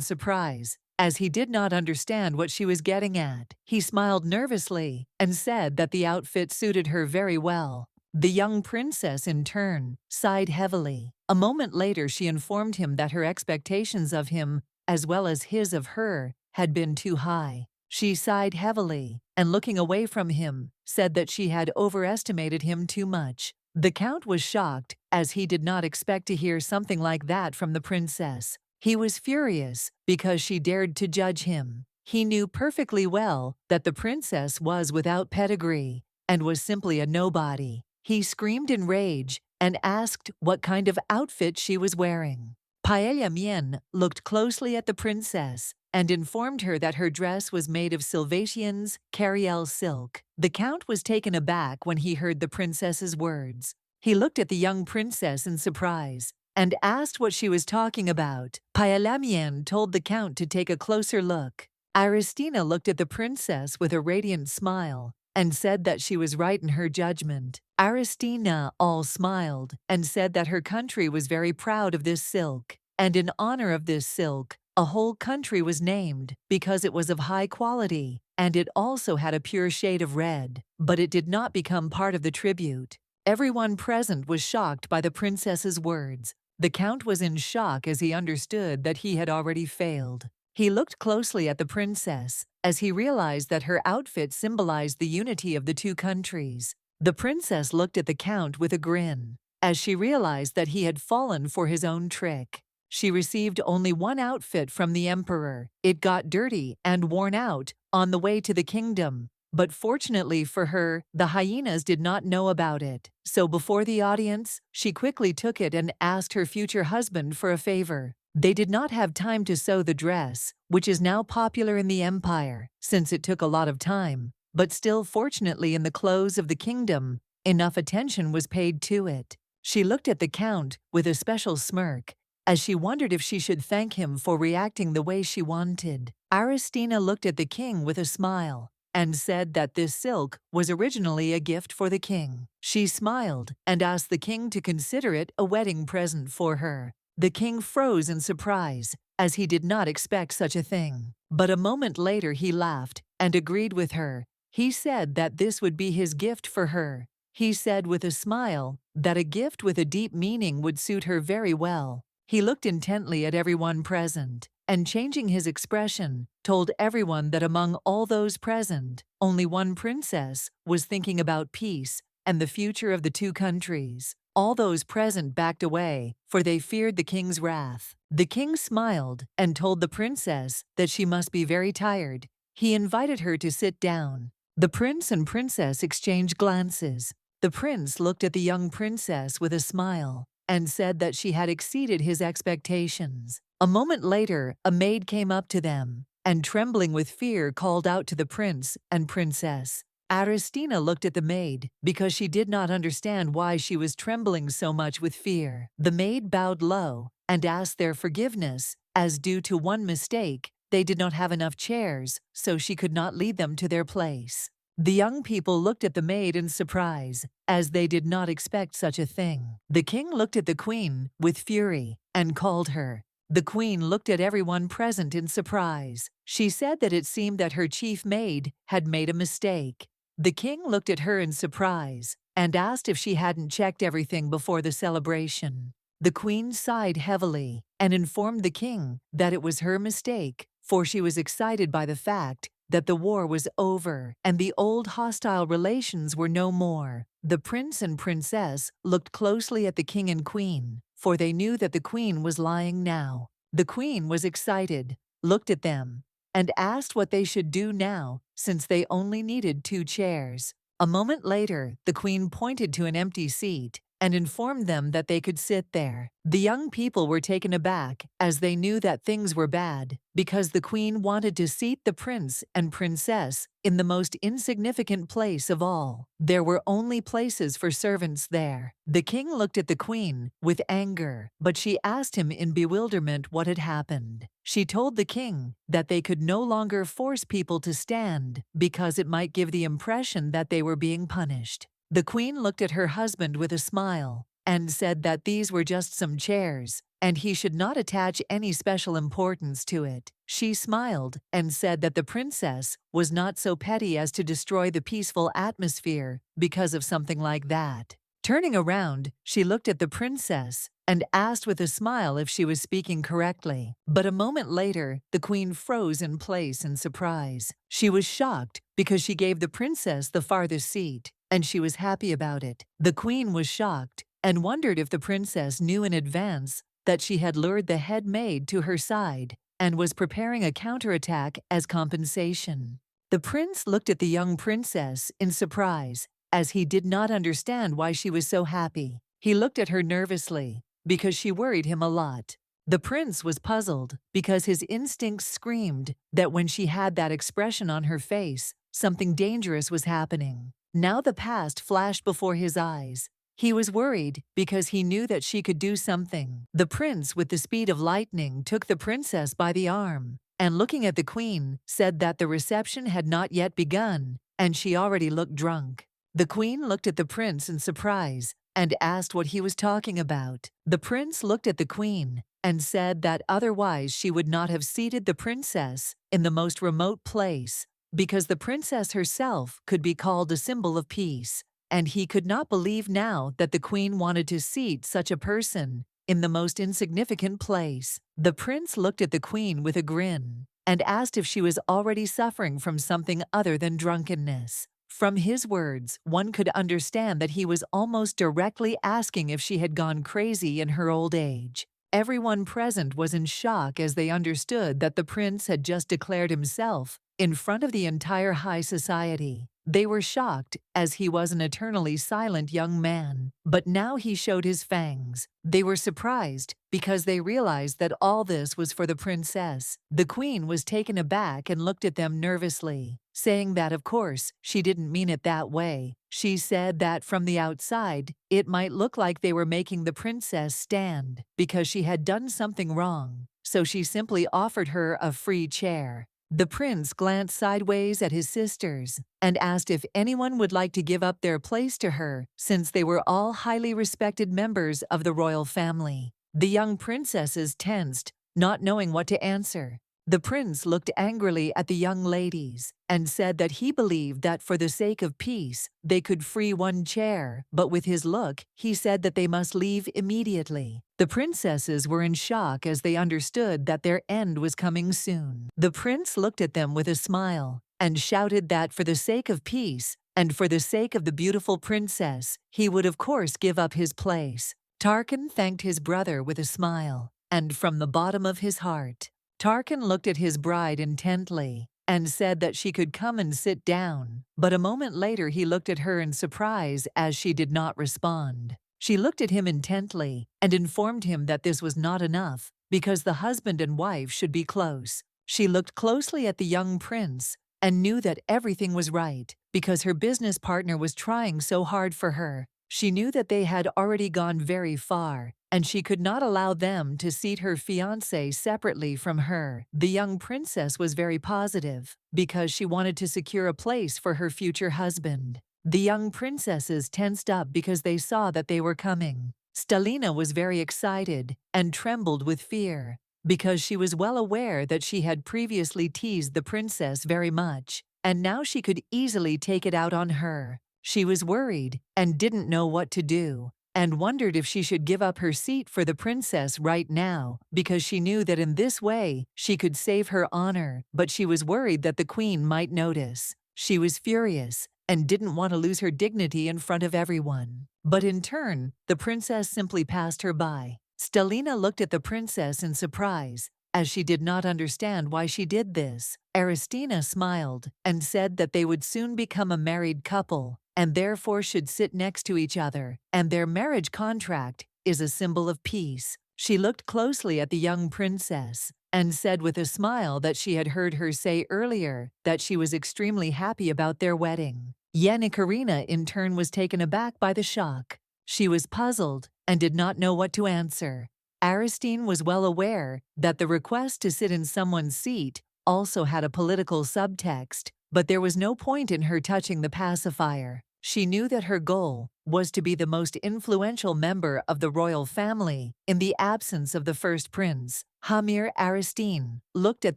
surprise, as he did not understand what she was getting at. He smiled nervously and said that the outfit suited her very well. The young princess, in turn, sighed heavily. A moment later, she informed him that her expectations of him, as well as his of her, had been too high. She sighed heavily, and looking away from him, said that she had overestimated him too much. The count was shocked, as he did not expect to hear something like that from the princess. He was furious because she dared to judge him. He knew perfectly well that the princess was without pedigree and was simply a nobody. He screamed in rage and asked what kind of outfit she was wearing. Paella looked closely at the princess and informed her that her dress was made of Silvatian's Cariel silk. The count was taken aback when he heard the princess's words. He looked at the young princess in surprise and asked what she was talking about. Paella told the count to take a closer look. Aristina looked at the princess with a radiant smile and said that she was right in her judgment. Aristina all smiled and said that her country was very proud of this silk, and in honor of this silk, a whole country was named because it was of high quality, and it also had a pure shade of red, but it did not become part of the tribute. Everyone present was shocked by the princess's words. The count was in shock as he understood that he had already failed. He looked closely at the princess as he realized that her outfit symbolized the unity of the two countries. The princess looked at the count with a grin as she realized that he had fallen for his own trick. She received only one outfit from the emperor. It got dirty and worn out on the way to the kingdom. But fortunately for her, the hyenas did not know about it. So before the audience, she quickly took it and asked her future husband for a favor. They did not have time to sew the dress, which is now popular in the empire, since it took a lot of time. But still, fortunately, in the clothes of the kingdom, enough attention was paid to it. She looked at the count with a special smirk, as she wondered if she should thank him for reacting the way she wanted. Aristina looked at the king with a smile and said that this silk was originally a gift for the king. She smiled and asked the king to consider it a wedding present for her. The king froze in surprise, as he did not expect such a thing. But a moment later he laughed and agreed with her. He said that this would be his gift for her. He said with a smile that a gift with a deep meaning would suit her very well. He looked intently at everyone present, and changing his expression, told everyone that among all those present, only one princess was thinking about peace and the future of the two countries. All those present backed away, for they feared the king's wrath. The king smiled and told the princess that she must be very tired. He invited her to sit down. The prince and princess exchanged glances. The prince looked at the young princess with a smile and said that she had exceeded his expectations. A moment later, a maid came up to them and, trembling with fear, called out to the prince and princess. Aristina looked at the maid because she did not understand why she was trembling so much with fear. The maid bowed low and asked their forgiveness, as due to one mistake, they did not have enough chairs, so she could not lead them to their place. The young people looked at the maid in surprise, as they did not expect such a thing. The king looked at the queen with fury and called her. The queen looked at everyone present in surprise. She said that it seemed that her chief maid had made a mistake. The king looked at her in surprise and asked if she hadn't checked everything before the celebration. The queen sighed heavily and informed the king that it was her mistake, for she was excited by the fact that the war was over and the old hostile relations were no more. The prince and princess looked closely at the king and queen, for they knew that the queen was lying now. The queen was excited, looked at them, and asked what they should do now, since they only needed 2 chairs. A moment later, the queen pointed to an empty seat and informed them that they could sit there. The young people were taken aback, as they knew that things were bad, because the queen wanted to seat the prince and princess in the most insignificant place of all. There were only places for servants there. The king looked at the queen with anger, but she asked him in bewilderment what had happened. She told the king that they could no longer force people to stand because it might give the impression that they were being punished. The queen looked at her husband with a smile and said that these were just some chairs, and he should not attach any special importance to it. She smiled and said that the princess was not so petty as to destroy the peaceful atmosphere because of something like that. Turning around, she looked at the princess and asked with a smile if she was speaking correctly. But a moment later, the queen froze in place in surprise. She was shocked because she gave the princess the farthest seat, and she was happy about it. The queen was shocked and wondered if the princess knew in advance that she had lured the head maid to her side and was preparing a counterattack as compensation. The prince looked at the young princess in surprise, as he did not understand why she was so happy. He looked at her nervously, because she worried him a lot. The prince was puzzled because his instincts screamed that when she had that expression on her face, something dangerous was happening. Now the past flashed before his eyes. He was worried because he knew that she could do something. The prince, with the speed of lightning, took the princess by the arm and, looking at the queen, said that the reception had not yet begun and she already looked drunk. The queen looked at the prince in surprise and asked what he was talking about. The prince looked at the queen and said that otherwise she would not have seated the princess in the most remote place, because the princess herself could be called a symbol of peace, and he could not believe now that the queen wanted to seat such a person in the most insignificant place. The prince looked at the queen with a grin and asked if she was already suffering from something other than drunkenness. From his words, one could understand that he was almost directly asking if she had gone crazy in her old age. Everyone present was in shock as they understood that the prince had just declared himself in front of the entire high society. They were shocked, as he was an eternally silent young man, but now he showed his fangs. They were surprised because they realized that all this was for the princess. The queen was taken aback and looked at them nervously, saying that of course she didn't mean it that way. She said that from the outside, it might look like they were making the princess stand because she had done something wrong, so she simply offered her a free chair. The prince glanced sideways at his sisters and asked if anyone would like to give up their place to her, since they were all highly respected members of the royal family. The young princesses tensed, not knowing what to answer. The prince looked angrily at the young ladies and said that he believed that for the sake of peace, they could free one chair, but with his look, he said that they must leave immediately. The princesses were in shock as they understood that their end was coming soon. The prince looked at them with a smile and shouted that for the sake of peace and for the sake of the beautiful princess, he would of course give up his place. Tarkan thanked his brother with a smile, and from the bottom of his heart, Tarkan looked at his bride intently and said that she could come and sit down, but a moment later he looked at her in surprise as she did not respond. She looked at him intently and informed him that this was not enough because the husband and wife should be close. She looked closely at the young prince and knew that everything was right because her business partner was trying so hard for her. She knew that they had already gone very far, and she could not allow them to seat her fiancé separately from her. The young princess was very positive because she wanted to secure a place for her future husband. The young princesses tensed up because they saw that they were coming. Stalina was very excited and trembled with fear because she was well aware that she had previously teased the princess very much, and now she could easily take it out on her. She was worried and didn't know what to do, and wondered if she should give up her seat for the princess right now, because she knew that in this way she could save her honor, but she was worried that the queen might notice. She was furious and didn't want to lose her dignity in front of everyone. But in turn, the princess simply passed her by. Stalina looked at the princess in surprise, as she did not understand why she did this. Aristina smiled and said that they would soon become a married couple, and therefore should sit next to each other, and their marriage contract is a symbol of peace. She looked closely at the young princess and said with a smile that she had heard her say earlier that she was extremely happy about their wedding. Yekaterina in turn was taken aback by the shock. She was puzzled and did not know what to answer. Aristine was well aware that the request to sit in someone's seat also had a political subtext, but there was no point in her touching the pacifier. She knew that her goal was to be the most influential member of the royal family in the absence of the first prince. Hamir Aristine looked at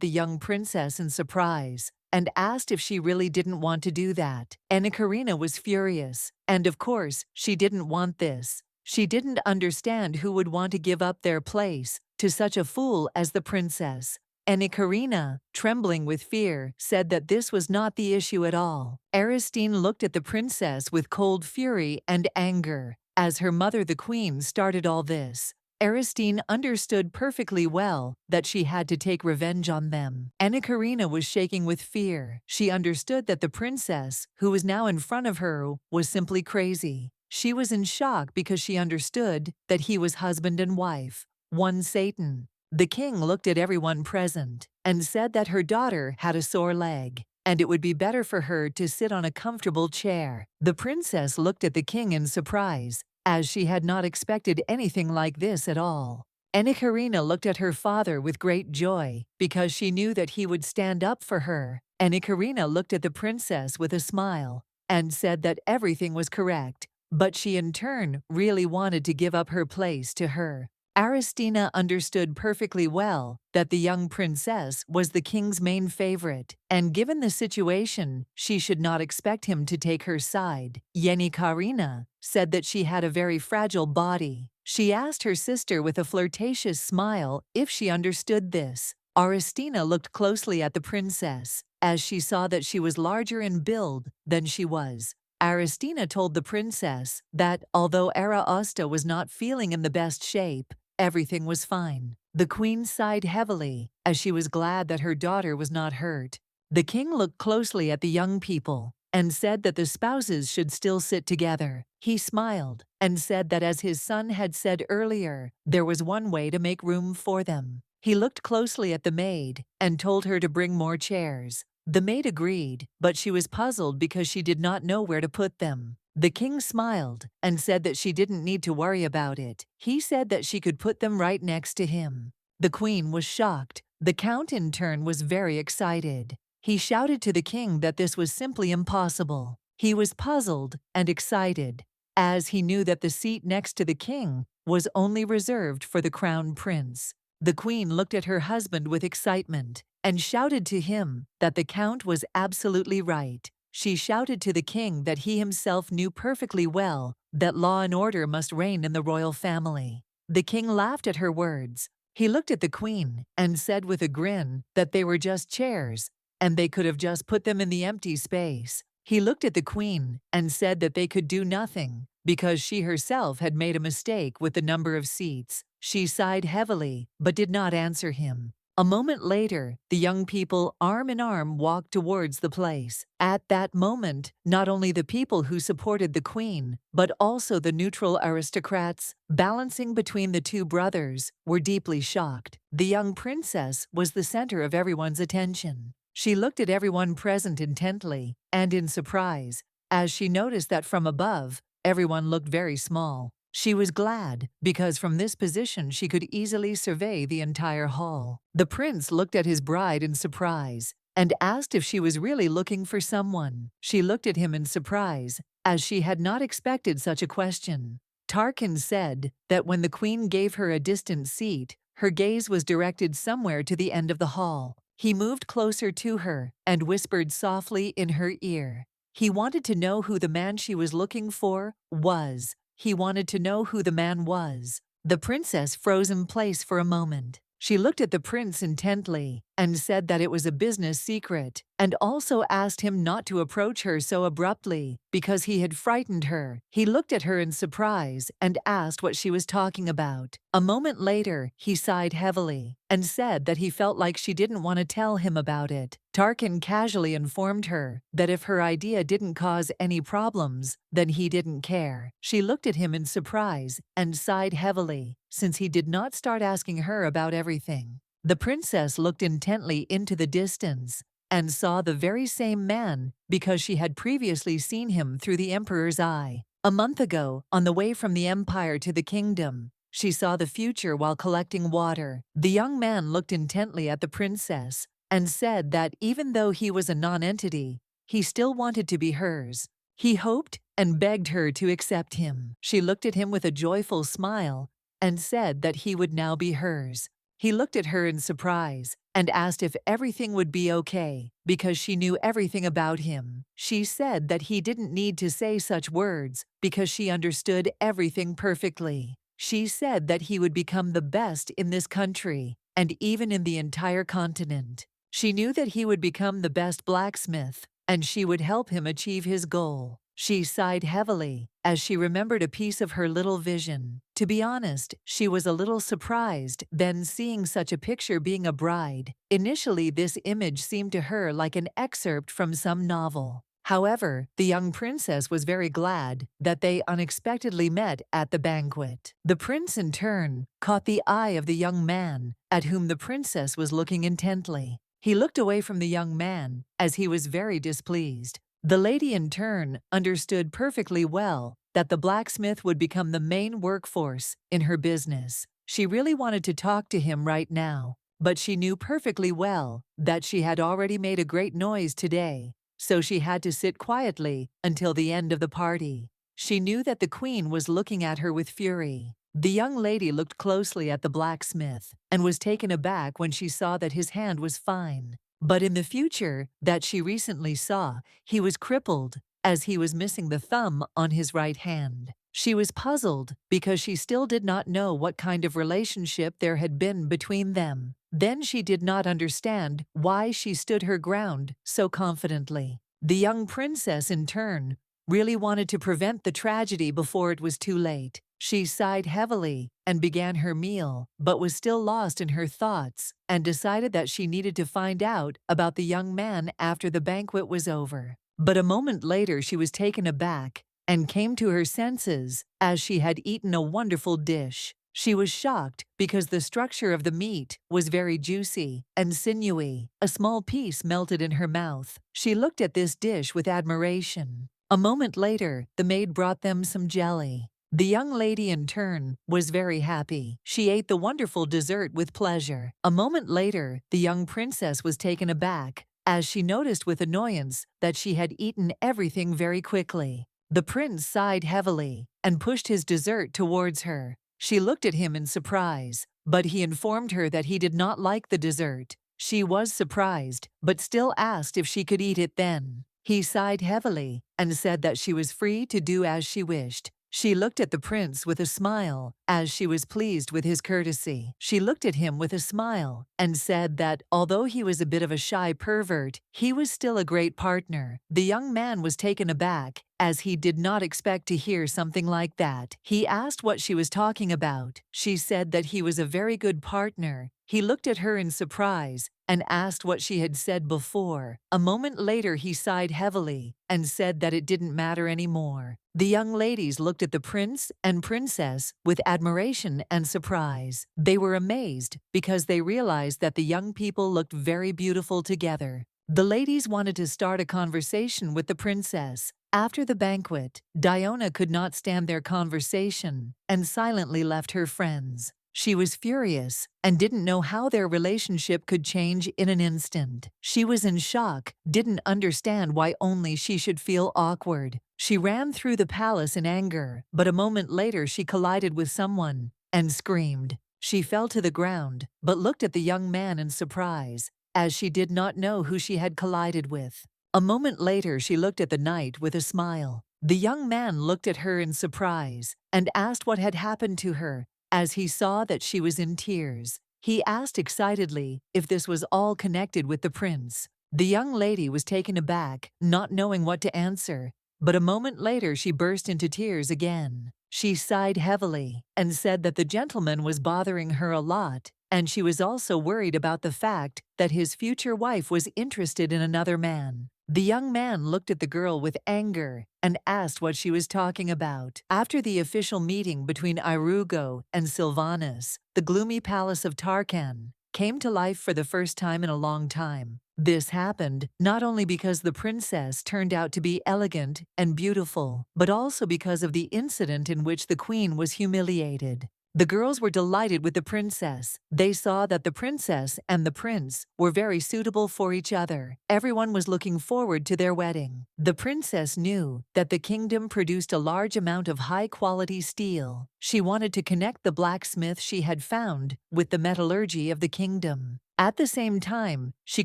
the young princess in surprise and asked if she really didn't want to do that. Yekaterina was furious, and of course, she didn't want this. She didn't understand who would want to give up their place to such a fool as the princess. Yekaterina, trembling with fear, said that this was not the issue at all. Aristine looked at the princess with cold fury and anger, as her mother the queen started all this. Aristine understood perfectly well that she had to take revenge on them. Yekaterina was shaking with fear. She understood that the princess, who was now in front of her, was simply crazy. She was in shock because she understood that he was husband and wife, one Satan. The king looked at everyone present and said that her daughter had a sore leg, and it would be better for her to sit on a comfortable chair. The princess looked at the king in surprise, as she had not expected anything like this at all. Ekaterina looked at her father with great joy, because she knew that he would stand up for her. Ekaterina looked at the princess with a smile, and said that everything was correct, but she in turn really wanted to give up her place to her. Aristina understood perfectly well that the young princess was the king's main favorite, and given the situation, she should not expect him to take her side. Ekaterina said that she had a very fragile body. She asked her sister with a flirtatious smile if she understood this. Aristina looked closely at the princess, as she saw that she was larger in build than she was. Aristina told the princess that, although Ariosta was not feeling in the best shape, everything was fine. The queen sighed heavily, as she was glad that her daughter was not hurt. The king looked closely at the young people and said that the spouses should still sit together. He smiled and said that, as his son had said earlier, there was one way to make room for them. He looked closely at the maid and told her to bring more chairs. The maid agreed, but she was puzzled because she did not know where to put them. The king smiled and said that she didn't need to worry about it. He said that she could put them right next to him. The queen was shocked. The count in turn was very excited. He shouted to the king that this was simply impossible. He was puzzled and excited, as he knew that the seat next to the king was only reserved for the crown prince. The queen looked at her husband with excitement and shouted to him that the count was absolutely right. She shouted to the king that he himself knew perfectly well that law and order must reign in the royal family. The king laughed at her words. He looked at the queen and said with a grin that they were just chairs, and they could have just put them in the empty space. He looked at the queen and said that they could do nothing, because she herself had made a mistake with the number of seats. She sighed heavily, but did not answer him. A moment later, the young people, arm in arm, walked towards the place. At that moment, not only the people who supported the queen, but also the neutral aristocrats, balancing between the two brothers, were deeply shocked. The young princess was the center of everyone's attention. She looked at everyone present intently and in surprise, as she noticed that from above, everyone looked very small. She was glad, because from this position she could easily survey the entire hall. The prince looked at his bride in surprise and asked if she was really looking for someone. She looked at him in surprise, as she had not expected such a question. Tarkan said that when the queen gave her a distant seat, her gaze was directed somewhere to the end of the hall. He moved closer to her and whispered softly in her ear. He wanted to know who the man she was looking for was. He wanted to know who the man was. The princess froze in place for a moment. She looked at the prince intently and said that it was a business secret, and also asked him not to approach her so abruptly because he had frightened her. He looked at her in surprise and asked what she was talking about. A moment later, he sighed heavily and said that he felt like she didn't want to tell him about it. Tarkan casually informed her that if her idea didn't cause any problems, then he didn't care. She looked at him in surprise and sighed heavily, since he did not start asking her about everything. The princess looked intently into the distance and saw the very same man, because she had previously seen him through the emperor's eye. A month ago, on the way from the empire to the kingdom, she saw the future while collecting water. The young man looked intently at the princess and said that even though he was a non-entity, he still wanted to be hers. He hoped and begged her to accept him. She looked at him with a joyful smile and said that he would now be hers. He looked at her in surprise and asked if everything would be okay, because she knew everything about him. She said that he didn't need to say such words because she understood everything perfectly. She said that he would become the best in this country and even in the entire continent. She knew that he would become the best blacksmith, and she would help him achieve his goal. She sighed heavily as she remembered a piece of her little vision. To be honest, she was a little surprised then seeing such a picture being a bride. Initially, this image seemed to her like an excerpt from some novel. However, the young princess was very glad that they unexpectedly met at the banquet. The prince, in turn, caught the eye of the young man, at whom the princess was looking intently. He looked away from the young man, as he was very displeased. The lady, in turn, understood perfectly well that the blacksmith would become the main workforce in her business. She really wanted to talk to him right now, but she knew perfectly well that she had already made a great noise today, so she had to sit quietly until the end of the party. She knew that the queen was looking at her with fury. The young lady looked closely at the blacksmith and was taken aback when she saw that his hand was fine. But in the future that she recently saw, he was crippled, as he was missing the thumb on his right hand. She was puzzled because she still did not know what kind of relationship there had been between them. Then she did not understand why she stood her ground so confidently. The young princess, in turn, really wanted to prevent the tragedy before it was too late. She sighed heavily and began her meal, but was still lost in her thoughts and decided that she needed to find out about the young man after the banquet was over. But a moment later she was taken aback and came to her senses as she had eaten a wonderful dish. She was shocked because the structure of the meat was very juicy and sinewy. A small piece melted in her mouth. She looked at this dish with admiration. A moment later, the maid brought them some jelly. The young lady, in turn, was very happy. She ate the wonderful dessert with pleasure. A moment later, the young princess was taken aback as she noticed with annoyance that she had eaten everything very quickly. The prince sighed heavily and pushed his dessert towards her. She looked at him in surprise, but he informed her that he did not like the dessert. She was surprised, but still asked if she could eat it then. He sighed heavily and said that she was free to do as she wished. She looked at the prince with a smile, as she was pleased with his courtesy. She looked at him with a smile and said that, although he was a bit of a shy pervert, he was still a great partner. The young man was taken aback, as he did not expect to hear something like that. He asked what she was talking about. She said that he was a very good partner. He looked at her in surprise and asked what she had said before. A moment later he sighed heavily and said that it didn't matter anymore. The young ladies looked at the prince and princess with admiration and surprise. They were amazed because they realized that the young people looked very beautiful together. The ladies wanted to start a conversation with the princess. After the banquet, Diana could not stand their conversation and silently left her friends. She was furious and didn't know how their relationship could change in an instant. She was in shock, didn't understand why only she should feel awkward. She ran through the palace in anger, but a moment later she collided with someone and screamed. She fell to the ground, but looked at the young man in surprise, as she did not know who she had collided with. A moment later she looked at the knight with a smile. The young man looked at her in surprise and asked what had happened to her. As he saw that she was in tears, he asked excitedly if this was all connected with the prince. The young lady was taken aback, not knowing what to answer, but a moment later she burst into tears again. She sighed heavily and said that the gentleman was bothering her a lot, and she was also worried about the fact that his future wife was interested in another man. The young man looked at the girl with anger and asked what she was talking about. After the official meeting between Irugo and Sylvanus, the gloomy palace of Tarkan came to life for the first time in a long time. This happened not only because the princess turned out to be elegant and beautiful, but also because of the incident in which the queen was humiliated. The girls were delighted with the princess. They saw that the princess and the prince were very suitable for each other. Everyone was looking forward to their wedding. The princess knew that the kingdom produced a large amount of high-quality steel. She wanted to connect the blacksmith she had found with the metallurgy of the kingdom. At the same time, she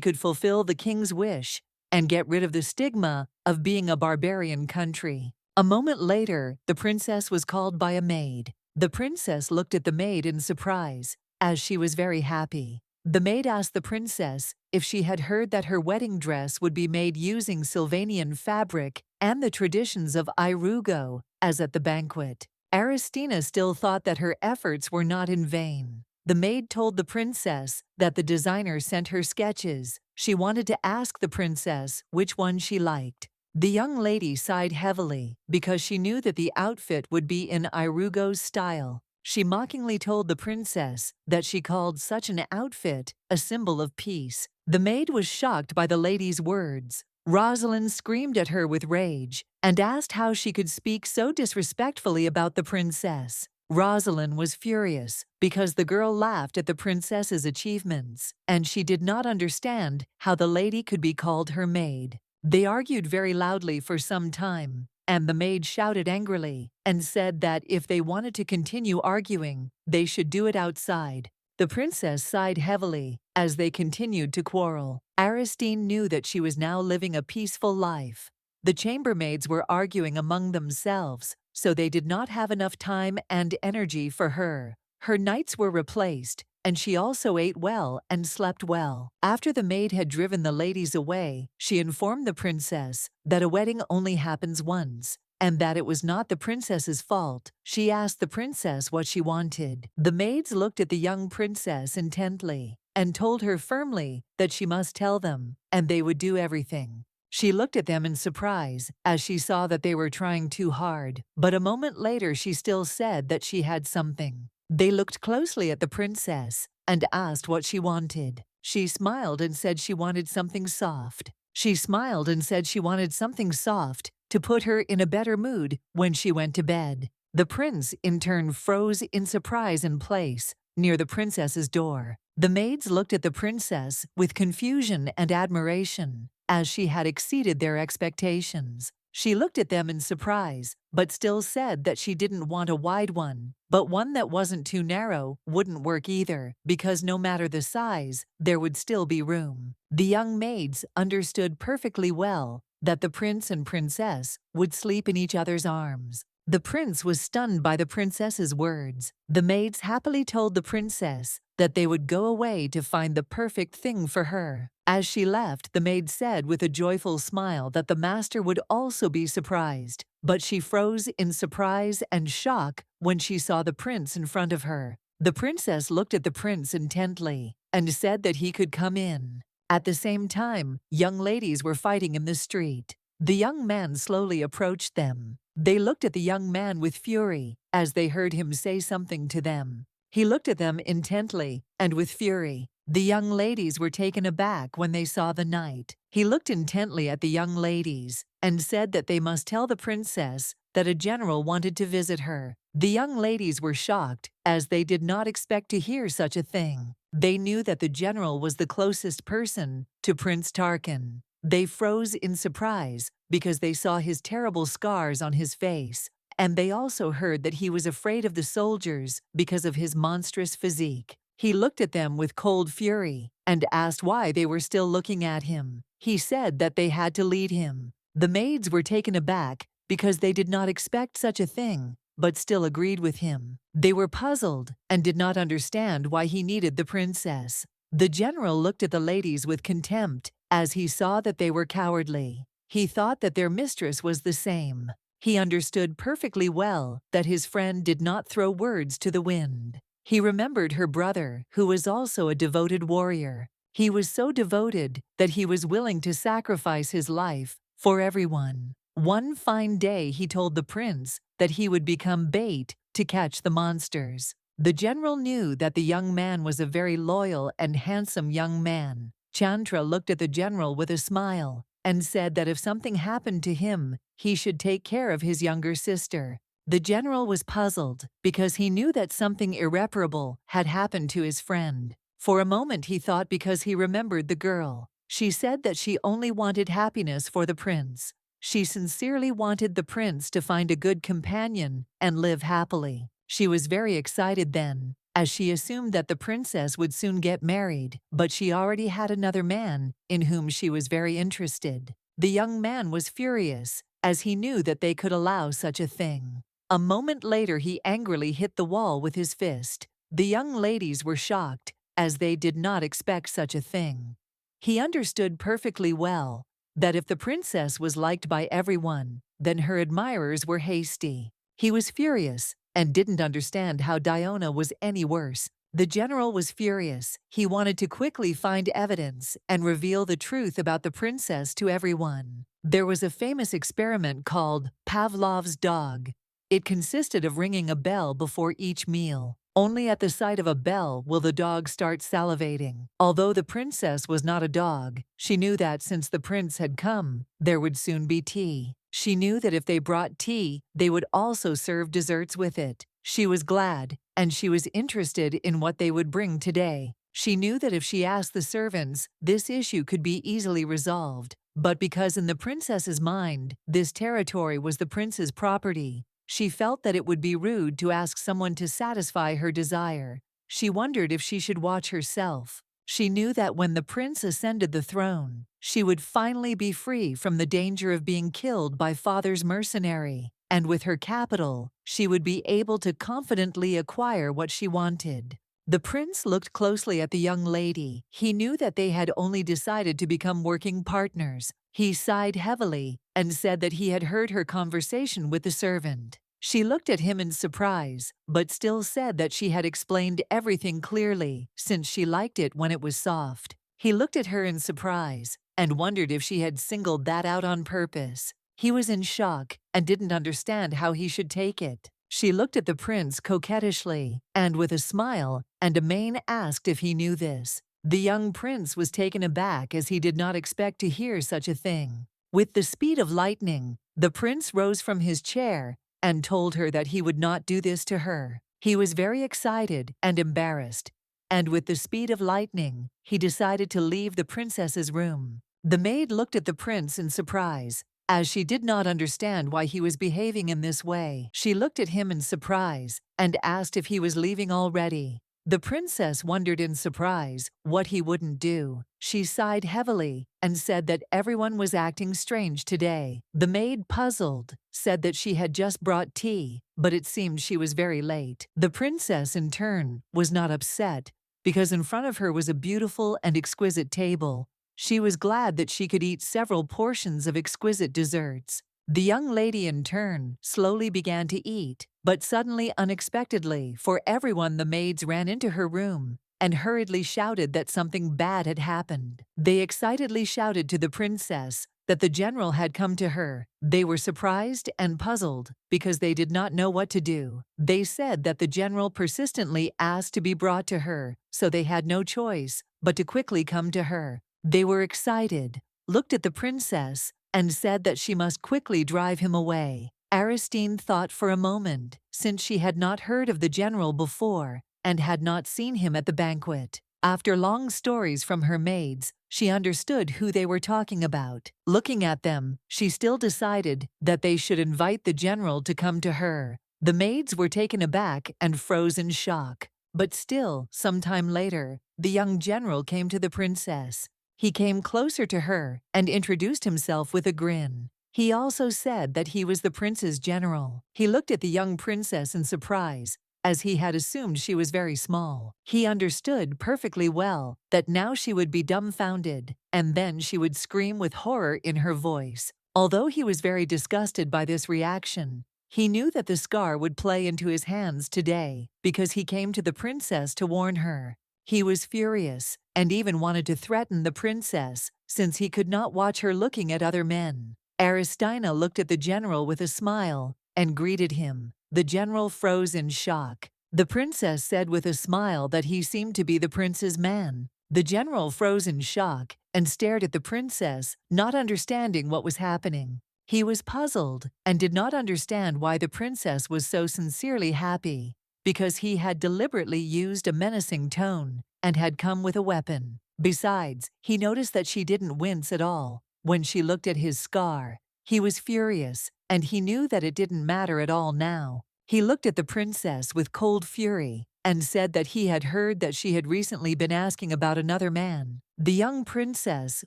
could fulfill the king's wish and get rid of the stigma of being a barbarian country. A moment later, the princess was called by a maid. The princess looked at the maid in surprise, as she was very happy. The maid asked the princess if she had heard that her wedding dress would be made using Sylvanian fabric and the traditions of Irugo, as at the banquet. Aristina still thought that her efforts were not in vain. The maid told the princess that the designer sent her sketches. She wanted to ask the princess which one she liked. The young lady sighed heavily because she knew that the outfit would be in Irugo's style. She mockingly told the princess that she called such an outfit a symbol of peace. The maid was shocked by the lady's words. Rosalind screamed at her with rage and asked how she could speak so disrespectfully about the princess. Rosalind was furious because the girl laughed at the princess's achievements, and she did not understand how the lady could be called her maid. They argued very loudly for some time, and the maid shouted angrily and said that if they wanted to continue arguing, they should do it outside. The princess sighed heavily as they continued to quarrel. Aristine knew that she was now living a peaceful life. The chambermaids were arguing among themselves, so they did not have enough time and energy for her. Her nights were replaced, and she also ate well and slept well. After the maid had driven the ladies away, she informed the princess that a wedding only happens once, and that it was not the princess's fault. She asked the princess what she wanted. The maids looked at the young princess intently and told her firmly that she must tell them, and they would do everything. She looked at them in surprise as she saw that they were trying too hard, but a moment later she still said that she had something. They looked closely at the princess and asked what she wanted. She smiled and said she wanted something soft. She smiled and said she wanted something soft to put her in a better mood when she went to bed. The prince, in turn, froze in surprise in place near the princess's door. The maids looked at the princess with confusion and admiration, as she had exceeded their expectations. She looked at them in surprise, but still said that she didn't want a wide one, but one that wasn't too narrow wouldn't work either, because no matter the size, there would still be room. The young maids understood perfectly well that the prince and princess would sleep in each other's arms. The prince was stunned by the princess's words. The maids happily told the princess that they would go away to find the perfect thing for her. As she left, the maid said with a joyful smile that the master would also be surprised, but she froze in surprise and shock when she saw the prince in front of her. The princess looked at the prince intently and said that he could come in. At the same time, young ladies were fighting in the street. The young man slowly approached them. They looked at the young man with fury as they heard him say something to them. He looked at them intently and with fury. The young ladies were taken aback when they saw the knight. He looked intently at the young ladies and said that they must tell the princess that a general wanted to visit her. The young ladies were shocked as they did not expect to hear such a thing. They knew that the general was the closest person to Prince Tarkan. They froze in surprise because they saw his terrible scars on his face, and they also heard that he was afraid of the soldiers because of his monstrous physique. He looked at them with cold fury and asked why they were still looking at him. He said that they had to lead him. The maids were taken aback because they did not expect such a thing, but still agreed with him. They were puzzled and did not understand why he needed the princess. The general looked at the ladies with contempt as he saw that they were cowardly. He thought that their mistress was the same. He understood perfectly well that his friend did not throw words to the wind. He remembered her brother, who was also a devoted warrior. He was so devoted that he was willing to sacrifice his life for everyone. One fine day he told the prince that he would become bait to catch the monsters. The general knew that the young man was a very loyal and handsome young man. Chandra looked at the general with a smile and said that if something happened to him, he should take care of his younger sister. The general was puzzled because he knew that something irreparable had happened to his friend. For a moment he thought because he remembered the girl. She said that she only wanted happiness for the prince. She sincerely wanted the prince to find a good companion and live happily. She was very excited then, as she assumed that the princess would soon get married, but she already had another man in whom she was very interested. The young man was furious, as he knew that they could allow such a thing. A moment later he angrily hit the wall with his fist. The young ladies were shocked, as they did not expect such a thing. He understood perfectly well that if the princess was liked by everyone, then her admirers were hasty. He was furious and didn't understand how Diona was any worse. The general was furious. He wanted to quickly find evidence and reveal the truth about the princess to everyone. There was a famous experiment called Pavlov's dog. It consisted of ringing a bell before each meal. Only at the sight of a bell will the dog start salivating. Although the princess was not a dog, she knew that since the prince had come, there would soon be tea. She knew that if they brought tea, they would also serve desserts with it. She was glad, and she was interested in what they would bring today. She knew that if she asked the servants, this issue could be easily resolved. But because in the princess's mind, this territory was the prince's property, she felt that it would be rude to ask someone to satisfy her desire. She wondered if she should watch herself. She knew that when the prince ascended the throne, she would finally be free from the danger of being killed by father's mercenary, and with her capital, she would be able to confidently acquire what she wanted. The prince looked closely at the young lady. He knew that they had only decided to become working partners. He sighed heavily and said that he had heard her conversation with the servant. She looked at him in surprise, but still said that she had explained everything clearly, since she liked it when it was soft. He looked at her in surprise and wondered if she had singled that out on purpose. He was in shock and didn't understand how he should take it. She looked at the prince coquettishly, and with a smile and a mane asked if he knew this. The young prince was taken aback as he did not expect to hear such a thing. With the speed of lightning, the prince rose from his chair and told her that he would not do this to her. He was very excited and embarrassed, and with the speed of lightning, he decided to leave the princess's room. The maid looked at the prince in surprise, as she did not understand why he was behaving in this way. She looked at him in surprise and asked if he was leaving already. The princess wondered in surprise what he wouldn't do. She sighed heavily and said that everyone was acting strange today. The maid, puzzled, said that she had just brought tea, but it seemed she was very late. The princess, in turn, was not upset because in front of her was a beautiful and exquisite table. She was glad that she could eat several portions of exquisite desserts. The young lady, in turn, slowly began to eat, but suddenly, unexpectedly, for everyone, the maids ran into her room and hurriedly shouted that something bad had happened. They excitedly shouted to the princess that the general had come to her. They were surprised and puzzled because they did not know what to do. They said that the general persistently asked to be brought to her, so they had no choice but to quickly come to her. They were excited, looked at the princess, and said that she must quickly drive him away. Aristine thought for a moment, since she had not heard of the general before and had not seen him at the banquet. After long stories from her maids, she understood who they were talking about. Looking at them, she still decided that they should invite the general to come to her. The maids were taken aback and froze in shock. But still, some time later, the young general came to the princess. He came closer to her and introduced himself with a grin. He also said that he was the prince's general. He looked at the young princess in surprise, as he had assumed she was very small. He understood perfectly well that now she would be dumbfounded, and then she would scream with horror in her voice. Although he was very disgusted by this reaction, he knew that the scar would play into his hands today because he came to the princess to warn her. He was furious and even wanted to threaten the princess since he could not watch her looking at other men. Aristina looked at the general with a smile and greeted him. The general froze in shock. The princess said with a smile that he seemed to be the prince's man. The general froze in shock and stared at the princess, not understanding what was happening. He was puzzled and did not understand why the princess was so sincerely happy, because he had deliberately used a menacing tone and had come with a weapon. Besides, he noticed that she didn't wince at all when she looked at his scar. He was furious, and he knew that it didn't matter at all now. He looked at the princess with cold fury and said that he had heard that she had recently been asking about another man. The young princess,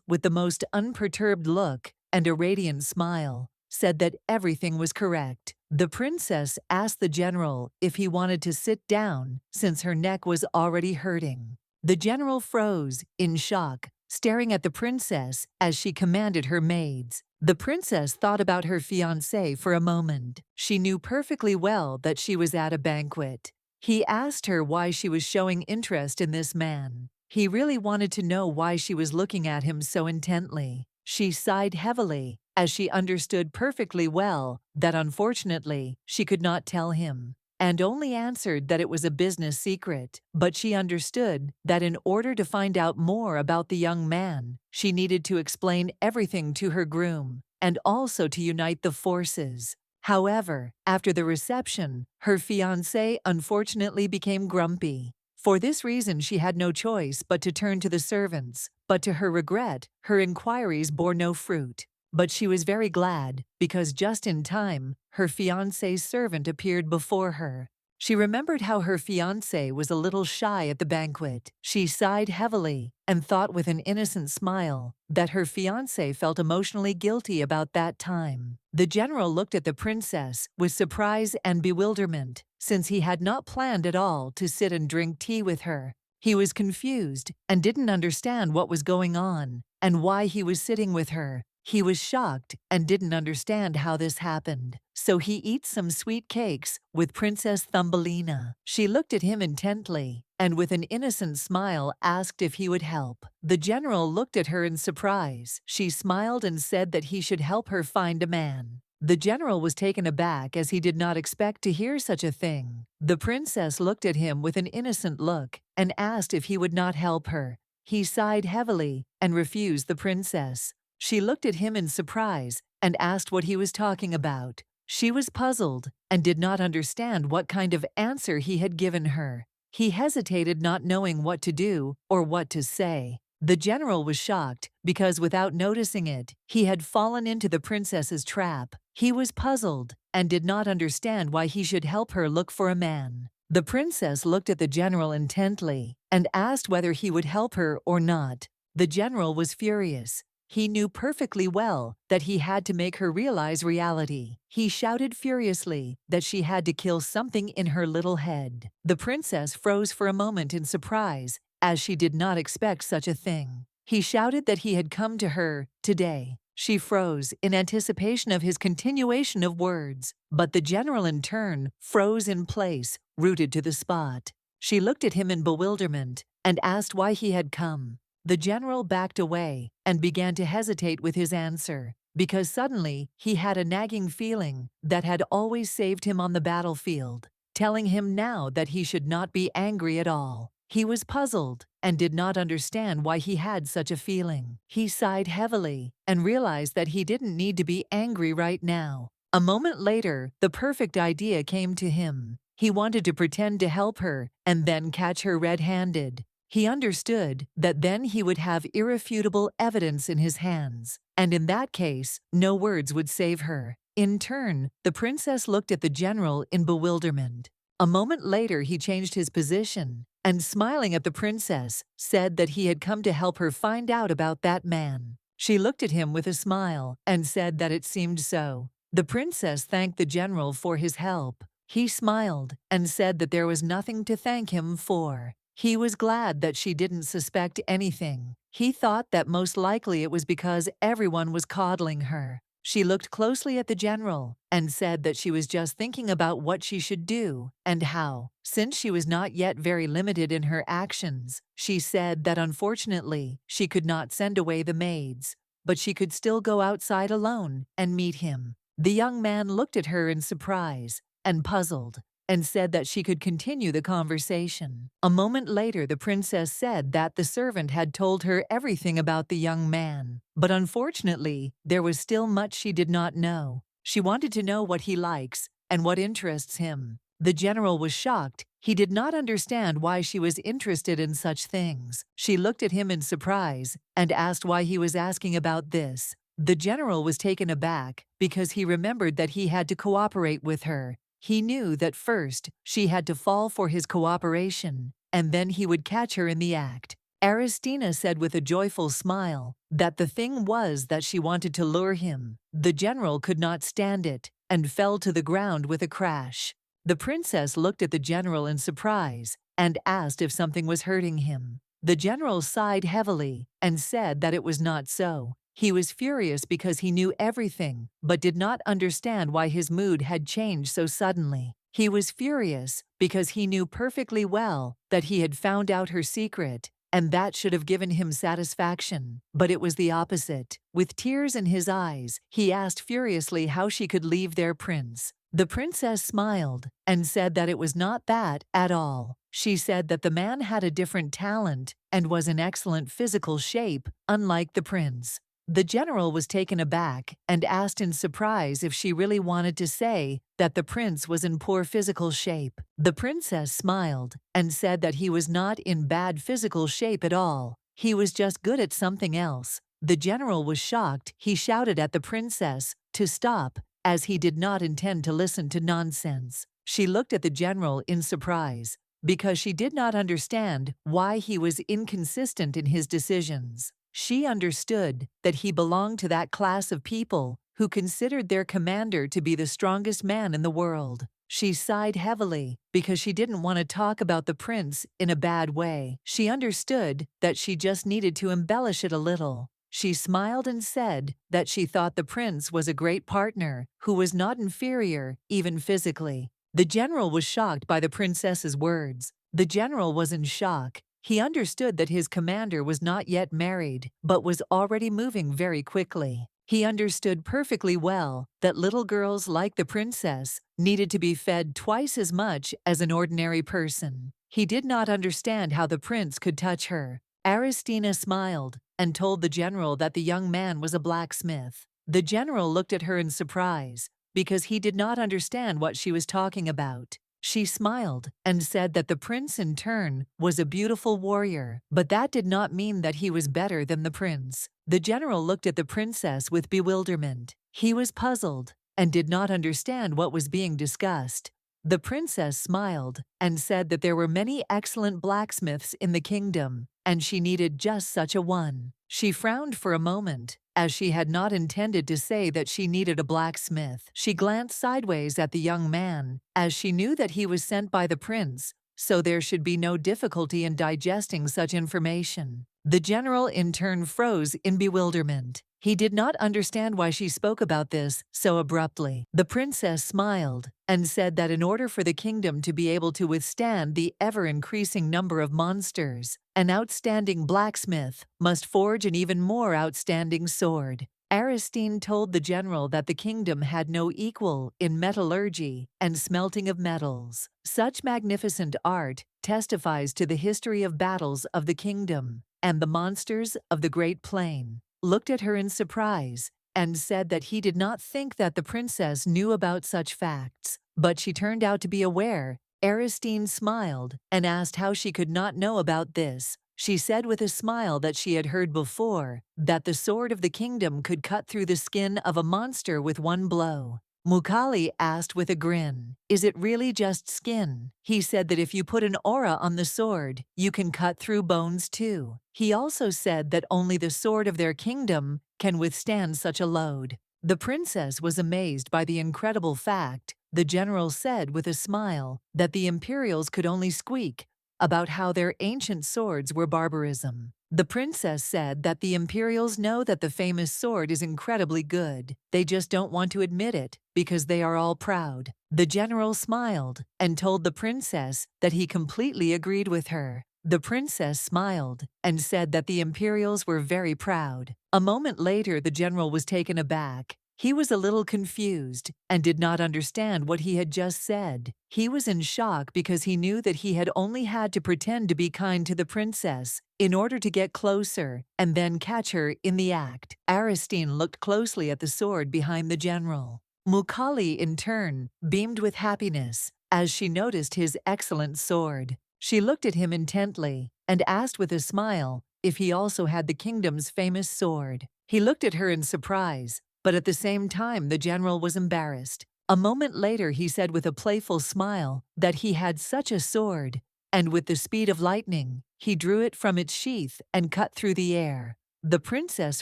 with the most unperturbed look and a radiant smile, said that everything was correct. The princess asked the general if he wanted to sit down since her neck was already hurting. The general froze in shock, staring at the princess as she commanded her maids. The princess thought about her fiancé for a moment. She knew perfectly well that she was at a banquet. He asked her why she was showing interest in this man. He really wanted to know why she was looking at him so intently. She sighed heavily as she understood perfectly well that unfortunately she could not tell him, and only answered that it was a business secret. But she understood that in order to find out more about the young man, she needed to explain everything to her groom, and also to unite the forces. However, after the reception, her fiancé unfortunately became grumpy. For this reason she had no choice but to turn to the servants, but to her regret, her inquiries bore no fruit. But she was very glad, because just in time, her fiancé's servant appeared before her. She remembered how her fiancé was a little shy at the banquet. She sighed heavily and thought with an innocent smile that her fiancé felt emotionally guilty about that time. The general looked at the princess with surprise and bewilderment, since he had not planned at all to sit and drink tea with her. He was confused and didn't understand what was going on and why he was sitting with her. He was shocked and didn't understand how this happened. So he eats some sweet cakes with Princess Thumbelina. She looked at him intently and with an innocent smile asked if he would help. The general looked at her in surprise. She smiled and said that he should help her find a man. The general was taken aback as he did not expect to hear such a thing. The princess looked at him with an innocent look and asked if he would not help her. He sighed heavily and refused the princess. She looked at him in surprise and asked what he was talking about. She was puzzled and did not understand what kind of answer he had given her. He hesitated, not knowing what to do or what to say. The general was shocked because, without noticing it, he had fallen into the princess's trap. He was puzzled and did not understand why he should help her look for a man. The princess looked at the general intently and asked whether he would help her or not. The general was furious. He knew perfectly well that he had to make her realize reality. He shouted furiously that she had to kill something in her little head. The princess froze for a moment in surprise, as she did not expect such a thing. He shouted that he had come to her today. She froze in anticipation of his continuation of words, but the general in turn froze in place, rooted to the spot. She looked at him in bewilderment and asked why he had come. The general backed away and began to hesitate with his answer, because suddenly he had a nagging feeling that had always saved him on the battlefield, telling him now that he should not be angry at all. He was puzzled and did not understand why he had such a feeling. He sighed heavily and realized that he didn't need to be angry right now. A moment later, the perfect idea came to him. He wanted to pretend to help her and then catch her red-handed. He understood that then he would have irrefutable evidence in his hands, and in that case, no words would save her. In turn, the princess looked at the general in bewilderment. A moment later, he changed his position and, smiling at the princess, said that he had come to help her find out about that man. She looked at him with a smile and said that it seemed so. The princess thanked the general for his help. He smiled and said that there was nothing to thank him for. He was glad that she didn't suspect anything. He thought that most likely it was because everyone was coddling her. She looked closely at the general and said that she was just thinking about what she should do and how. Since she was not yet very limited in her actions, she said that unfortunately she could not send away the maids, but she could still go outside alone and meet him. The young man looked at her in surprise and puzzled, and said that she could continue the conversation. A moment later, the princess said that the servant had told her everything about the young man, but unfortunately, there was still much she did not know. She wanted to know what he likes and what interests him. The general was shocked. He did not understand why she was interested in such things. She looked at him in surprise and asked why he was asking about this. The general was taken aback because he remembered that he had to cooperate with her. He knew that first she had to fall for his cooperation, and then he would catch her in the act. Aristina said with a joyful smile that the thing was that she wanted to lure him. The general could not stand it and fell to the ground with a crash. The princess looked at the general in surprise and asked if something was hurting him. The general sighed heavily and said that it was not so. He was furious because he knew everything, but did not understand why his mood had changed so suddenly. He was furious because he knew perfectly well that he had found out her secret and that should have given him satisfaction. But it was the opposite. With tears in his eyes, he asked furiously how she could leave their prince. The princess smiled and said that it was not that at all. She said that the man had a different talent and was in excellent physical shape, unlike the prince. The general was taken aback and asked in surprise if she really wanted to say that the prince was in poor physical shape. The princess smiled and said that he was not in bad physical shape at all. He was just good at something else. The general was shocked. He shouted at the princess to stop, as he did not intend to listen to nonsense. She looked at the general in surprise, because she did not understand why he was inconsistent in his decisions. She understood that he belonged to that class of people who considered their commander to be the strongest man in the world. She sighed heavily because she didn't want to talk about the prince in a bad way. She understood that she just needed to embellish it a little. She smiled and said that she thought the prince was a great partner who was not inferior, even physically. The general was shocked by the princess's words. The general was in shock. He understood that his commander was not yet married, but was already moving very quickly. He understood perfectly well that little girls like the princess needed to be fed twice as much as an ordinary person. He did not understand how the prince could touch her. Aristina smiled and told the general that the young man was a blacksmith. The general looked at her in surprise because he did not understand what she was talking about. She smiled and said that the prince in turn was a beautiful warrior, but that did not mean that he was better than the prince. The general looked at the princess with bewilderment. He was puzzled and did not understand what was being discussed. The princess smiled and said that there were many excellent blacksmiths in the kingdom, and she needed just such a one. She frowned for a moment, as she had not intended to say that she needed a blacksmith. She glanced sideways at the young man, as she knew that he was sent by the prince, so there should be no difficulty in digesting such information. The general in turn froze in bewilderment. He did not understand why she spoke about this so abruptly. The princess smiled and said that in order for the kingdom to be able to withstand the ever-increasing number of monsters, an outstanding blacksmith must forge an even more outstanding sword. Aristine told the general that the kingdom had no equal in metallurgy and smelting of metals. Such magnificent art testifies to the history of battles of the kingdom, and the monsters of the Great Plain looked at her in surprise and said that he did not think that the princess knew about such facts, but she turned out to be aware. Aristine smiled and asked how she could not know about this. She said with a smile that she had heard before that the sword of the kingdom could cut through the skin of a monster with one blow. Mukali asked with a grin, "Is it really just skin?" He said that if you put an aura on the sword, you can cut through bones too. He also said that only the sword of their kingdom can withstand such a load. The princess was amazed by the incredible fact. The general said with a smile that the Imperials could only squeak about how their ancient swords were barbarism. The princess said that the Imperials know that the famous sword is incredibly good. They just don't want to admit it because they are all proud. The general smiled and told the princess that he completely agreed with her. The princess smiled and said that the Imperials were very proud. A moment later, the general was taken aback. He was a little confused and did not understand what he had just said. He was in shock because he knew that he had only had to pretend to be kind to the princess in order to get closer and then catch her in the act. Aristine looked closely at the sword behind the general. Mukali, in turn, beamed with happiness as she noticed his excellent sword. She looked at him intently and asked with a smile if he also had the kingdom's famous sword. He looked at her in surprise, but at the same time the general was embarrassed. A moment later he said with a playful smile that he had such a sword, and with the speed of lightning, he drew it from its sheath and cut through the air. The princess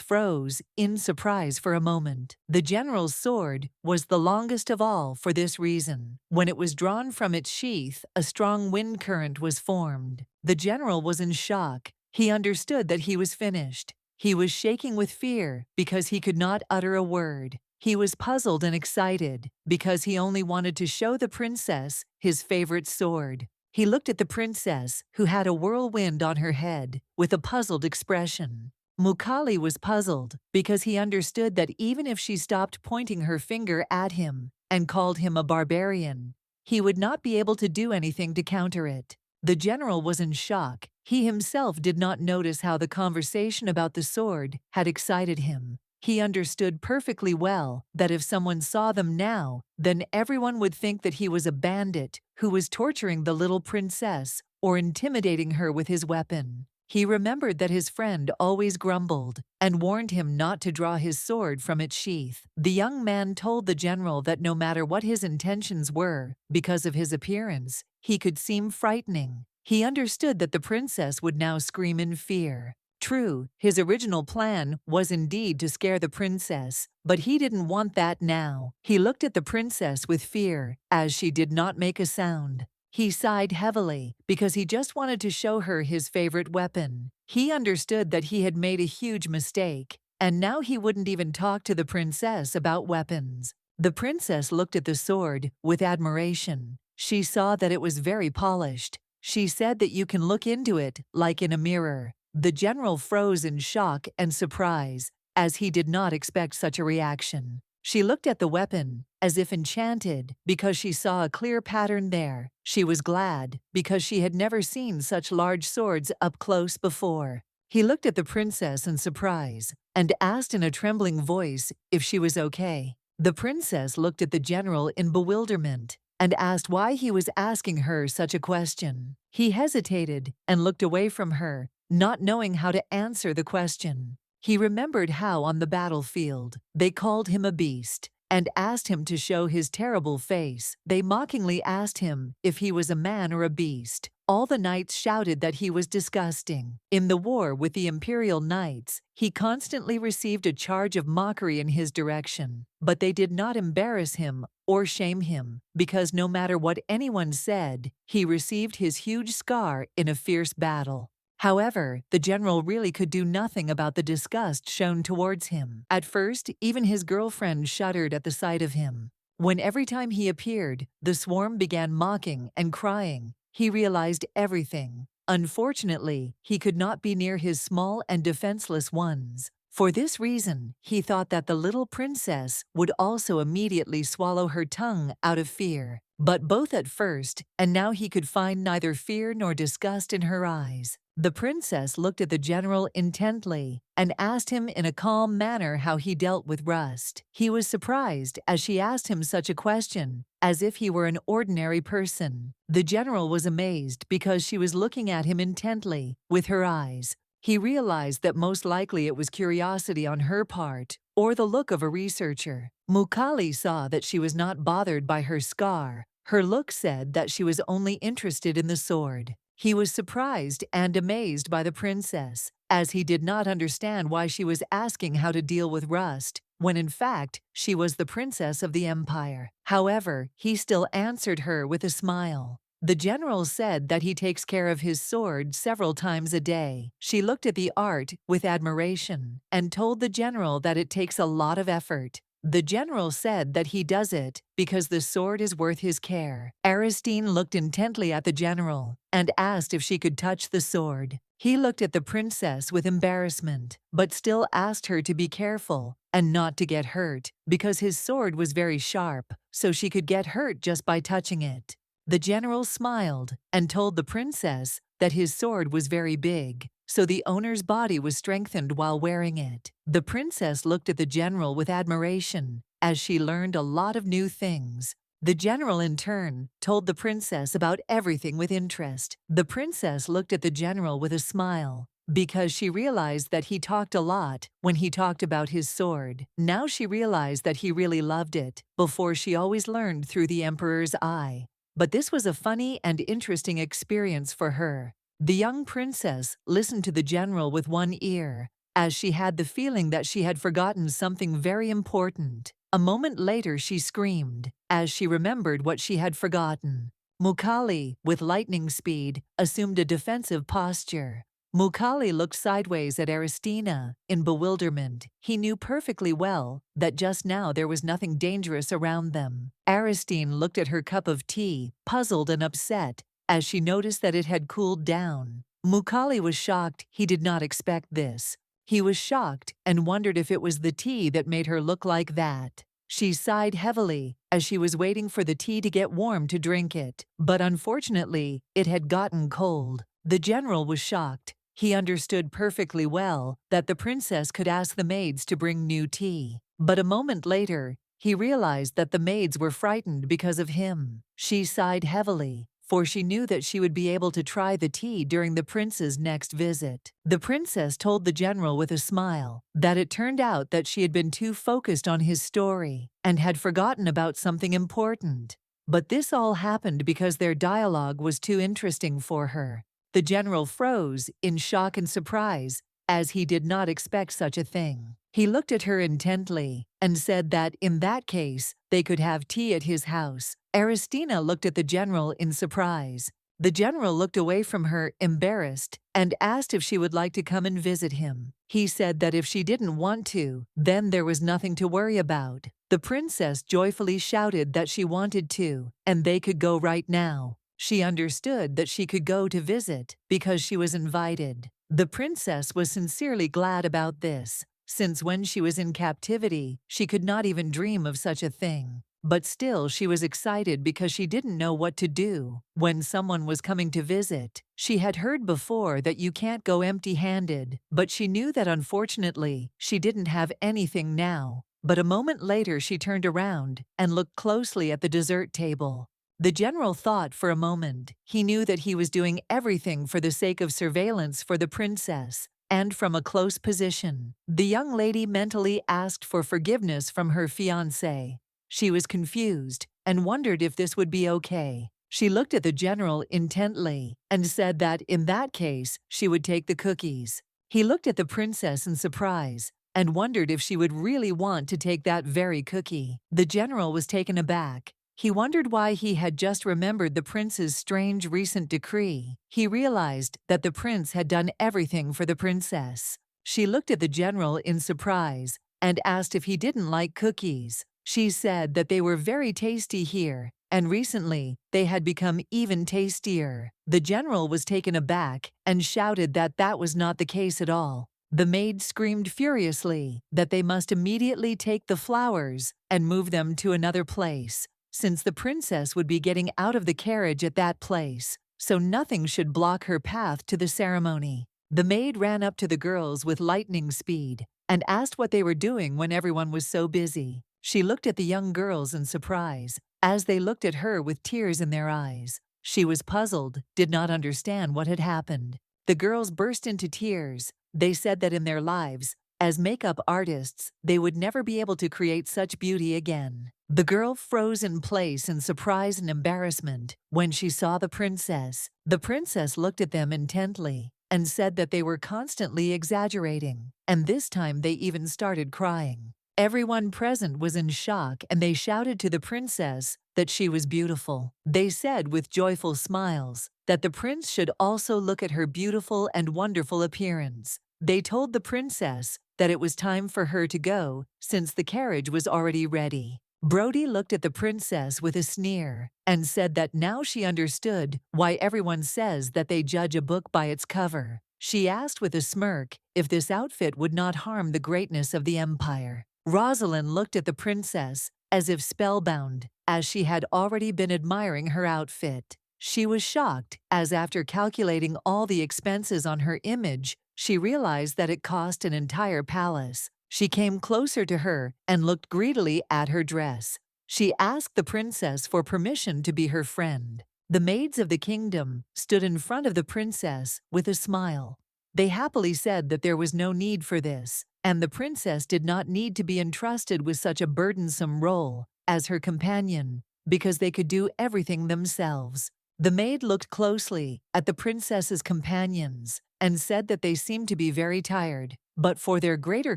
froze in surprise for a moment. The general's sword was the longest of all for this reason. When it was drawn from its sheath, a strong wind current was formed. The general was in shock. He understood that he was finished. He was shaking with fear because he could not utter a word. He was puzzled and excited because he only wanted to show the princess his favorite sword. He looked at the princess, who had a whirlwind on her head, with a puzzled expression. Mukali was puzzled because he understood that even if she stopped pointing her finger at him and called him a barbarian, he would not be able to do anything to counter it. The general was in shock. He himself did not notice how the conversation about the sword had excited him. He understood perfectly well that if someone saw them now, then everyone would think that he was a bandit who was torturing the little princess or intimidating her with his weapon. He remembered that his friend always grumbled and warned him not to draw his sword from its sheath. The young man told the general that no matter what his intentions were, because of his appearance, he could seem frightening. He understood that the princess would now scream in fear. True, his original plan was indeed to scare the princess, but he didn't want that now. He looked at the princess with fear as she did not make a sound. He sighed heavily because he just wanted to show her his favorite weapon. He understood that he had made a huge mistake, and now he wouldn't even talk to the princess about weapons. The princess looked at the sword with admiration. She saw that it was very polished. She said that you can look into it like in a mirror. The general froze in shock and surprise, as he did not expect such a reaction. She looked at the weapon, as if enchanted, because she saw a clear pattern there. She was glad, because she had never seen such large swords up close before. He looked at the princess in surprise, and asked in a trembling voice if she was okay. The princess looked at the general in bewilderment, and asked why he was asking her such a question. He hesitated and looked away from her, not knowing how to answer the question. He remembered how on the battlefield they called him a beast and asked him to show his terrible face. They mockingly asked him if he was a man or a beast. All the knights shouted that he was disgusting. In the war with the Imperial Knights, he constantly received a charge of mockery in his direction, but they did not embarrass him or shame him, because no matter what anyone said, he received his huge scar in a fierce battle. However, the general really could do nothing about the disgust shown towards him. At first, even his girlfriend shuddered at the sight of him. When every time he appeared, the swarm began mocking and crying, he realized everything. Unfortunately, he could not be near his small and defenseless ones. For this reason, he thought that the little princess would also immediately swallow her tongue out of fear. But both at first, and now he could find neither fear nor disgust in her eyes. The princess looked at the general intently and asked him in a calm manner how he dealt with rust. He was surprised as she asked him such a question, as if he were an ordinary person. The general was amazed because she was looking at him intently with her eyes. He realized that most likely it was curiosity on her part, or the look of a researcher. Mukali saw that she was not bothered by her scar. Her look said that she was only interested in the sword. He was surprised and amazed by the princess, as he did not understand why she was asking how to deal with rust, when in fact she was the princess of the empire. However, he still answered her with a smile. The general said that he takes care of his sword several times a day. She looked at the art with admiration and told the general that it takes a lot of effort. The general said that he does it because the sword is worth his care. Aristine looked intently at the general and asked if she could touch the sword. He looked at the princess with embarrassment, but still asked her to be careful and not to get hurt, because his sword was very sharp, so she could get hurt just by touching it. The general smiled and told the princess that his sword was very big, so the owner's body was strengthened while wearing it. The princess looked at the general with admiration, as she learned a lot of new things. The general, in turn, told the princess about everything with interest. The princess looked at the general with a smile, because she realized that he talked a lot when he talked about his sword. Now she realized that he really loved it. Before, she always learned through the emperor's eye. But this was a funny and interesting experience for her. The young princess listened to the general with one ear, as she had the feeling that she had forgotten something very important. A moment later she screamed, as she remembered what she had forgotten. Mukali, with lightning speed, assumed a defensive posture. Mukali looked sideways at Aristina in bewilderment. He knew perfectly well that just now there was nothing dangerous around them. Aristine looked at her cup of tea, puzzled and upset, as she noticed that it had cooled down. Mukali was shocked. He did not expect this. He was shocked and wondered if it was the tea that made her look like that. She sighed heavily as she was waiting for the tea to get warm to drink it, but unfortunately, it had gotten cold. The general was shocked. He understood perfectly well that the princess could ask the maids to bring new tea. But a moment later, he realized that the maids were frightened because of him. She sighed heavily, for she knew that she would be able to try the tea during the prince's next visit. The princess told the general with a smile that it turned out that she had been too focused on his story and had forgotten about something important. But this all happened because their dialogue was too interesting for her. The general froze in shock and surprise, as he did not expect such a thing. He looked at her intently and said that in that case, they could have tea at his house. Aristina looked at the general in surprise. The general looked away from her, embarrassed, and asked if she would like to come and visit him. He said that if she didn't want to, then there was nothing to worry about. The princess joyfully shouted that she wanted to, and they could go right now. She understood that she could go to visit because she was invited. The princess was sincerely glad about this, since when she was in captivity, she could not even dream of such a thing. But still, she was excited because she didn't know what to do when someone was coming to visit. She had heard before that you can't go empty-handed, but she knew that unfortunately, she didn't have anything now. But a moment later, she turned around and looked closely at the dessert table. The general thought for a moment. He knew that he was doing everything for the sake of surveillance for the princess, and from a close position. The young lady mentally asked for forgiveness from her fiancé. She was confused and wondered if this would be okay. She looked at the general intently and said that in that case, she would take the cookies. He looked at the princess in surprise and wondered if she would really want to take that very cookie. The general was taken aback. He wondered why he had just remembered the prince's strange recent decree. He realized that the prince had done everything for the princess. She looked at the general in surprise and asked if he didn't like cookies. She said that they were very tasty here, and recently they had become even tastier. The general was taken aback and shouted that that was not the case at all. The maid screamed furiously that they must immediately take the flowers and move them to another place, since the princess would be getting out of the carriage at that place, so nothing should block her path to the ceremony. The maid ran up to the girls with lightning speed and asked what they were doing when everyone was so busy. She looked at the young girls in surprise, as they looked at her with tears in their eyes. She was puzzled, did not understand what had happened. The girls burst into tears. They said that in their lives, as makeup artists, they would never be able to create such beauty again. The girl froze in place in surprise and embarrassment when she saw the princess. The princess looked at them intently and said that they were constantly exaggerating, and this time they even started crying. Everyone present was in shock, and they shouted to the princess that she was beautiful. They said with joyful smiles that the prince should also look at her beautiful and wonderful appearance. They told the princess that it was time for her to go since the carriage was already ready. Brody looked at the princess with a sneer and said that now she understood why everyone says that they judge a book by its cover. She asked with a smirk if this outfit would not harm the greatness of the empire. Rosalind looked at the princess as if spellbound, as she had already been admiring her outfit. She was shocked, as after calculating all the expenses on her image, she realized that it cost an entire palace. She came closer to her and looked greedily at her dress. She asked the princess for permission to be her friend. The maids of the kingdom stood in front of the princess with a smile. They happily said that there was no need for this, and the princess did not need to be entrusted with such a burdensome role as her companion, because they could do everything themselves. The maid looked closely at the princess's companions and said that they seemed to be very tired, but for their greater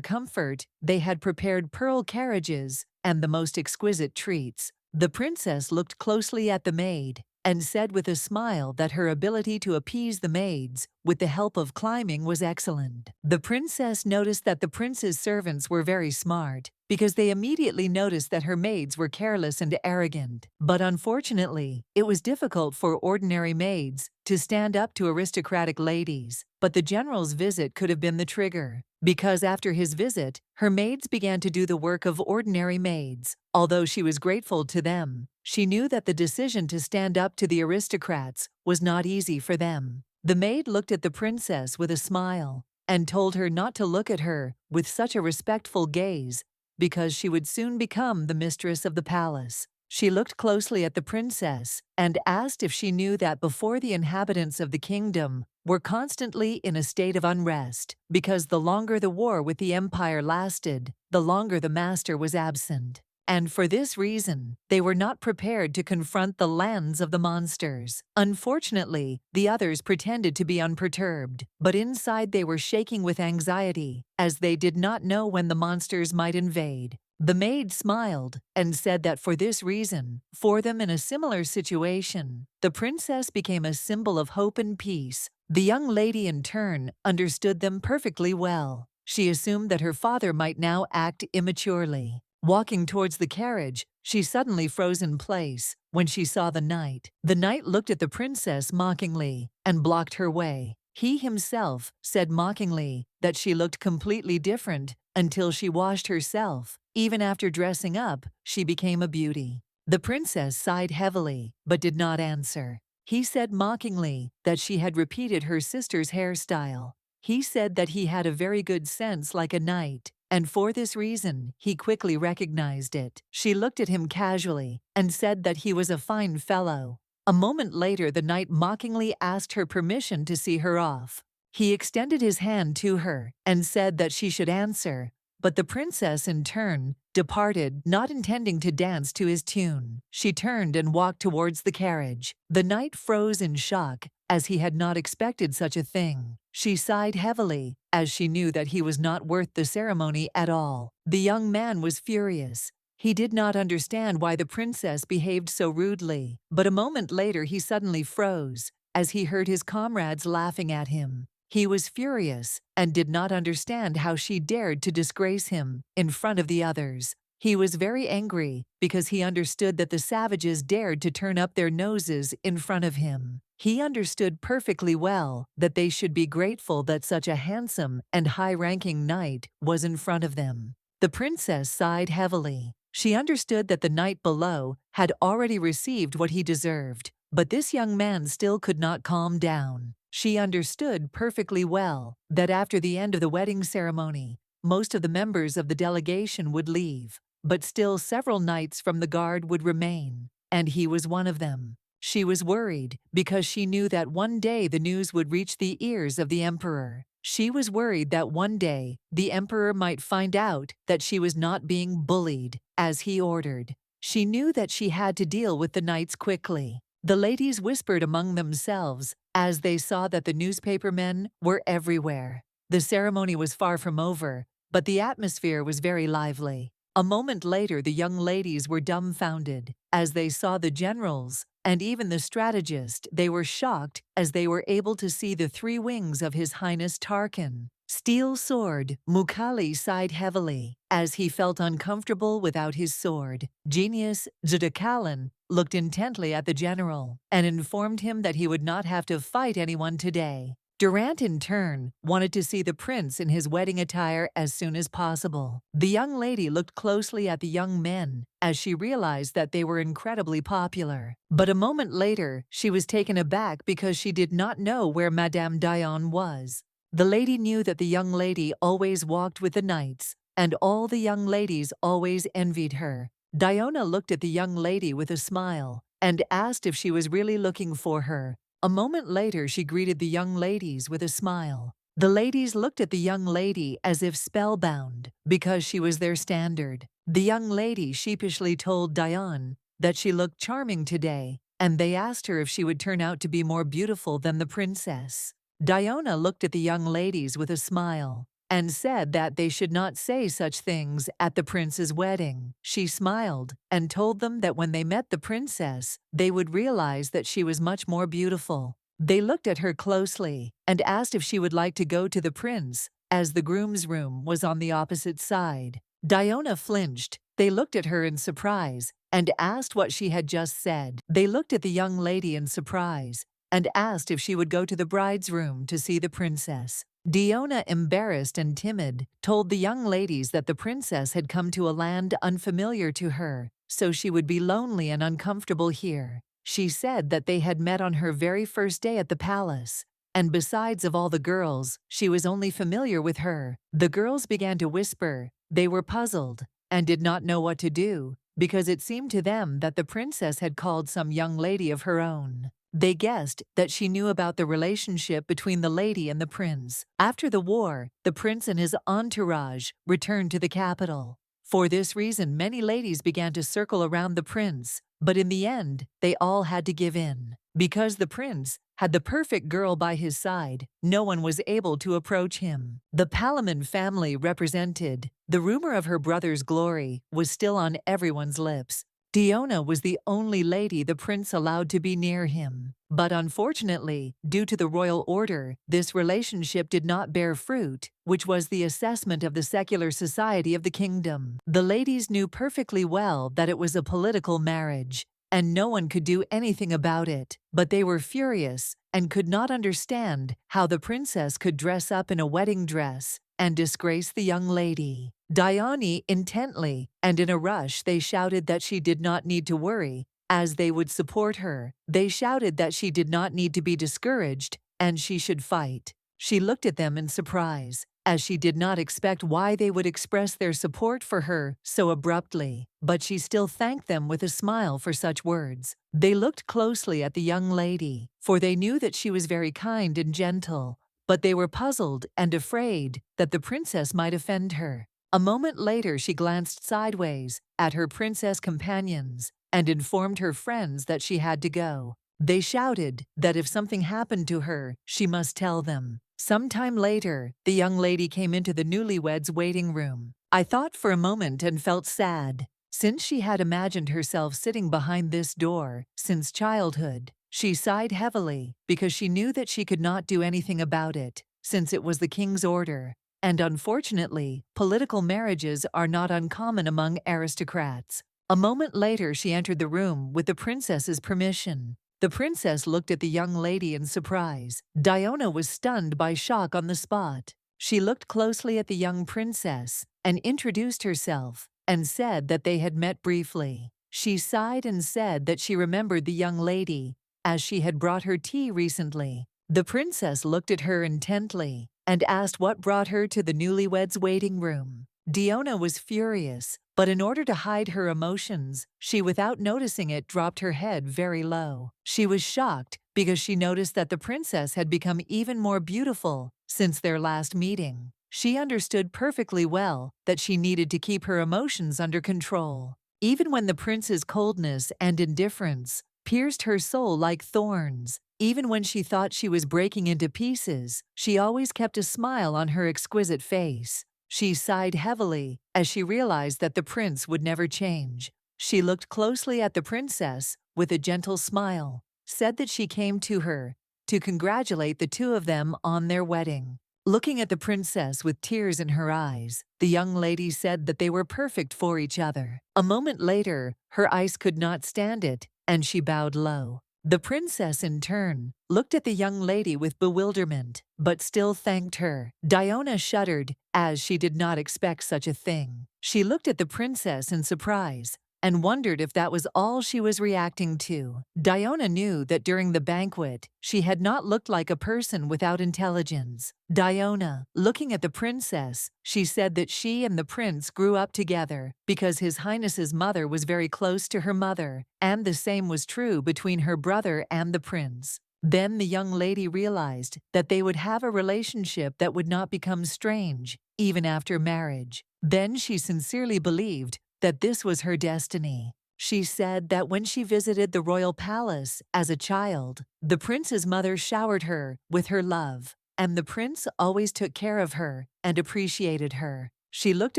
comfort, they had prepared pearl carriages and the most exquisite treats. The princess looked closely at the maid and said with a smile that her ability to appease the maids with the help of climbing was excellent. The princess noticed that the prince's servants were very smart. because they immediately noticed that her maids were careless and arrogant. But unfortunately, it was difficult for ordinary maids to stand up to aristocratic ladies. But the general's visit could have been the trigger, because after his visit, her maids began to do the work of ordinary maids. Although she was grateful to them, she knew that the decision to stand up to the aristocrats was not easy for them. The maid looked at the princess with a smile and told her not to look at her with such a respectful gaze, because she would soon become the mistress of the palace. She looked closely at the princess and asked if she knew that before the inhabitants of the kingdom were constantly in a state of unrest, because the longer the war with the empire lasted, the longer the master was absent. And for this reason, they were not prepared to confront the lands of the monsters. Unfortunately, the others pretended to be unperturbed, but inside they were shaking with anxiety, as they did not know when the monsters might invade. The maid smiled and said that for this reason, for them in a similar situation, the princess became a symbol of hope and peace. The young lady in turn understood them perfectly well. She assumed that her father might now act immaturely. Walking towards the carriage, she suddenly froze in place when she saw the knight. The knight looked at the princess mockingly and blocked her way. He himself said mockingly that she looked completely different until she washed herself. Even after dressing up, she became a beauty. The princess sighed heavily, but did not answer. He said mockingly that she had repeated her sister's hairstyle. He said that he had a very good sense like a knight, and for this reason, he quickly recognized it. She looked at him casually and said that he was a fine fellow. A moment later, the knight mockingly asked her permission to see her off. He extended his hand to her and said that she should answer, but the princess, in turn, departed, not intending to dance to his tune. She turned and walked towards the carriage. The knight froze in shock, as he had not expected such a thing. She sighed heavily, as she knew that he was not worth the ceremony at all. The young man was furious. He did not understand why the princess behaved so rudely, but a moment later he suddenly froze, as he heard his comrades laughing at him. He was furious and did not understand how she dared to disgrace him in front of the others. He was very angry because he understood that the savages dared to turn up their noses in front of him. He understood perfectly well that they should be grateful that such a handsome and high-ranking knight was in front of them. The princess sighed heavily. She understood that the knight below had already received what he deserved, but this young man still could not calm down. She understood perfectly well that after the end of the wedding ceremony, most of the members of the delegation would leave, but still several knights from the guard would remain, and he was one of them. She was worried because she knew that one day the news would reach the ears of the emperor. She was worried that one day the emperor might find out that she was not being bullied, as he ordered. She knew that she had to deal with the knights quickly. The ladies whispered among themselves as they saw that the newspaper men were everywhere. The ceremony was far from over, but the atmosphere was very lively. A moment later, the young ladies were dumbfounded as they saw the generals and even the strategist. They were shocked as they were able to see the 3 wings of His Highness Tarkan. Steel sword. Mukali sighed heavily as he felt uncomfortable without his sword. Genius Zudakalan looked intently at the general and informed him that he would not have to fight anyone today. Durant, in turn, wanted to see the prince in his wedding attire as soon as possible. The young lady looked closely at the young men as she realized that they were incredibly popular. But a moment later, she was taken aback because she did not know where Madame Dion was. The lady knew that the young lady always walked with the knights, and all the young ladies always envied her. Diona looked at the young lady with a smile and asked if she was really looking for her. A moment later, she greeted the young ladies with a smile. The ladies looked at the young lady as if spellbound, because she was their standard. The young lady sheepishly told Dion that she looked charming today, and they asked her if she would turn out to be more beautiful than the princess. Diona looked at the young ladies with a smile and said that they should not say such things at the prince's wedding. She smiled and told them that when they met the princess, they would realize that she was much more beautiful. They looked at her closely and asked if she would like to go to the prince, as the groom's room was on the opposite side. Diona flinched. They looked at her in surprise and asked what she had just said. They looked at the young lady in surprise and asked if she would go to the bride's room to see the princess. Diona, embarrassed and timid, told the young ladies that the princess had come to a land unfamiliar to her, so she would be lonely and uncomfortable here. She said that they had met on her very first day at the palace, and besides of all the girls, she was only familiar with her. The girls began to whisper. They were puzzled and did not know what to do, because it seemed to them that the princess had called some young lady of her own. They guessed that she knew about the relationship between the lady and the prince. After the war, the prince and his entourage returned to the capital. For this reason, many ladies began to circle around the prince, but in the end, they all had to give in. Because the prince had the perfect girl by his side, no one was able to approach him. The Palamon family represented. The rumor of her brother's glory was still on everyone's lips. Diona was the only lady the prince allowed to be near him. But unfortunately, due to the royal order, this relationship did not bear fruit, which was the assessment of the secular society of the kingdom. The ladies knew perfectly well that it was a political marriage, and no one could do anything about it. But they were furious and could not understand how the princess could dress up in a wedding dress and disgrace the young lady. Dione intently, and in a rush they shouted that she did not need to worry, as they would support her. They shouted that she did not need to be discouraged, and she should fight. She looked at them in surprise, as she did not expect why they would express their support for her so abruptly, but she still thanked them with a smile for such words. They looked closely at the young lady, for they knew that she was very kind and gentle, but they were puzzled and afraid that the princess might offend her. A moment later she glanced sideways at her princess companions and informed her friends that she had to go. They shouted that if something happened to her, she must tell them. Some time later, the young lady came into the newlyweds' waiting room. I thought for a moment and felt sad, since she had imagined herself sitting behind this door since childhood. She sighed heavily because she knew that she could not do anything about it, since it was the king's order. And unfortunately, political marriages are not uncommon among aristocrats. A moment later, she entered the room with the princess's permission. The princess looked at the young lady in surprise. Diona was stunned by shock on the spot. She looked closely at the young princess and introduced herself and said that they had met briefly. She sighed and said that she remembered the young lady, as she had brought her tea recently. The princess looked at her intently and asked what brought her to the newlyweds' waiting room. Diona was furious, but in order to hide her emotions, she, without noticing it, dropped her head very low. She was shocked because she noticed that the princess had become even more beautiful since their last meeting. She understood perfectly well that she needed to keep her emotions under control. Even when the prince's coldness and indifference pierced her soul like thorns, even when she thought she was breaking into pieces, she always kept a smile on her exquisite face. She sighed heavily as she realized that the prince would never change. She looked closely at the princess with a gentle smile, said that she came to her to congratulate the two of them on their wedding. Looking at the princess with tears in her eyes, the young lady said that they were perfect for each other. A moment later, her eyes could not stand it, and she bowed low. The princess, in turn, looked at the young lady with bewilderment, but still thanked her. Diona shuddered, as she did not expect such a thing. She looked at the princess in surprise and wondered if that was all she was reacting to. Diona knew that during the banquet, she had not looked like a person without intelligence. Diona, looking at the princess, she said that she and the prince grew up together because His Highness's mother was very close to her mother, and the same was true between her brother and the prince. Then the young lady realized that they would have a relationship that would not become strange, even after marriage. Then she sincerely believed that this was her destiny. She said that when she visited the royal palace as a child, the prince's mother showered her with her love, and the prince always took care of her and appreciated her. She looked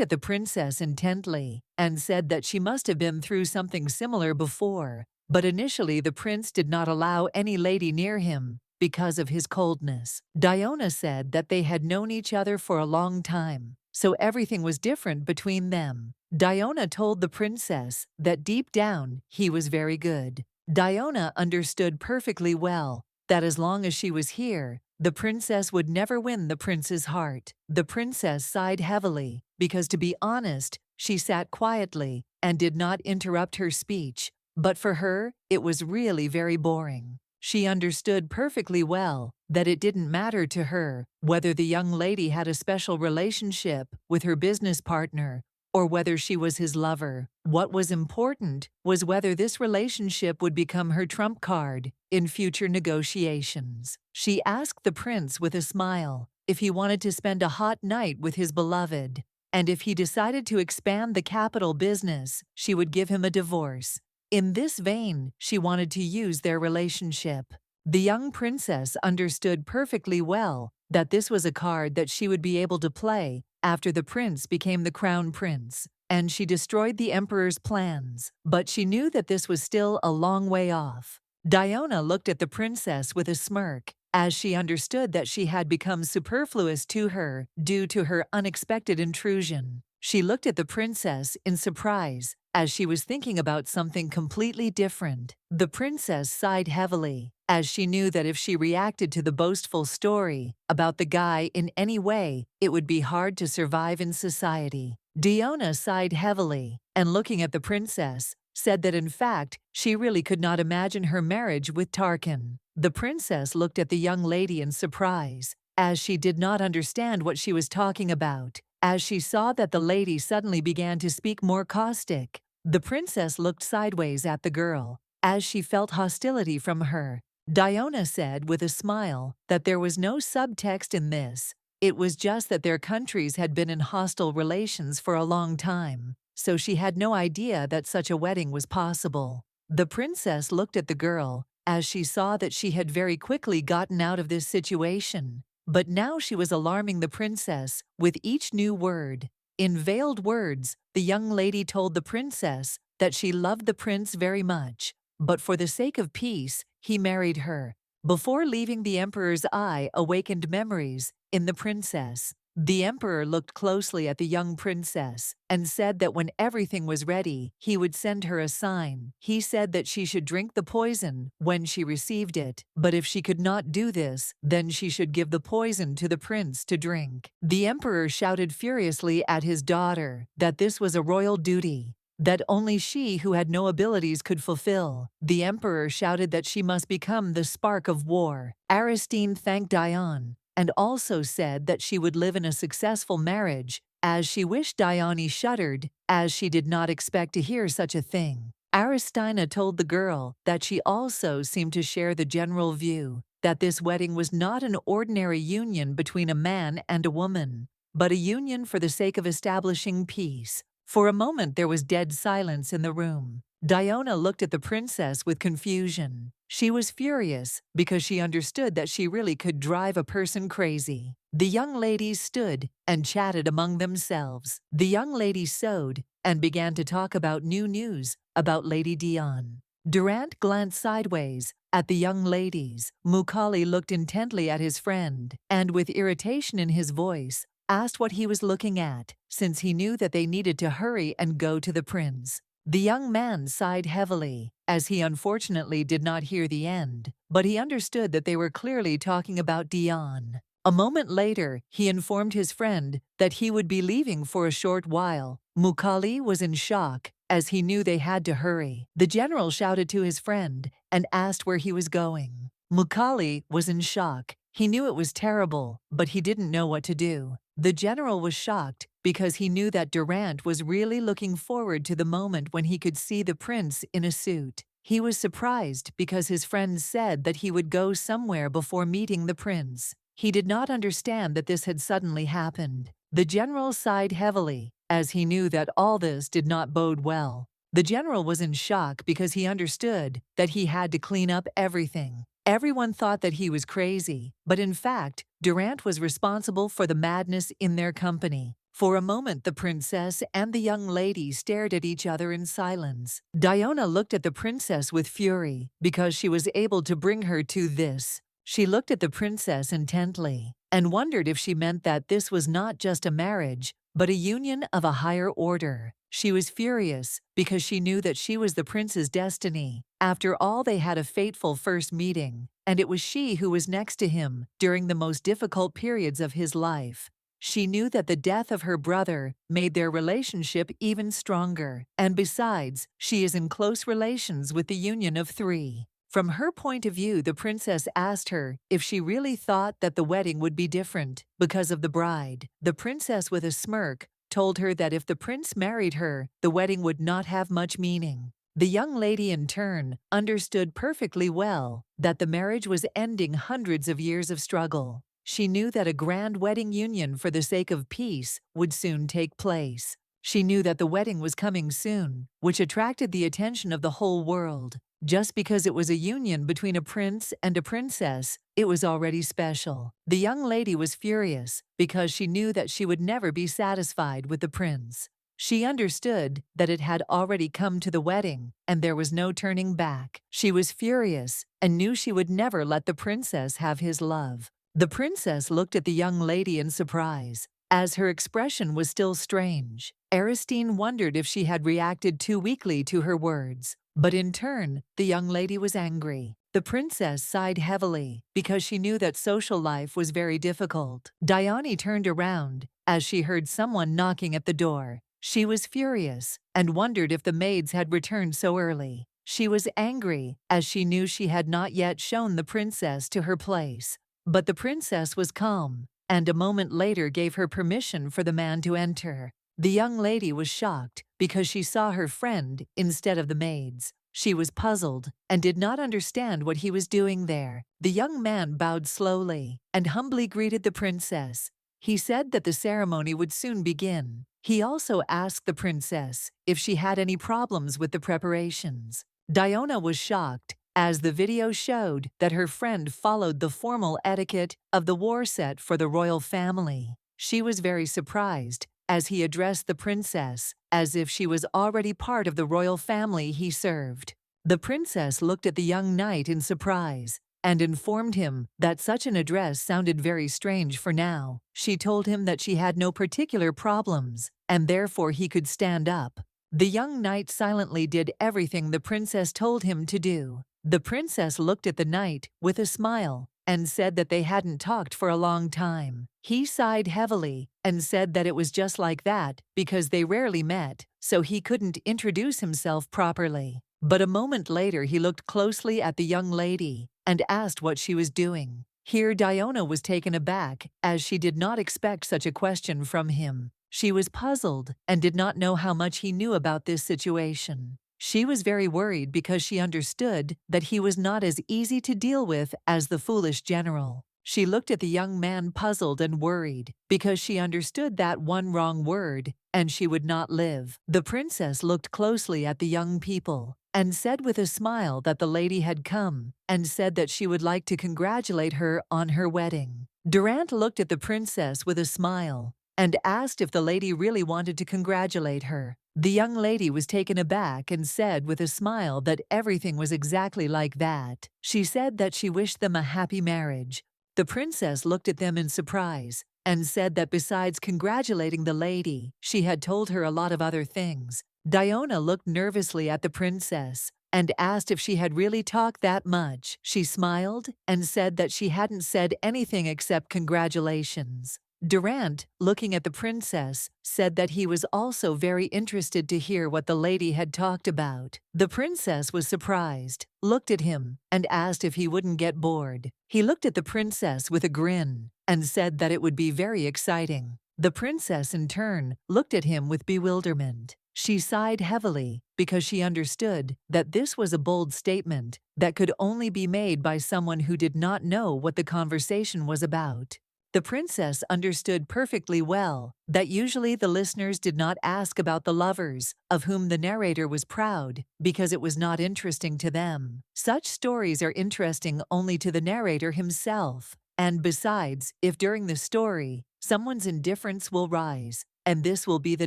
at the princess intently and said that she must have been through something similar before, but initially the prince did not allow any lady near him because of his coldness. Diona said that they had known each other for a long time, so everything was different between them. Diana told the princess that deep down he was very good. Diana understood perfectly well that as long as she was here, the princess would never win the prince's heart. The princess sighed heavily because, to be honest, she sat quietly and did not interrupt her speech. But for her, it was really very boring. She understood perfectly well that it didn't matter to her whether the young lady had a special relationship with her business partner or whether she was his lover. What was important was whether this relationship would become her trump card in future negotiations. She asked the prince with a smile if he wanted to spend a hot night with his beloved, and if he decided to expand the capital business, she would give him a divorce. In this vein, she wanted to use their relationship. The young princess understood perfectly well that this was a card that she would be able to play after the prince became the crown prince, and she destroyed the emperor's plans. But she knew that this was still a long way off. Diana looked at the princess with a smirk, as she understood that she had become superfluous to her due to her unexpected intrusion. She looked at the princess in surprise, as she was thinking about something completely different. The princess sighed heavily, as she knew that if she reacted to the boastful story about the guy in any way, it would be hard to survive in society. Diana sighed heavily, and looking at the princess, said that in fact, she really could not imagine her marriage with Tarkan. The princess looked at the young lady in surprise, as she did not understand what she was talking about. As she saw that the lady suddenly began to speak more caustic, the princess looked sideways at the girl, as she felt hostility from her. Diana said with a smile that there was no subtext in this. It was just that their countries had been in hostile relations for a long time, so she had no idea that such a wedding was possible. The princess looked at the girl, as she saw that she had very quickly gotten out of this situation. But now she was alarming the princess with each new word. In veiled words, the young lady told the princess that she loved the prince very much, but for the sake of peace, he married her. Before leaving, the emperor's eye awakened memories in the princess. The emperor looked closely at the young princess and said that when everything was ready, he would send her a sign. He said that she should drink the poison when she received it, but if she could not do this, then she should give the poison to the prince to drink. The emperor shouted furiously at his daughter that this was a royal duty that only she who had no abilities could fulfill. The emperor shouted that she must become the spark of war. Aristine thanked Diane and also said that she would live in a successful marriage, as she wished. Diane shuddered, as she did not expect to hear such a thing. Aristina told the girl that she also seemed to share the general view that this wedding was not an ordinary union between a man and a woman, but a union for the sake of establishing peace. For a moment there was dead silence in the room. Diana looked at the princess with confusion. She was furious because she understood that she really could drive a person crazy. The young ladies stood and chatted among themselves. The young lady sewed and began to talk about new news about Lady Diane. Durant glanced sideways at the young ladies. Mukali looked intently at his friend and, with irritation in his voice, asked what he was looking at, since he knew that they needed to hurry and go to the prince. The young man sighed heavily, as he unfortunately did not hear the end, but he understood that they were clearly talking about Diane. A moment later, he informed his friend that he would be leaving for a short while. Mukali was in shock, as he knew they had to hurry. The general shouted to his friend and asked where he was going. Mukali was in shock. He knew it was terrible, but he didn't know what to do. The general was shocked because he knew that Durant was really looking forward to the moment when he could see the prince in a suit. He was surprised because his friend said that he would go somewhere before meeting the prince. He did not understand that this had suddenly happened. The general sighed heavily, as he knew that all this did not bode well. The general was in shock because he understood that he had to clean up everything. Everyone thought that he was crazy, but in fact, Durant was responsible for the madness in their company. For a moment, the princess and the young lady stared at each other in silence. Diana looked at the princess with fury because she was able to bring her to this. She looked at the princess intently and wondered if she meant that this was not just a marriage, but a union of a higher order. She was furious because she knew that she was the prince's destiny. After all, they had a fateful first meeting, and it was she who was next to him during the most difficult periods of his life. She knew that the death of her brother made their relationship even stronger, and besides, she is in close relations with the union of three. From her point of view, the princess asked her if she really thought that the wedding would be different because of the bride. The princess, with a smirk, told her that if the prince married her, the wedding would not have much meaning. The young lady, in turn, understood perfectly well that the marriage was ending hundreds of years of struggle. She knew that a grand wedding union for the sake of peace would soon take place. She knew that the wedding was coming soon, which attracted the attention of the whole world. Just because it was a union between a prince and a princess, it was already special. The young lady was furious because she knew that she would never be satisfied with the prince. She understood that it had already come to the wedding, and there was no turning back. She was furious and knew she would never let the princess have his love. The princess looked at the young lady in surprise, as her expression was still strange. Aristine wondered if she had reacted too weakly to her words, but in turn, the young lady was angry. The princess sighed heavily because she knew that social life was very difficult. Dione turned around as she heard someone knocking at the door. She was furious and wondered if the maids had returned so early. She was angry as she knew she had not yet shown the princess to her place. But the princess was calm, and a moment later gave her permission for the man to enter. The young lady was shocked because she saw her friend instead of the maids. She was puzzled and did not understand what he was doing there. The young man bowed slowly and humbly greeted the princess. He said that the ceremony would soon begin. He also asked the princess if she had any problems with the preparations. Dione was shocked, as the video showed that her friend followed the formal etiquette of the war set for the royal family. She was very surprised, as he addressed the princess as if she was already part of the royal family he served. The princess looked at the young knight in surprise and informed him that such an address sounded very strange for now. She told him that she had no particular problems, and therefore he could stand up. The young knight silently did everything the princess told him to do. The princess looked at the knight with a smile and said that they hadn't talked for a long time. He sighed heavily and said that it was just like that because they rarely met, so he couldn't introduce himself properly. But a moment later he looked closely at the young lady and asked what she was doing. Here Dione was taken aback, as she did not expect such a question from him. She was puzzled and did not know how much he knew about this situation. She was very worried because she understood that he was not as easy to deal with as the foolish general. She looked at the young man puzzled and worried because she understood that one wrong word and she would not live. The princess looked closely at the young people and said with a smile that the lady had come and said that she would like to congratulate her on her wedding. Durant looked at the princess with a smile and asked if the lady really wanted to congratulate her. The young lady was taken aback and said with a smile that everything was exactly like that. She said that she wished them a happy marriage. The princess looked at them in surprise and said that besides congratulating the lady, she had told her a lot of other things. Dione looked nervously at the princess and asked if she had really talked that much. She smiled and said that she hadn't said anything except congratulations. Durant, looking at the princess, said that he was also very interested to hear what the lady had talked about. The princess was surprised, looked at him, and asked if he wouldn't get bored. He looked at the princess with a grin and said that it would be very exciting. The princess, in turn, looked at him with bewilderment. She sighed heavily because she understood that this was a bold statement that could only be made by someone who did not know what the conversation was about. The princess understood perfectly well that usually the listeners did not ask about the lovers, of whom the narrator was proud, because it was not interesting to them. Such stories are interesting only to the narrator himself. And besides, if during the story, someone's indifference will rise, and this will be the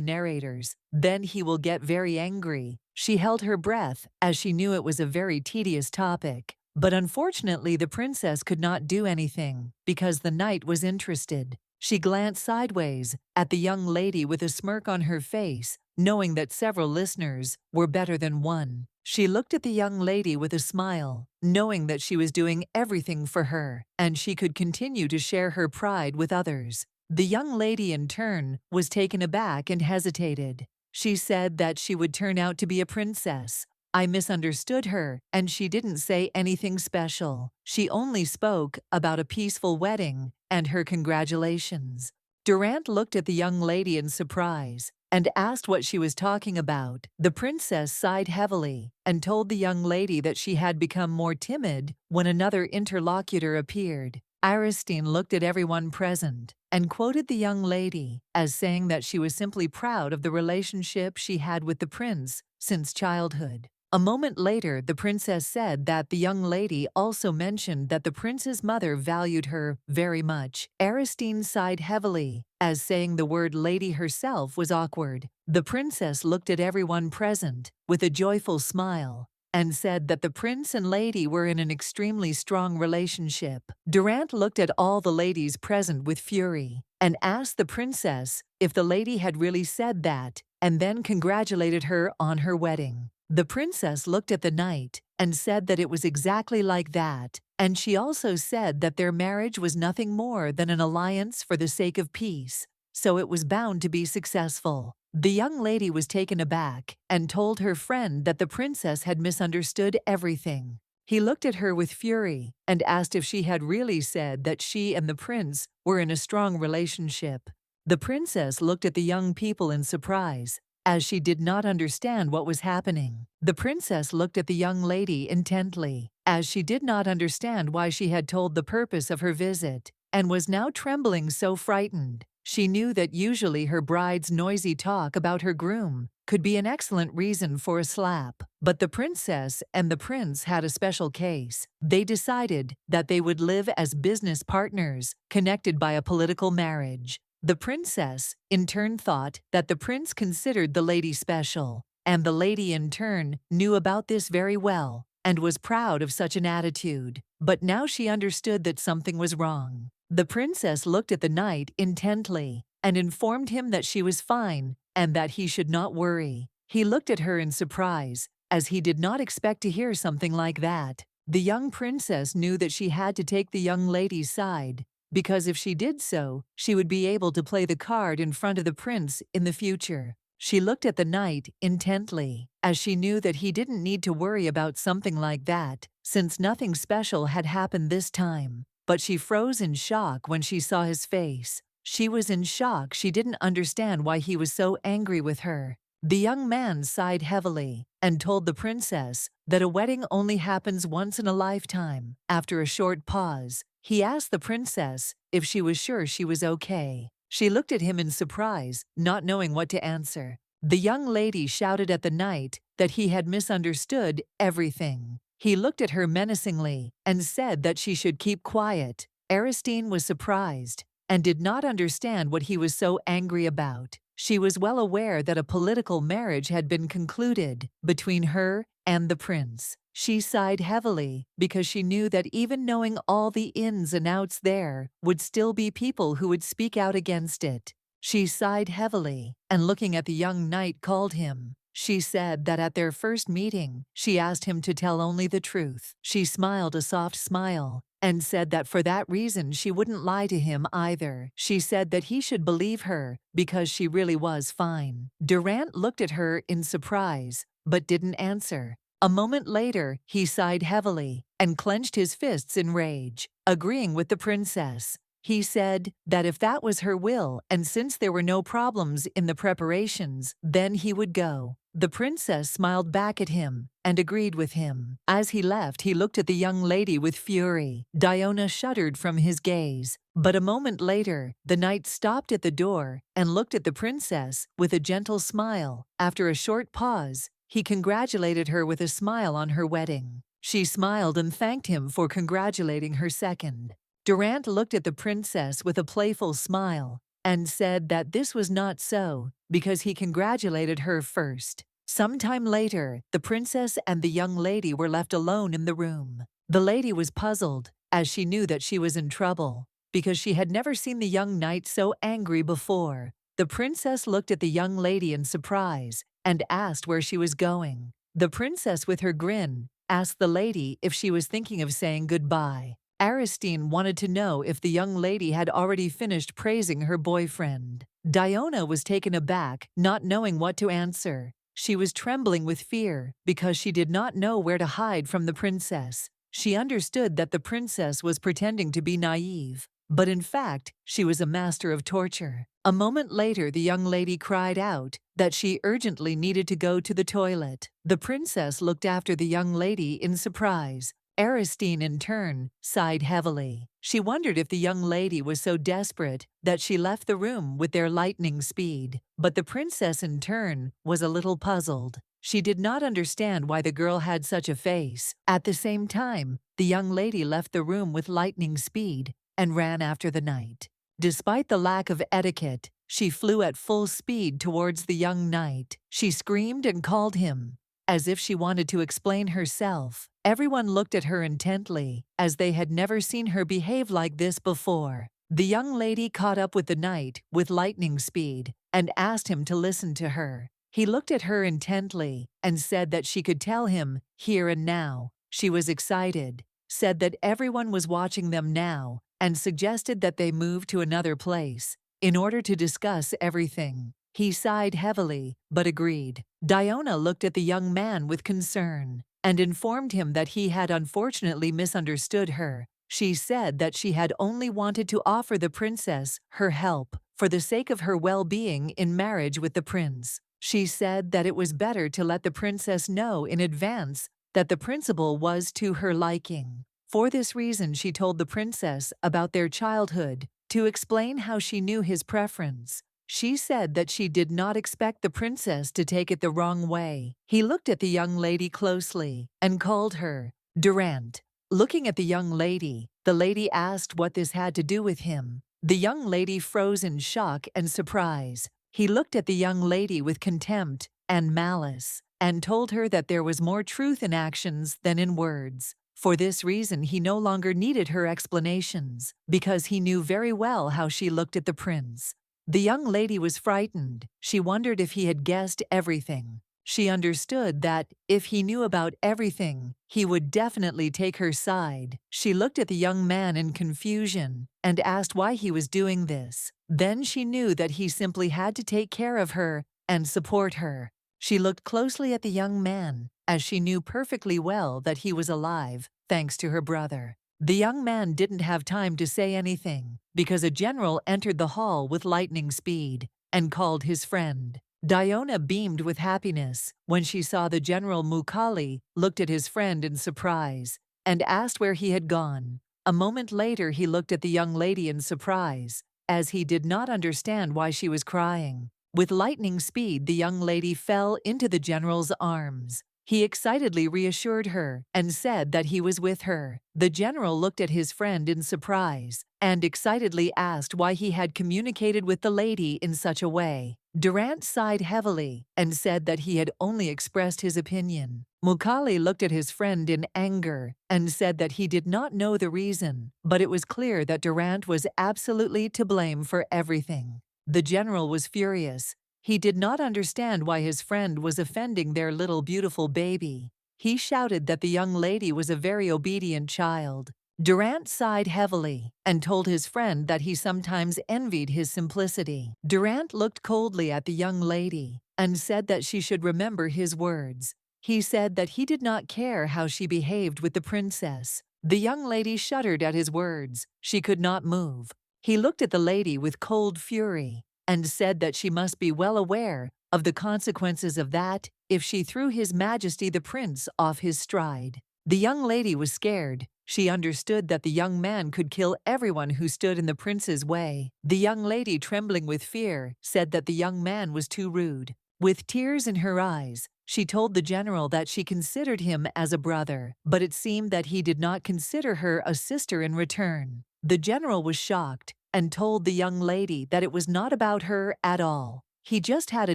narrator's, then he will get very angry. She held her breath as she knew it was a very tedious topic. But unfortunately the princess could not do anything because the knight was interested. She glanced sideways at the young lady with a smirk on her face, knowing that several listeners were better than one. She looked at the young lady with a smile, knowing that she was doing everything for her, and she could continue to share her pride with others. The young lady, in turn, was taken aback and hesitated. She said that she would turn out to be a princess. I misunderstood her, and she didn't say anything special. She only spoke about a peaceful wedding and her congratulations. Durant looked at the young lady in surprise and asked what she was talking about. The princess sighed heavily and told the young lady that she had become more timid when another interlocutor appeared. Aristine looked at everyone present and quoted the young lady as saying that she was simply proud of the relationship she had with the prince since childhood. A moment later, the princess said that the young lady also mentioned that the prince's mother valued her very much. Aristine sighed heavily, as saying the word lady herself was awkward. The princess looked at everyone present with a joyful smile and said that the prince and lady were in an extremely strong relationship. Durant looked at all the ladies present with fury and asked the princess if the lady had really said that, and then congratulated her on her wedding. The princess looked at the knight and said that it was exactly like that, and she also said that their marriage was nothing more than an alliance for the sake of peace, so it was bound to be successful. The young lady was taken aback and told her friend that the princess had misunderstood everything. He looked at her with fury and asked if she had really said that she and the prince were in a strong relationship. The princess looked at the young people in surprise, as she did not understand what was happening. The princess looked at the young lady intently, as she did not understand why she had told the purpose of her visit, and was now trembling so frightened. She knew that usually her bride's noisy talk about her groom could be an excellent reason for a slap, but the princess and the prince had a special case. They decided that they would live as business partners, connected by a political marriage. The princess, in turn, thought that the prince considered the lady special, and the lady, in turn, knew about this very well and was proud of such an attitude. But now she understood that something was wrong. The princess looked at the knight intently and informed him that she was fine and that he should not worry. He looked at her in surprise, as he did not expect to hear something like that. The young princess knew that she had to take the young lady's side, because if she did so, she would be able to play the card in front of the prince in the future. She looked at the knight intently, as she knew that he didn't need to worry about something like that, since nothing special had happened this time. But she froze in shock when she saw his face. She was in shock. She didn't understand why he was so angry with her. The young man sighed heavily and told the princess that a wedding only happens once in a lifetime. After a short pause, he asked the princess if she was sure she was okay. She looked at him in surprise, not knowing what to answer. The young lady shouted at the knight that he had misunderstood everything. He looked at her menacingly and said that she should keep quiet. Aristine was surprised and did not understand what he was so angry about. She was well aware that a political marriage had been concluded between her and the prince. She sighed heavily because she knew that even knowing all the ins and outs, there would still be people who would speak out against it. She sighed heavily and, looking at the young knight, called him. She said that at their first meeting, she asked him to tell only the truth. She smiled a soft smile and said that for that reason she wouldn't lie to him either. She said that he should believe her because she really was fine. Durant looked at her in surprise but didn't answer. A moment later, he sighed heavily and clenched his fists in rage, agreeing with the princess. He said that if that was her will, and since there were no problems in the preparations, then he would go. The princess smiled back at him and agreed with him. As he left, he looked at the young lady with fury. Diona shuddered from his gaze, but a moment later, the knight stopped at the door and looked at the princess with a gentle smile. After a short pause, he congratulated her with a smile on her wedding. She smiled and thanked him for congratulating her second. Durant looked at the princess with a playful smile and said that this was not so because he congratulated her first. Sometime later, the princess and the young lady were left alone in the room. The lady was puzzled, as she knew that she was in trouble. because she had never seen the young knight so angry before. The princess looked at the young lady in surprise and asked where she was going. The princess, with her grin, asked the lady if she was thinking of saying goodbye. Aristine wanted to know if the young lady had already finished praising her boyfriend. Diona was taken aback, not knowing what to answer. She was trembling with fear because she did not know where to hide from the princess. She understood that the princess was pretending to be naive, but in fact, she was a master of torture. A moment later, the young lady cried out that she urgently needed to go to the toilet. The princess looked after the young lady in surprise. Aristine, in turn, sighed heavily. She wondered if the young lady was so desperate that she left the room with their lightning speed. But the princess, in turn, was a little puzzled. She did not understand why the girl had such a face. At the same time, the young lady left the room with lightning speed and ran after the knight. Despite the lack of etiquette, she flew at full speed towards the young knight. She screamed and called him, as if she wanted to explain herself. Everyone looked at her intently, as they had never seen her behave like this before. The young lady caught up with the knight with lightning speed and asked him to listen to her. He looked at her intently and said that she could tell him here and now. She was excited, said that everyone was watching them now, and suggested that they move to another place in order to discuss everything. He sighed heavily, but agreed. Diona looked at the young man with concern and informed him that he had unfortunately misunderstood her. She said that she had only wanted to offer the princess her help for the sake of her well-being in marriage with the prince. She said that it was better to let the princess know in advance that the principal was to her liking. For this reason, she told the princess about their childhood to explain how she knew his preference. She said that she did not expect the princess to take it the wrong way. He looked at the young lady closely and called her Durant. Looking at the young lady, the lady asked what this had to do with him. The young lady froze in shock and surprise. He looked at the young lady with contempt and malice and told her that there was more truth in actions than in words. For this reason, he no longer needed her explanations because he knew very well how she looked at the prince. The young lady was frightened. She wondered if he had guessed everything. She understood that if he knew about everything, he would definitely take her side. She looked at the young man in confusion and asked why he was doing this. Then she knew that he simply had to take care of her and support her. She looked closely at the young man, as she knew perfectly well that he was alive, thanks to her brother. The young man didn't have time to say anything because a general entered the hall with lightning speed and called his friend. Diona beamed with happiness when she saw the General. Mukali looked at his friend in surprise and asked where he had gone. A moment later, he looked at the young lady in surprise, as he did not understand why she was crying. With lightning speed, the young lady fell into the general's arms. He excitedly reassured her and said that he was with her. The general looked at his friend in surprise and excitedly asked why he had communicated with the lady in such a way. Durant sighed heavily and said that he had only expressed his opinion. Mukali looked at his friend in anger and said that he did not know the reason, but it was clear that Durant was absolutely to blame for everything. The general was furious. He did not understand why his friend was offending their little beautiful baby. He shouted that the young lady was a very obedient child. Durant sighed heavily and told his friend that he sometimes envied his simplicity. Durant looked coldly at the young lady and said that she should remember his words. He said that he did not care how she behaved with the princess. The young lady shuddered at his words. She could not move. He looked at the lady with cold fury and said that she must be well aware of the consequences of that if she threw His Majesty the Prince off his stride. The young lady was scared. She understood that the young man could kill everyone who stood in the prince's way. The young lady, trembling with fear, said that the young man was too rude. With tears in her eyes, she told the general that she considered him as a brother, but it seemed that he did not consider her a sister in return. The general was shocked and told the young lady that it was not about her at all. He just had a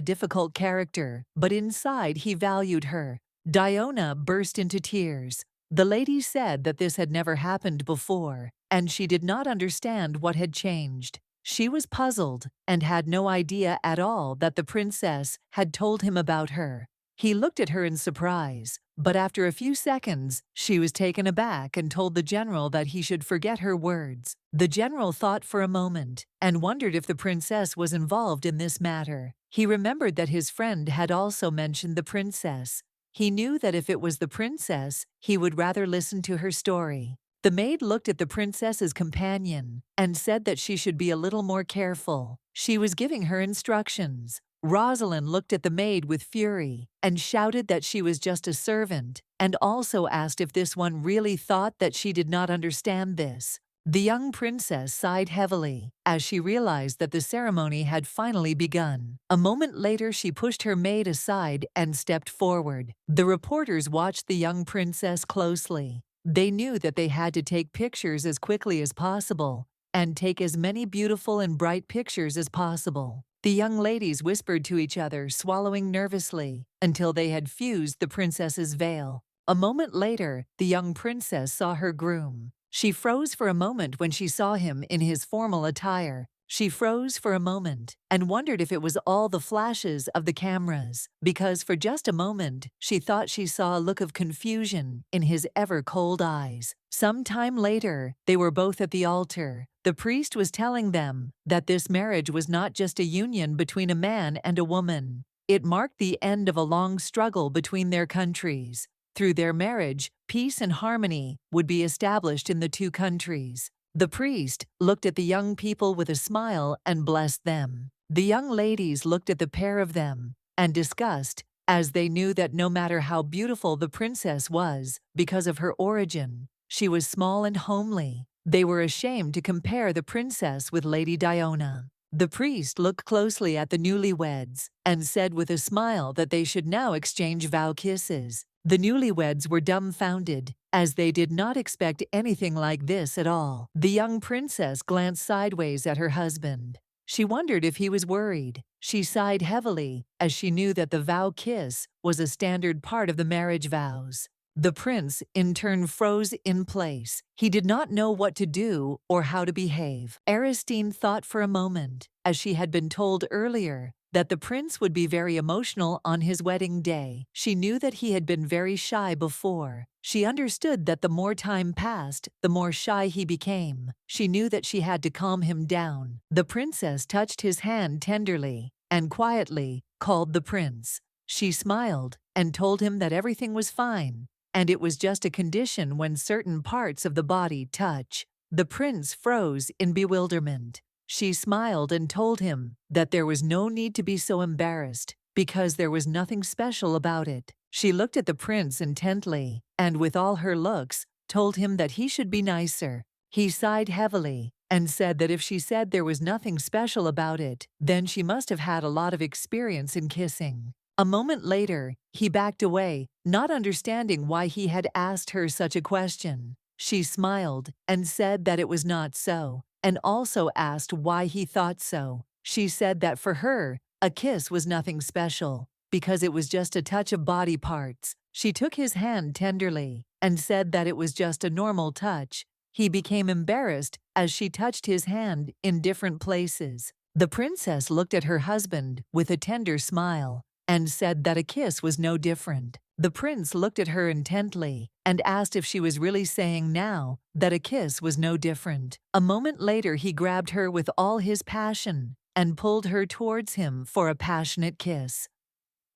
difficult character, but inside he valued her. Diona burst into tears. The lady said that this had never happened before. and she did not understand what had changed. She was puzzled and had no idea at all that the princess had told him about her. He looked at her in surprise, but after a few seconds, she was taken aback and told the general that he should forget her words. The general thought for a moment and wondered if the princess was involved in this matter. He remembered that his friend had also mentioned the princess. He knew that if it was the princess, he would rather listen to her story. The maid looked at the princess's companion and said that she should be a little more careful. She was giving her instructions. Rosalind looked at the maid with fury and shouted that she was just a servant, and also asked if this one really thought that she did not understand this. The young princess sighed heavily as she realized that the ceremony had finally begun. A moment later, she pushed her maid aside and stepped forward. The reporters watched the young princess closely. They knew that they had to take pictures as quickly as possible and take as many beautiful and bright pictures as possible. The young ladies whispered to each other, swallowing nervously, until they had fused the princess's veil. A moment later, the young princess saw her groom. She froze for a moment when she saw him in his formal attire. She froze for a moment and wondered if it was all the flashes of the cameras, because for just a moment she thought she saw a look of confusion in his ever-cold eyes. Some time later, they were both at the altar. The priest was telling them that this marriage was not just a union between a man and a woman. It marked the end of a long struggle between their countries. Through their marriage, peace and harmony would be established in the two countries. The priest looked at the young people with a smile and blessed them. The young ladies looked at the pair of them and discussed, as they knew that no matter how beautiful the princess was, because of her origin, she was small and homely. They were ashamed to compare the princess with Lady Diana. The priest looked closely at the newlyweds and said with a smile that they should now exchange vow kisses. The newlyweds were dumbfounded, as they did not expect anything like this at all. The young princess glanced sideways at her husband. She wondered if he was worried. She sighed heavily, as she knew that the vow kiss was a standard part of the marriage vows. The prince, in turn, froze in place. He did not know what to do or how to behave. Aristine thought for a moment, as she had been told earlier, that the prince would be very emotional on his wedding day. She knew that he had been very shy before. She understood that the more time passed, the more shy he became. She knew that she had to calm him down. The princess touched his hand tenderly and quietly called the prince. She smiled and told him that everything was fine, and it was just a condition when certain parts of the body touch. The prince froze in bewilderment. She smiled and told him that there was no need to be so embarrassed, because there was nothing special about it. She looked at the prince intently, and with all her looks, told him that he should be nicer. He sighed heavily and said that if she said there was nothing special about it, then she must have had a lot of experience in kissing. A moment later, he backed away, not understanding why he had asked her such a question. She smiled and said that it was not so, and also asked why he thought so. She said that for her, a kiss was nothing special, because it was just a touch of body parts. She took his hand tenderly and said that it was just a normal touch. He became embarrassed as she touched his hand in different places. The princess looked at her husband with a tender smile and said that a kiss was no different. The prince looked at her intently and asked if she was really saying now that a kiss was no different. A moment later, he grabbed her with all his passion and pulled her towards him for a passionate kiss.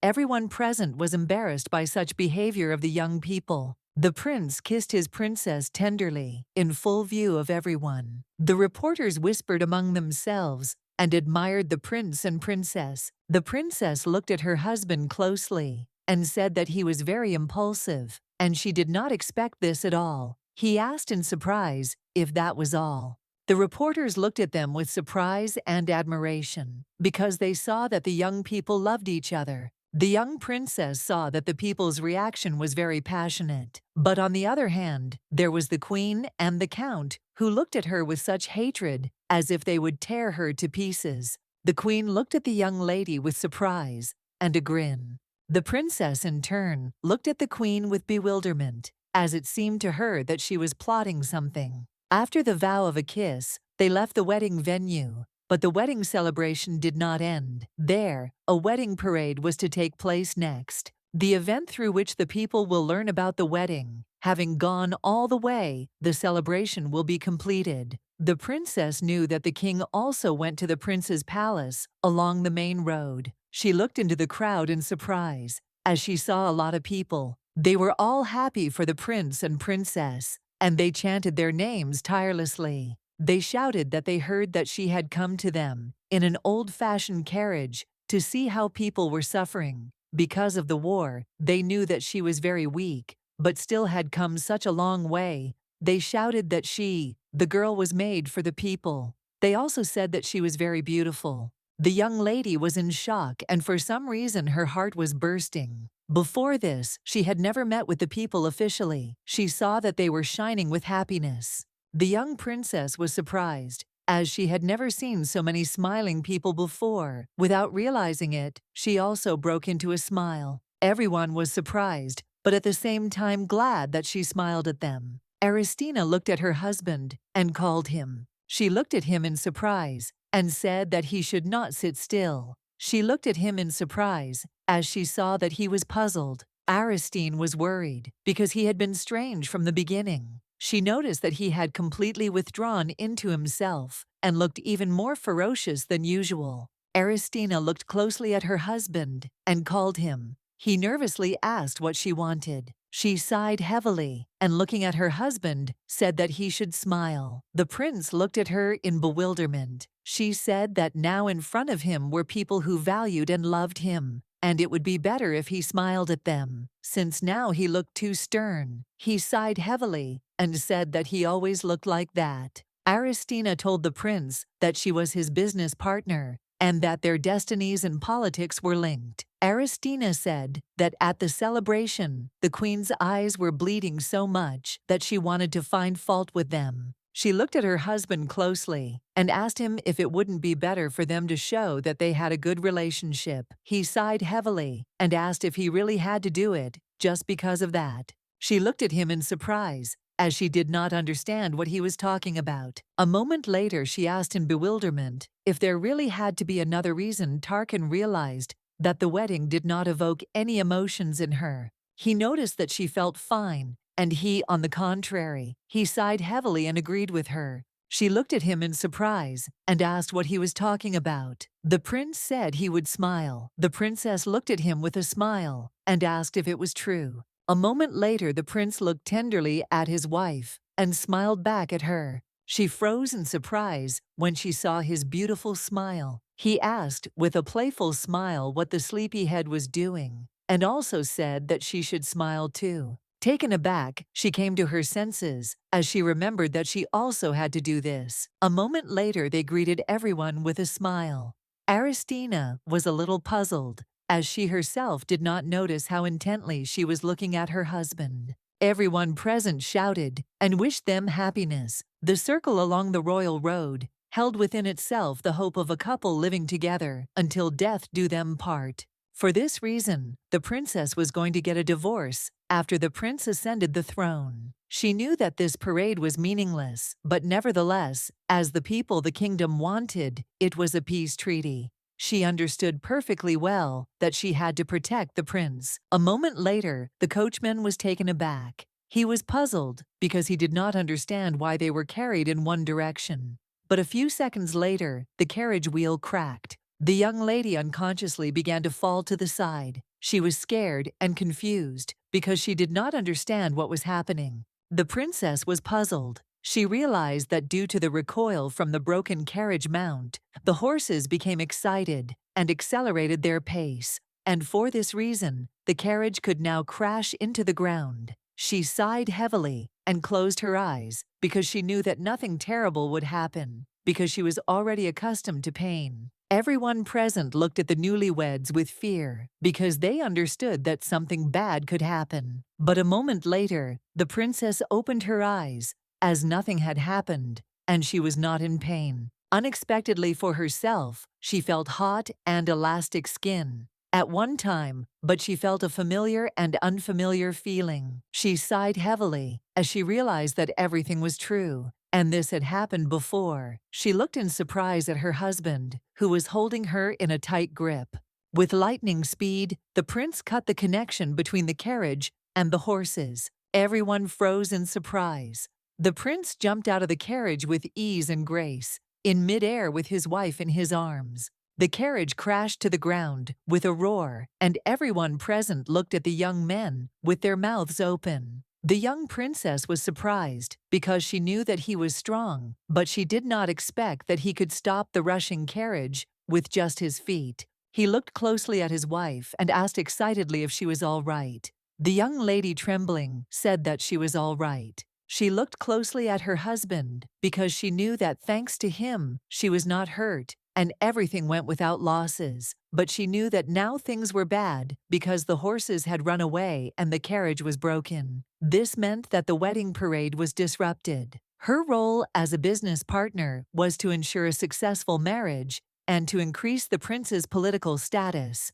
Everyone present was embarrassed by such behavior of the young people. The prince kissed his princess tenderly, in full view of everyone. The reporters whispered among themselves and admired the prince and princess. The princess looked at her husband closely and said that he was very impulsive, and she did not expect this at all. He asked in surprise if that was all. The reporters looked at them with surprise and admiration, because they saw that the young people loved each other. The young princess saw that the people's reaction was very passionate. But on the other hand, there was the queen and the count, who looked at her with such hatred, as if they would tear her to pieces. The queen looked at the young lady with surprise and a grin. The princess, in turn, looked at the queen with bewilderment, as it seemed to her that she was plotting something. After the vow of a kiss, they left the wedding venue. But the wedding celebration did not end there. A wedding parade was to take place next, the event through which the people will learn about the wedding. Having gone all the way, the celebration will be completed. The princess knew that the king also went to the prince's palace along the main road. She looked into the crowd in surprise as she saw a lot of people. They were all happy for the prince and princess, and they chanted their names tirelessly. They shouted that they heard that she had come to them in an old-fashioned carriage to see how people were suffering. Because of the war, they knew that she was very weak, but still had come such a long way. They shouted that she, the girl, was made for the people. They also said that she was very beautiful. The young lady was in shock, and for some reason her heart was bursting. Before this, she had never met with the people officially. She saw that they were shining with happiness. The young princess was surprised, as she had never seen so many smiling people before. Without realizing it, she also broke into a smile. Everyone was surprised, but at the same time glad that she smiled at them. Aristina looked at her husband and called him. She looked at him in surprise and said that he should not sit still. She looked at him in surprise as she saw that he was puzzled. Aristine was worried because he had been strange from the beginning. She noticed that he had completely withdrawn into himself and looked even more ferocious than usual. Aristina looked closely at her husband and called him. He nervously asked what she wanted. She sighed heavily and, looking at her husband, said that he should smile. The prince looked at her in bewilderment. She said that now in front of him were people who valued and loved him, and it would be better if he smiled at them, since now he looked too stern. He sighed heavily and said that he always looked like that. Aristina told the prince that she was his business partner and that their destinies and politics were linked. Aristina said that at the celebration, the queen's eyes were bleeding so much that she wanted to find fault with them. She looked at her husband closely and asked him if it wouldn't be better for them to show that they had a good relationship. He sighed heavily and asked if he really had to do it just because of that. She looked at him in surprise, as she did not understand what he was talking about. A moment later, she asked in bewilderment if there really had to be another reason. Tarkan realized that the wedding did not evoke any emotions in her. He noticed that she felt fine, and he, on the contrary, he sighed heavily and agreed with her. She looked at him in surprise and asked what he was talking about. The prince said he would smile. The princess looked at him with a smile and asked if it was true. A moment later, the prince looked tenderly at his wife and smiled back at her. She froze in surprise when she saw his beautiful smile. He asked, with a playful smile, what the sleepyhead was doing, and also said that she should smile too. Taken aback, she came to her senses as she remembered that she also had to do this. A moment later, they greeted everyone with a smile. Aristina was a little puzzled, as she herself did not notice how intently she was looking at her husband. Everyone present shouted and wished them happiness. The circle along the royal road held within itself the hope of a couple living together until death do them part. For this reason, the princess was going to get a divorce after the prince ascended the throne. She knew that this parade was meaningless, but nevertheless, as the people the kingdom wanted, it was a peace treaty. She understood perfectly well that she had to protect the prince. A moment later, the coachman was taken aback. He was puzzled because he did not understand why they were carried in one direction. But a few seconds later, the carriage wheel cracked. The young lady unconsciously began to fall to the side. She was scared and confused because she did not understand what was happening. The princess was puzzled. She realized that due to the recoil from the broken carriage mount, the horses became excited and accelerated their pace, and for this reason, the carriage could now crash into the ground. She sighed heavily and closed her eyes because she knew that nothing terrible would happen, because she was already accustomed to pain. Everyone present looked at the newlyweds with fear because they understood that something bad could happen. But a moment later, the princess opened her eyes as nothing had happened, and she was not in pain. Unexpectedly for herself, she felt hot and elastic skin at one time, but she felt a familiar and unfamiliar feeling. She sighed heavily as she realized that everything was true. And this had happened before. She looked in surprise at her husband, who was holding her in a tight grip. With lightning speed, the prince cut the connection between the carriage and the horses. Everyone froze in surprise. The prince jumped out of the carriage with ease and grace, in midair with his wife in his arms. The carriage crashed to the ground with a roar, and everyone present looked at the young men with their mouths open. The young princess was surprised because she knew that he was strong, but she did not expect that he could stop the rushing carriage with just his feet. He looked closely at his wife and asked excitedly if she was all right. The young lady, trembling, said that she was all right. She looked closely at her husband because she knew that thanks to him, she was not hurt and everything went without losses. But she knew that now things were bad because the horses had run away and the carriage was broken. This meant that the wedding parade was disrupted. Her role as a business partner was to ensure a successful marriage and to increase the prince's political status.